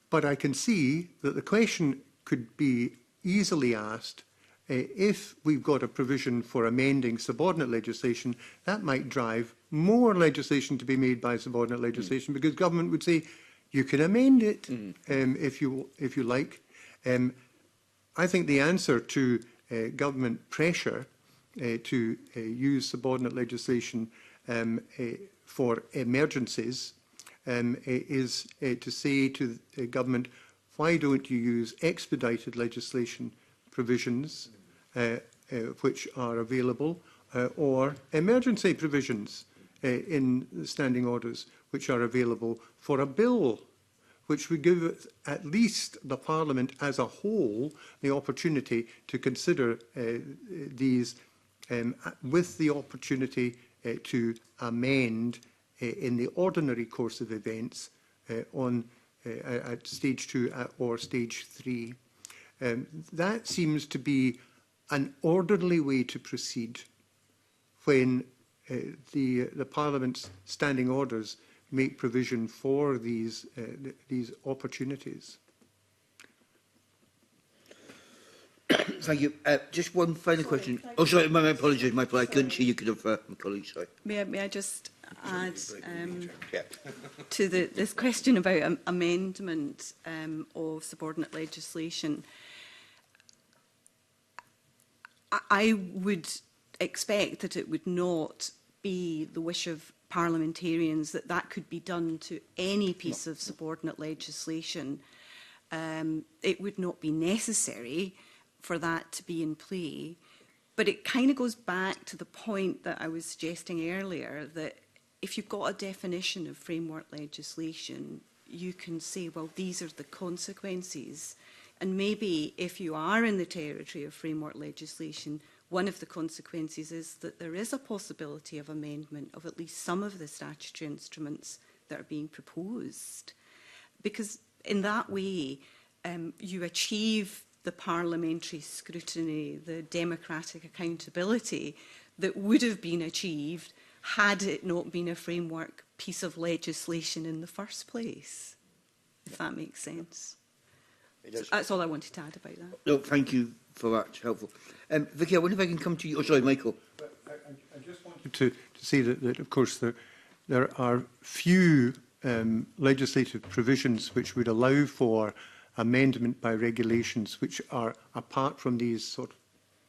But I can see that the question could be easily asked, if we've got a provision for amending subordinate legislation, that might drive more legislation to be made by subordinate legislation, because government would say, you can amend it if you like. I think the answer to government pressure to use subordinate legislation for emergencies is to say to the government, why don't you use expedited legislation provisions which are available, or emergency provisions in the standing orders which are available for a bill, which would give at least the Parliament as a whole the opportunity to consider these with the opportunity to amend in the ordinary course of events at stage 2 or stage 3. That seems to be an orderly way to proceed when the Parliament's standing orders make provision for these opportunities. Thank you. Just one final question. Oh, sorry, my apologies, Michael. I couldn't see you. Could have, my colleague, sorry. May I just add to this question about amendment of subordinate legislation? I would expect that it would not be the wish of parliamentarians that that could be done to any piece of subordinate legislation. It would not be necessary for that to be in play. But it kind of goes back to the point that I was suggesting earlier, that if you've got a definition of framework legislation, you can say, well, these are the consequences. And maybe if you are in the territory of framework legislation, one of the consequences is that there is a possibility of amendment of at least some of the statutory instruments that are being proposed. Because in that way, you achieve the parliamentary scrutiny, the democratic accountability that would have been achieved had it not been a framework piece of legislation in the first place, if that makes sense. So that's all I wanted to add about that. No, thank you for that. It's helpful. Vicky, I wonder if I can come to you. Oh, sorry, Michael. I just wanted to say that of course, there are few legislative provisions which would allow for amendment by regulations which are apart from these sort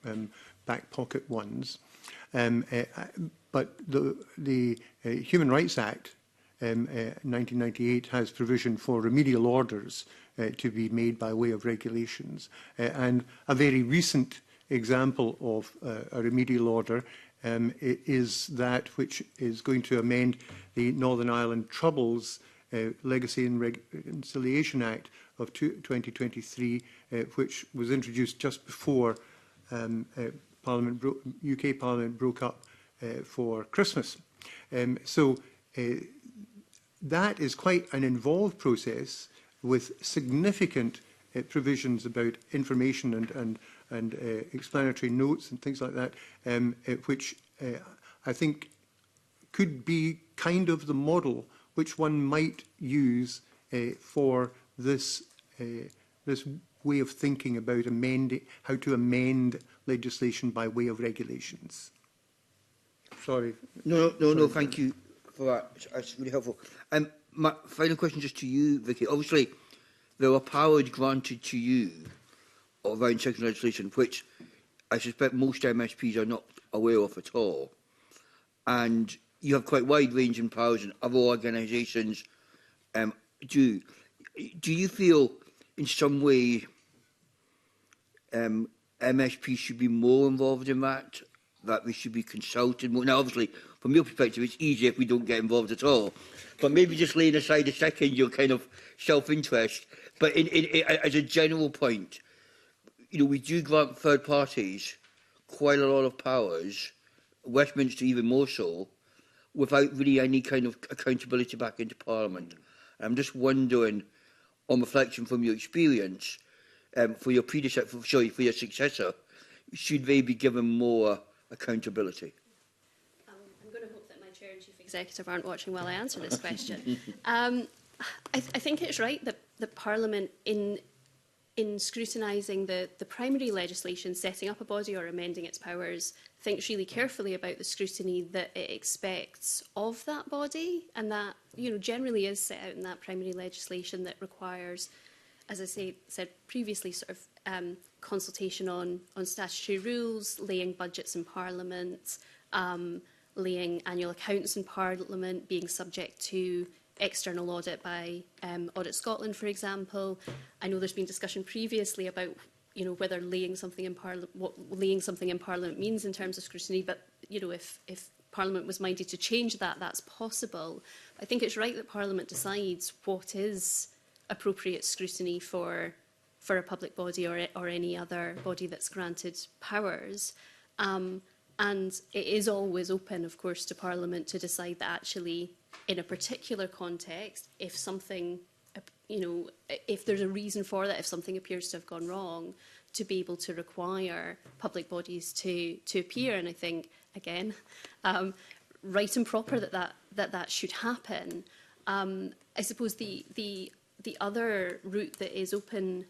of back pocket ones. But the Human Rights Act 1998 has provision for remedial orders to be made by way of regulations. And a very recent example of a remedial order is that which is going to amend the Northern Ireland Troubles Legacy and Reconciliation Act of 2023, which was introduced just before UK Parliament broke up for Christmas. So that is quite an involved process with significant provisions about information and explanatory notes and things like that, which I think could be kind of the model which one might use for this way of thinking about how to amend legislation by way of regulations. Sorry. No, thank you for that. That's really helpful. My final question just to you, Vicky. Obviously, there are powers granted to you around second legislation, which I suspect most MSPs are not aware of at all. And you have quite wide-ranging powers, and other organisations do. Do you feel, in some way, MSPs should be more involved in that we should be consulted more? Now, obviously, from your perspective, it's easier if we don't get involved at all. But maybe just laying aside a second your kind of self-interest. But as a general point, you know, we do grant third parties quite a lot of powers, Westminster even more so, without really any kind of accountability back into Parliament. I'm just wondering, on reflection from your experience, for your successor, should they be given more accountability? I'm going to hope that my Chair and Chief Executive aren't watching while I answer this question. I think it's right that Parliament, in scrutinising the primary legislation, setting up a body or amending its powers, thinks really carefully about the scrutiny that it expects of that body, and that, you know, generally is set out in that primary legislation that requires, as I said previously, sort of consultation on statutory rules, laying budgets in Parliament, laying annual accounts in Parliament, being subject to external audit by Audit Scotland, for example. I know there's been discussion previously about, you know, whether laying something in Parliament, what laying something in Parliament means in terms of scrutiny. But, you know, if Parliament was minded to change that, that's possible. I think it's right that Parliament decides what is appropriate scrutiny for a public body or any other body that's granted powers. And it is always open, of course, to Parliament to decide that actually, in a particular context, if something, you know, if there's a reason for that, if something appears to have gone wrong, to be able to require public bodies to appear. And I think, again, right and proper that should happen. I suppose the other route that is open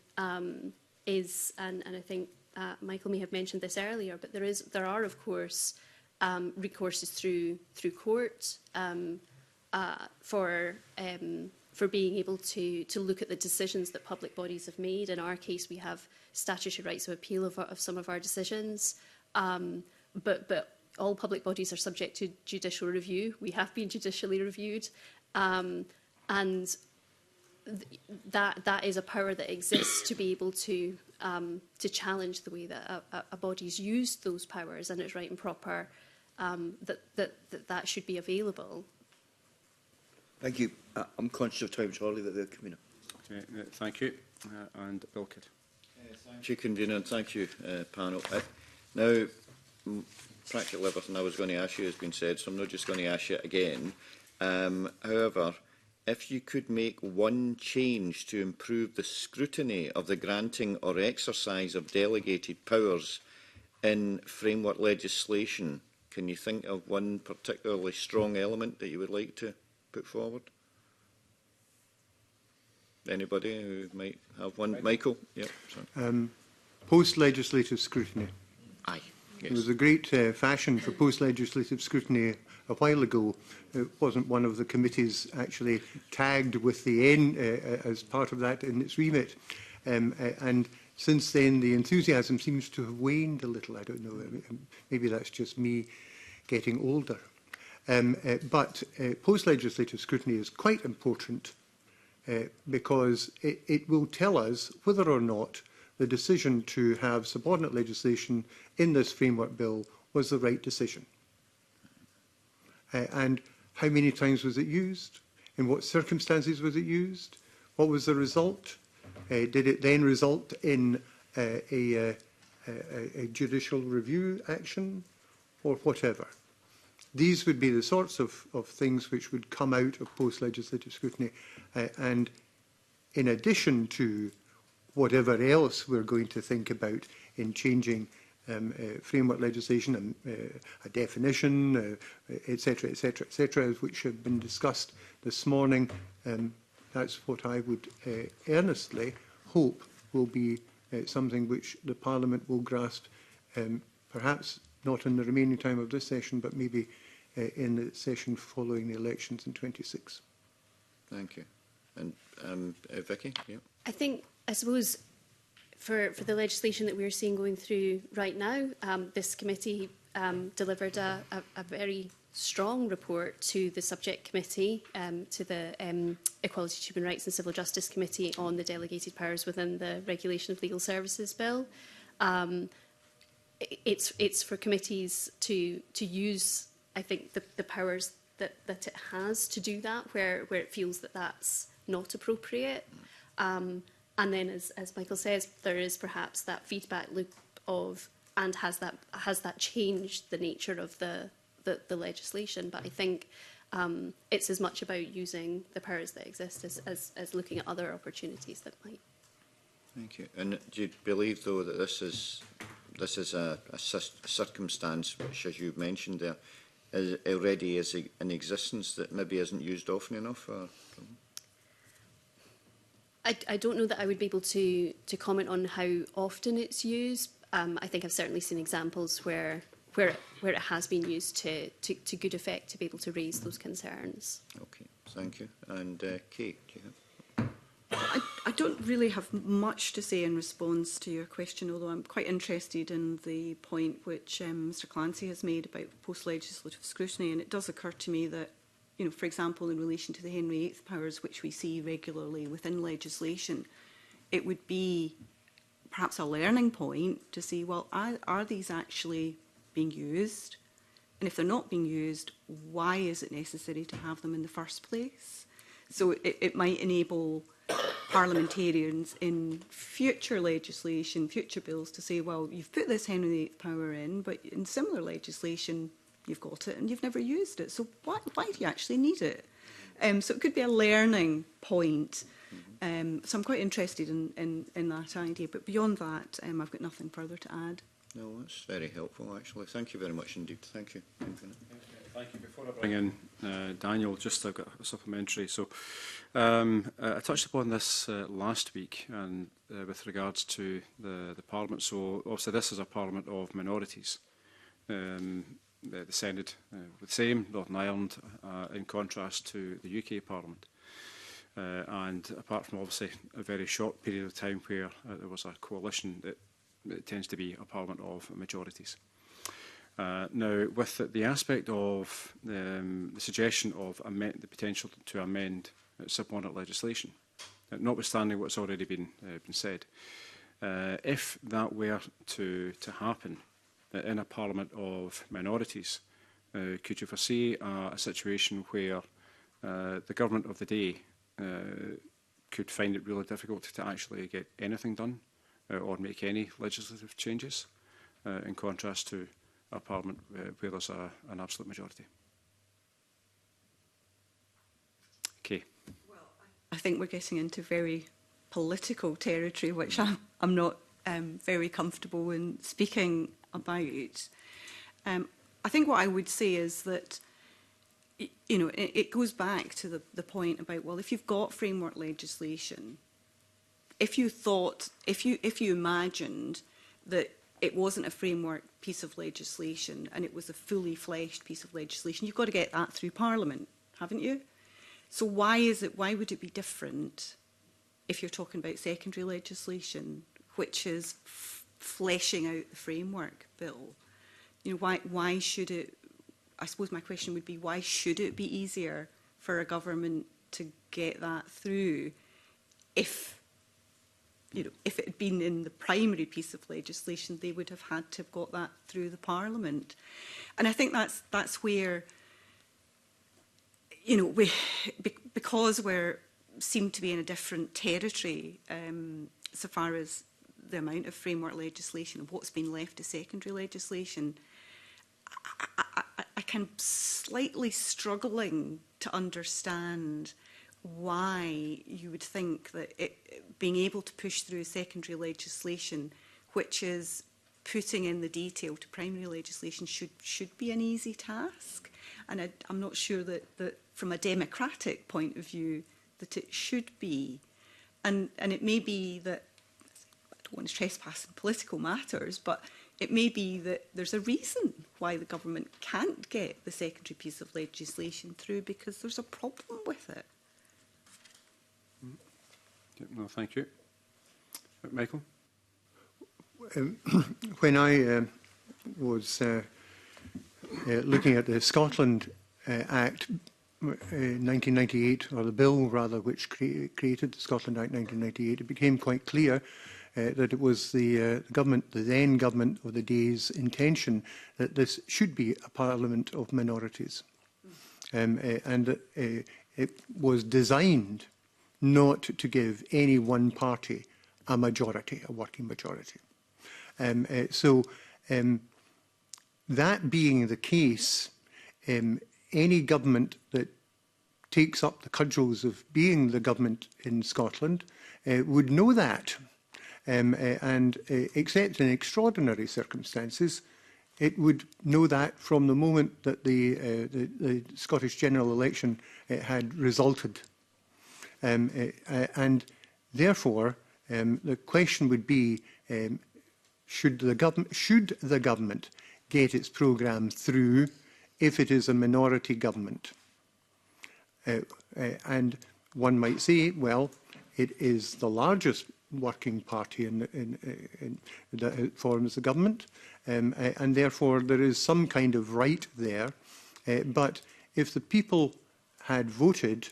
is, and I think Michael may have mentioned this earlier, but there are of course recourses through court for being able to look at the decisions that public bodies have made. In our case, we have statutory rights of appeal of some of our decisions, but all public bodies are subject to judicial review. We have been judicially reviewed, and that is a power that exists to be able to challenge the way that a body's used those powers, and it's right and proper that should be available. Thank you. I'm conscious of time, so I'll leave it there, Convener. Okay, thank you. And Bill Kidd. Thank you, Convener, and thank you, panel. Now, practically everything I was going to ask you has been said, so I'm not just going to ask you it again. However, if you could make one change to improve the scrutiny of the granting or exercise of delegated powers in framework legislation, can you think of one particularly strong element that you would like to put forward? Anybody who might have one? Michael? Yep, post-legislative scrutiny. Aye. Yes. There was a great fashion for post-legislative scrutiny a while ago. It wasn't one of the committees actually tagged with the N as part of that in its remit. And since then, the enthusiasm seems to have waned a little. I don't know. Maybe that's just me getting older. But post-legislative scrutiny is quite important because it will tell us whether or not the decision to have subordinate legislation in this framework bill was the right decision. And how many times was it used? In what circumstances was it used? What was the result? Did it then result in a judicial review action or whatever? These would be the sorts of things which would come out of post-legislative scrutiny. And in addition to whatever else we're going to think about in changing framework legislation and a definition, etc., etc., etc., which have been discussed this morning, that's what I would earnestly hope will be something which the Parliament will grasp, perhaps not in the remaining time of this session, but maybe in the session following the elections in 26. Thank you. And Vicky? Yeah. I suppose for the legislation that we're seeing going through right now, this committee delivered a very strong report to the subject committee, to the Equality, Human Rights and Civil Justice Committee on the delegated powers within the Regulation of Legal Services Bill. It's for committees to use, I think, the powers that it has to do that, where it feels that that's not appropriate. And then, as Michael says, there is perhaps that feedback loop of, and has that changed the nature of the legislation? But I think it's as much about using the powers that exist as looking at other opportunities that might. Thank you. And do you believe, though, that this is this is a circumstance which, as you've mentioned there, is already is in existence that maybe isn't used often enough? Or? I don't know that I would be able to comment on how often it's used. I think I've certainly seen examples where it has been used to good effect to be able to raise those concerns. Okay, thank you. And Kate, do you have? I don't really have much to say in response to your question, although I'm quite interested in the point which Mr Clancy has made about post-legislative scrutiny, and it does occur to me that, you know, for example, in relation to the Henry VIII powers, which we see regularly within legislation, it would be perhaps a learning point to see, well, are these actually being used? And if they're not being used, why is it necessary to have them in the first place? So it might enable parliamentarians in future legislation, future bills, to say, well, you've put this Henry VIII power in, but in similar legislation, you've got it and you've never used it. So why do you actually need it? So it could be a learning point. So I'm quite interested in that idea. But beyond that, I've got nothing further to add. No, that's very helpful, actually. Thank you very much indeed. Thank you. Thank you. Before I bring in Daniel, just I've got a supplementary. So I touched upon this last week and with regards to the Parliament. So obviously this is a Parliament of minorities. The Senate the same, Northern Ireland, in contrast to the UK Parliament. And apart from obviously a very short period of time where there was a coalition, it tends to be a Parliament of majorities. Now, with the aspect of the suggestion of the potential to amend subordinate legislation, notwithstanding what's already been said, if that were to happen in a Parliament of minorities, could you foresee a situation where the government of the day could find it really difficult to actually get anything done or make any legislative changes, in contrast to a Parliament where there's an absolute majority? Okay. Well, I think we're getting into very political territory, which I'm not very comfortable in speaking about. I think what I would say is that, you know, it goes back to the point about, well, if you've got framework legislation, if you imagined that it wasn't a framework piece of legislation and it was a fully fleshed piece of legislation, you've got to get that through Parliament, haven't you? So why would it be different if you're talking about secondary legislation, which is fleshing out the framework bill? You know, why should it, I suppose my question would be, why should it be easier for a government to get that through if, you know, if it had been in the primary piece of legislation, they would have had to have got that through the Parliament? And I think that's where, you know, because we seem to be in a different territory so far as the amount of framework legislation and what's been left to secondary legislation, I can slightly struggling to understand why you would think that being able to push through secondary legislation, which is putting in the detail to primary legislation, should be an easy task. And I'm not sure that from a democratic point of view that it should be. And it may be that, I don't want to trespass in political matters, but it may be that there's a reason why the government can't get the secondary piece of legislation through, because there's a problem with it. No, thank you. Michael? When I was looking at the Scotland Act 1998, or the bill rather, which created the Scotland Act 1998, it became quite clear that it was the government, the then government of the day's intention that this should be a parliament of minorities. And it was designed not to give any one party a majority, a working majority. That being the case, any government that takes up the cudgels of being the government in Scotland would know that. except in extraordinary circumstances, it would know that from the moment that the Scottish general election had resulted. And therefore, the question would be, should the government get its programme through if it is a minority government? And one might say, well, it is the largest working party that forms the government, and therefore there is some kind of right there. But if the people had voted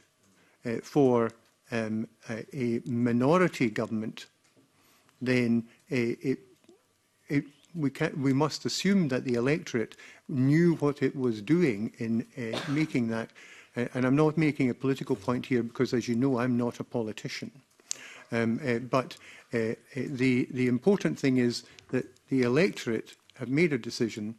for a minority government, then we must assume that the electorate knew what it was doing in making that. And I'm not making a political point here because, as you know, I'm not a politician. But the important thing is that the electorate have made a decision,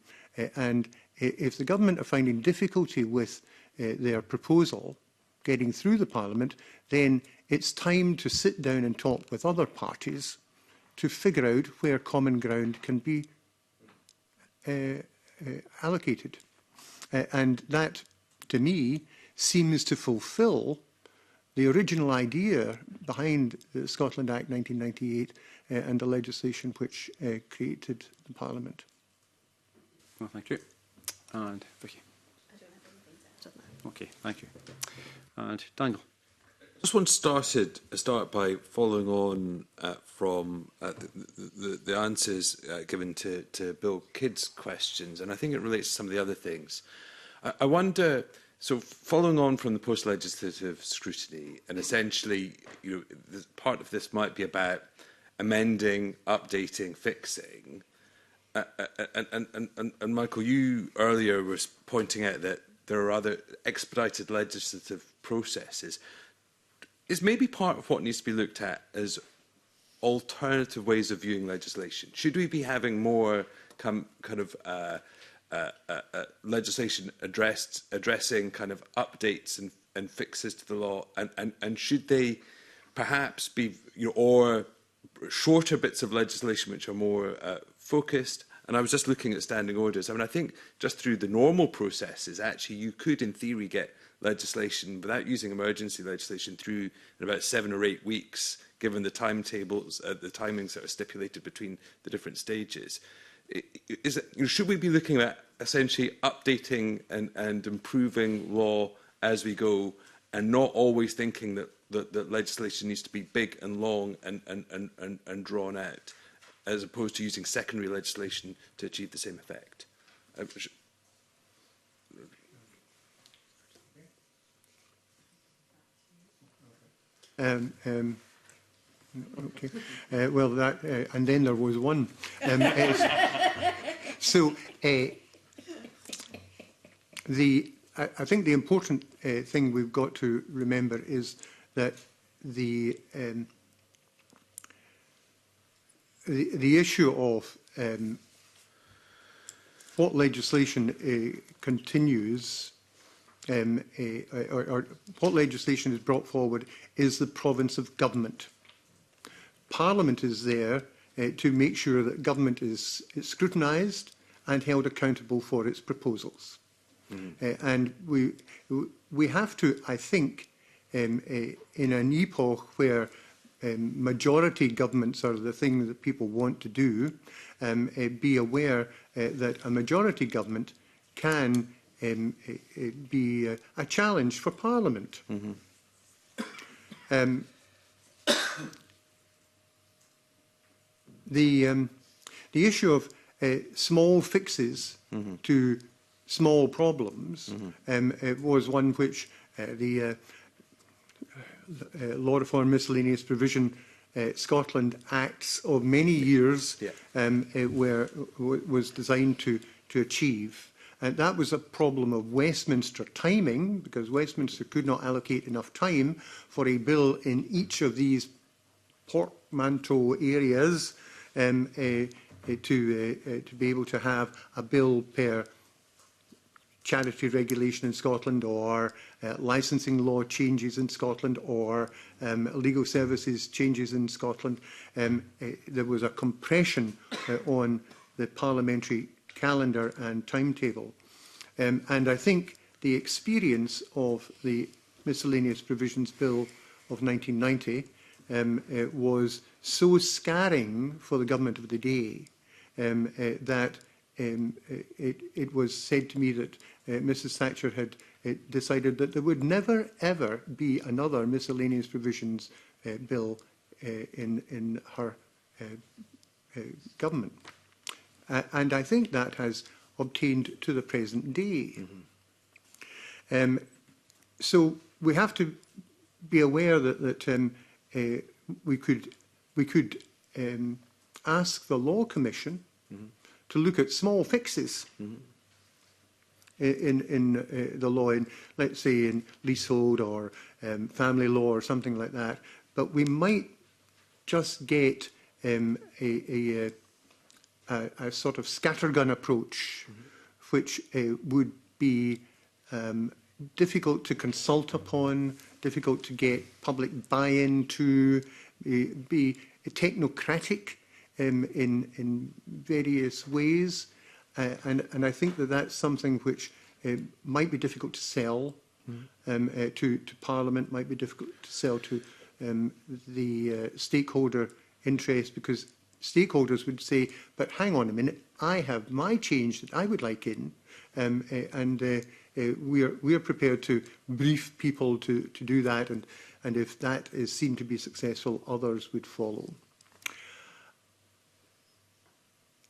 and if the government are finding difficulty with their proposal getting through the Parliament, then it's time to sit down and talk with other parties to figure out where common ground can be allocated. And that, to me, seems to fulfil the original idea behind the Scotland Act 1998 and the legislation which created the Parliament. Well, thank you. And Vicky. I don't have anything to add on that. Okay, thank you. And Daniel. I just want to start by following on from the answers given to Bill Kidd's questions, and I think it relates to some of the other things. I wonder, so following on from the post-legislative scrutiny, and essentially, part of this might be about amending, updating, fixing. And Michael, you earlier was pointing out that there are other expedited legislative processes. Is maybe part of what needs to be looked at as alternative ways of viewing legislation? Should we be having more kind of legislation addressing kind of updates and fixes to the law, and should they perhaps be, or shorter bits of legislation which are more focused? And I was just looking at standing orders. I mean, I think just through the normal processes, actually, you could, in theory, get legislation without using emergency legislation through in about 7 or 8 weeks, given the timetables, the timings that are stipulated between the different stages. Should we be looking at essentially updating and improving law as we go, and not always thinking that legislation needs to be big and long and drawn out, as opposed to using secondary legislation to achieve the same effect? Okay. Well, that and then there was one. So I think the important thing we've got to remember is that the issue of what legislation continues or what legislation is brought forward is the province of government. Parliament is there to make sure that government is scrutinised and held accountable for its proposals. And we have to, I think, in an epoch where majority governments are the thing that people want to do, be aware that a majority government can be a challenge for Parliament. The issue of small fixes to small problems was one which the Law Reform Miscellaneous Provision Scotland Acts of many years was designed to achieve. And that was a problem of Westminster timing, because Westminster could not allocate enough time for a bill in each of these portmanteau areas to be able to have a bill per charity regulation in Scotland, or licensing law changes in Scotland, or legal services changes in Scotland. There was a compression on the parliamentary calendar and timetable. And I think the experience of the Miscellaneous Provisions Bill of 1990 was so scarring for the government of the day that it was said to me that Mrs Thatcher had decided that there would never ever be another miscellaneous provisions bill in her government. And I think that has obtained to the present day. Mm-hmm. So we have to be aware that we could ask the Law Commission mm-hmm. to look at small fixes mm-hmm. in the law, in, let's say, in leasehold or family law or something like that. But we might just get a sort of scattergun approach, mm-hmm. which would be difficult to consult upon, difficult to get public buy-in to, be technocratic in various ways. And I think that that's something which might be difficult to sell mm-hmm. To Parliament, might be difficult to sell to the stakeholder interest, because stakeholders would say, but hang on a minute, I have my change that I would like in, and we are prepared to brief people to do that, and if that is seen to be successful, others would follow.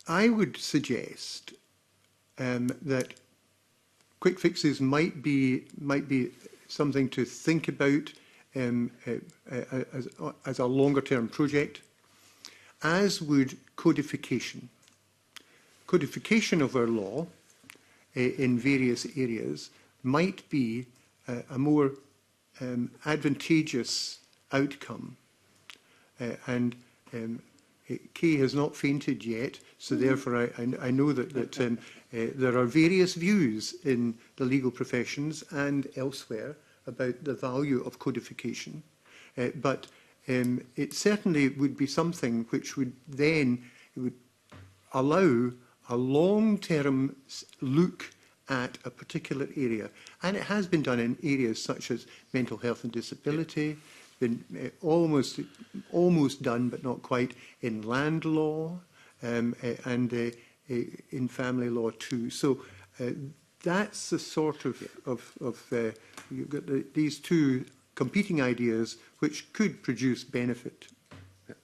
I would suggest that quick fixes might be something to think about as a longer-term project, as would codification. Codification of our law in various areas might be a more advantageous outcome. And Kay has not fainted yet, so therefore I know that there are various views in the legal professions and elsewhere about the value of codification. But it certainly would be something which would then allow a long-term look at a particular area. And it has been done in areas such as mental health and disability. It's been almost done, but not quite, in land law and in family law too. So that's the sort of you've got these two competing ideas which could produce benefit. Yeah,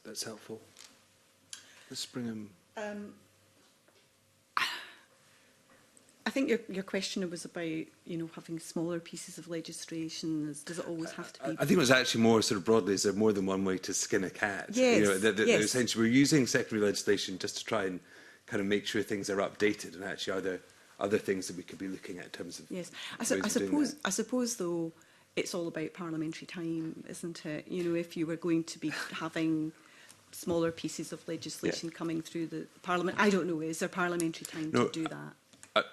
that's helpful. Let's bring him. I think your question was about, having smaller pieces of legislation. Does it always have to be? I think it was actually more sort of broadly, is there more than one way to skin a cat? Yes, yes. Essentially, we're using secondary legislation just to try and kind of make sure things are updated, and actually are there other things that we could be looking at in terms of yes. I suppose though, it's all about parliamentary time, isn't it? If you were going to be having smaller pieces of legislation coming through the Parliament, I don't know, is there parliamentary time to do that?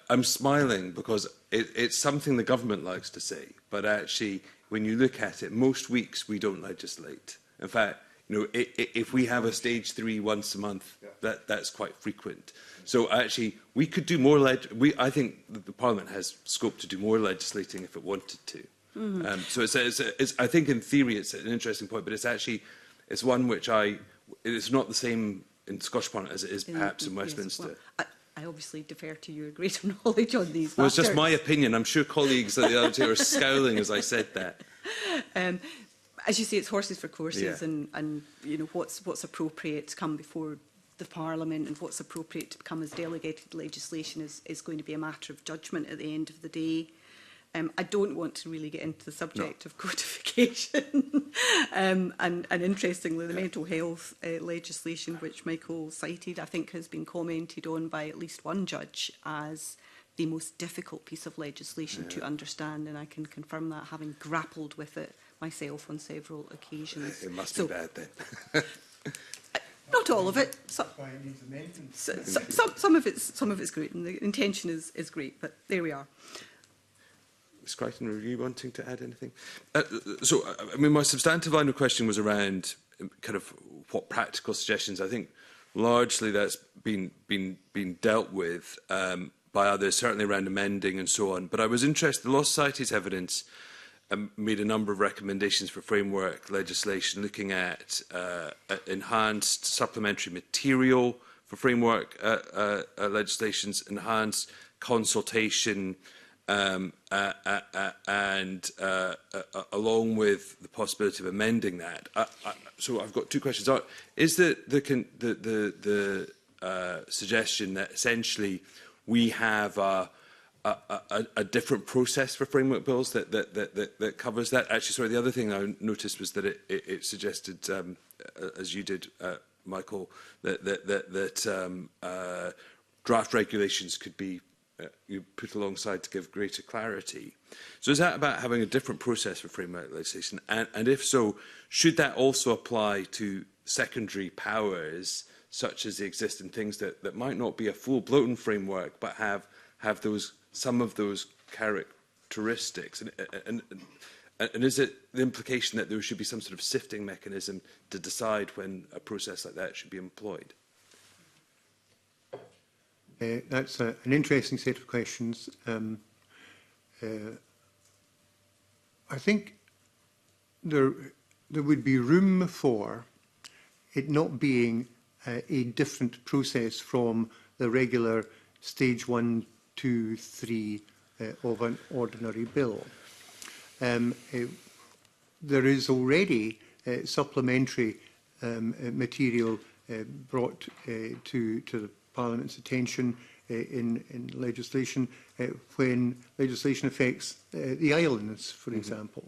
I'm smiling because it's something the government likes to say, but actually, when you look at it, most weeks we don't legislate. In fact, if we have a stage 3 once a month, that's quite frequent. So actually, we could do more. I think the Parliament has scope to do more legislating if it wanted to. Mm-hmm. So I think in theory it's an interesting point, but it's one which it's not the same in Scottish Parliament as it is perhaps in Westminster. Yes, well, I obviously defer to your greater knowledge on these matters. Well, it's just my opinion. I'm sure colleagues at the other two are scowling as I said that. As you say, it's horses for courses, and what's appropriate to come before the Parliament and what's appropriate to become as delegated legislation is going to be a matter of judgment at the end of the day. I don't want to really get into the subject of codification. And interestingly, the mental health legislation, which Michael cited, I think has been commented on by at least one judge as the most difficult piece of legislation to understand, and I can confirm that, having grappled with it myself on several occasions. It must be bad then. not all of it. Some of it's great, and the intention is great. But there we are. Ms. Crichton, were you wanting to add anything? I mean, my substantive line of question was around kind of what practical suggestions. I think largely that's been dealt with by others, certainly around amending and so on. But I was interested, the Law Society's evidence made a number of recommendations for framework legislation looking at enhanced supplementary material for framework legislations, enhanced consultation, and along with the possibility of amending that. So I've got two questions. Is the suggestion that essentially we have a different process for framework bills that covers that? Actually, sorry, the other thing I noticed was that it suggested, as you did, Michael, that draft regulations could be you put alongside to give greater clarity. So is that about having a different process for framework legislation? And if so, should that also apply to secondary powers, such as the existing things that might not be a full-blown framework, but have some of those characteristics? And is it the implication that there should be some sort of sifting mechanism to decide when a process like that should be employed? That's an interesting set of questions. I think there would be room for it not being a different process from the regular stage 1, 2, 3 of an ordinary bill. There is already supplementary material brought to the Parliament's attention in legislation when legislation affects the islands, for example,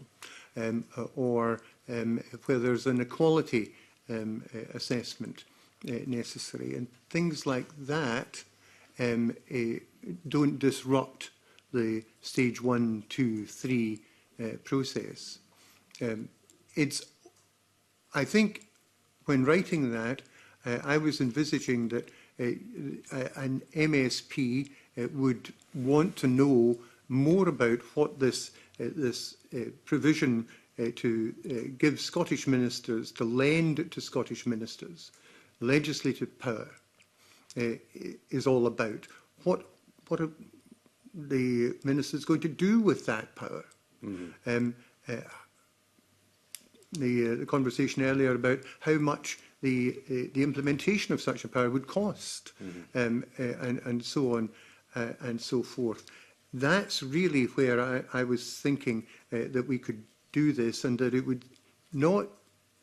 or where there's an equality assessment necessary. And things like that don't disrupt the stage 1, 2, 3 process. I think when writing that, I was envisaging that an MSP would want to know more about what this provision to give Scottish ministers, to lend to Scottish ministers legislative power is all about. What are the ministers going to do with that power? Mm-hmm. The conversation earlier about how much the implementation of such a power would cost, mm-hmm. and so on and so forth. That's really where I was thinking that we could do this, and that it would not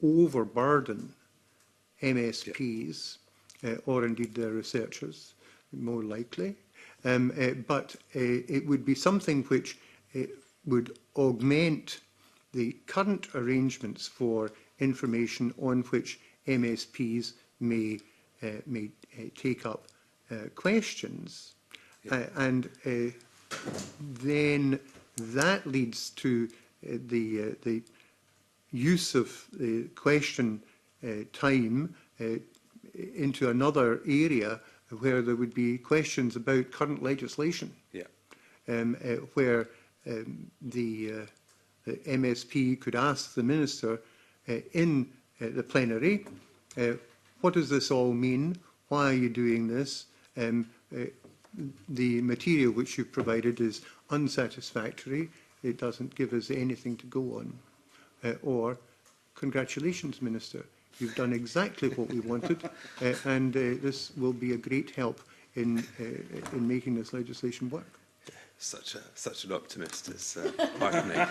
overburden MSPs or indeed their researchers, more likely, but it would be something which would augment the current arrangements for information on which MSPs may take up questions, and then that leads to the use of question time into another area where there would be questions about current legislation, where the MSP could ask the Minister in the plenary, what does this all mean? Why are you doing this? The material which you've provided is unsatisfactory. It doesn't give us anything to go on. Or, congratulations, Minister. You've done exactly what we wanted, and this will be a great help in making this legislation work. Such an optimist is heartening.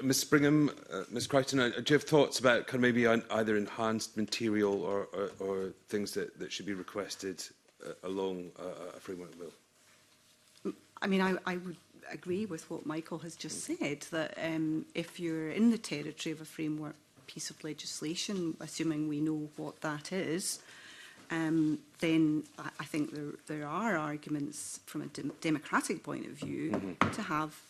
Ms. Brigham, Ms. Crichton, do you have thoughts about kind of maybe either enhanced material or things that should be requested along a framework bill? I mean, I would agree with what Michael has just said, that if you're in the territory of a framework piece of legislation, assuming we know what that is, then I think there are arguments from a democratic point of view mm-hmm. to have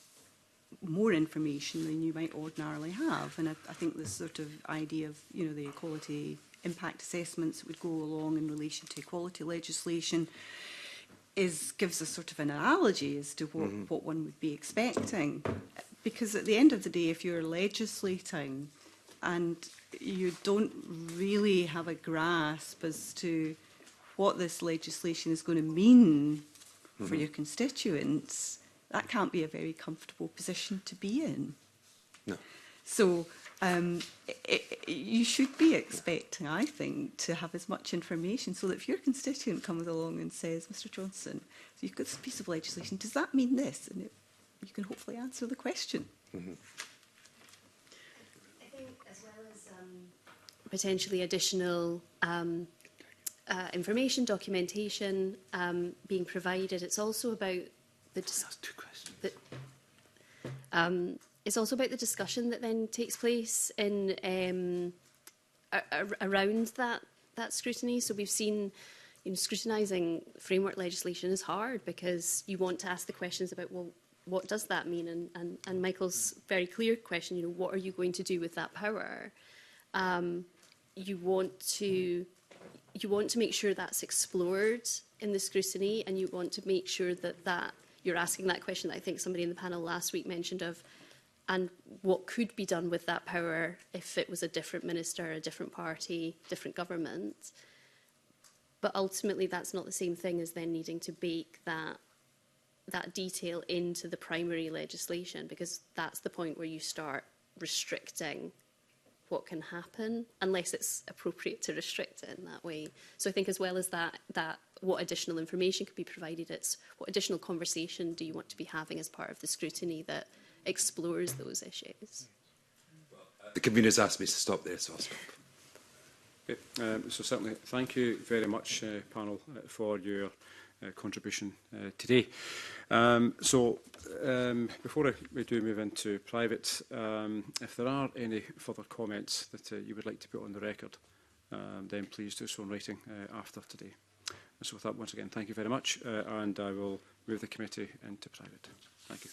more information than you might ordinarily have. And I think this sort of idea of, the equality impact assessments that would go along in relation to equality legislation gives a sort of an analogy as to what one would be expecting. Because at the end of the day, if you're legislating and you don't really have a grasp as to what this legislation is going to mean for your constituents, that can't be a very comfortable position to be in. No. So you should be expecting, I think, to have as much information so that if your constituent comes along and says, Mr Johnson, so you've got this piece of legislation, does that mean this? And you can hopefully answer the question. I think as well as potentially additional information, documentation being provided, it's also about it's also about the discussion that then takes place in around that scrutiny. So we've seen, scrutinising framework legislation is hard because you want to ask the questions about, well, what does that mean? And Michael's very clear question, what are you going to do with that power? You want to make sure that's explored in the scrutiny, and you want to make sure that you're asking that question that I think somebody in the panel last week mentioned of, and what could be done with that power if it was a different minister, a different party, different government. But ultimately, that's not the same thing as then needing to bake that detail into the primary legislation, because that's the point where you start restricting what can happen, unless it's appropriate to restrict it in that way. So I think as well as that what additional information could be provided, it's what additional conversation do you want to be having as part of the scrutiny that explores those issues. The convener's asked me to stop there, so I'll stop. Okay, so certainly thank you very much, panel, for your contribution today. Before we do move into private, if there are any further comments that you would like to put on the record, then please do so in writing after today. So with that, once again, thank you very much, and I will move the committee into private. Thank you.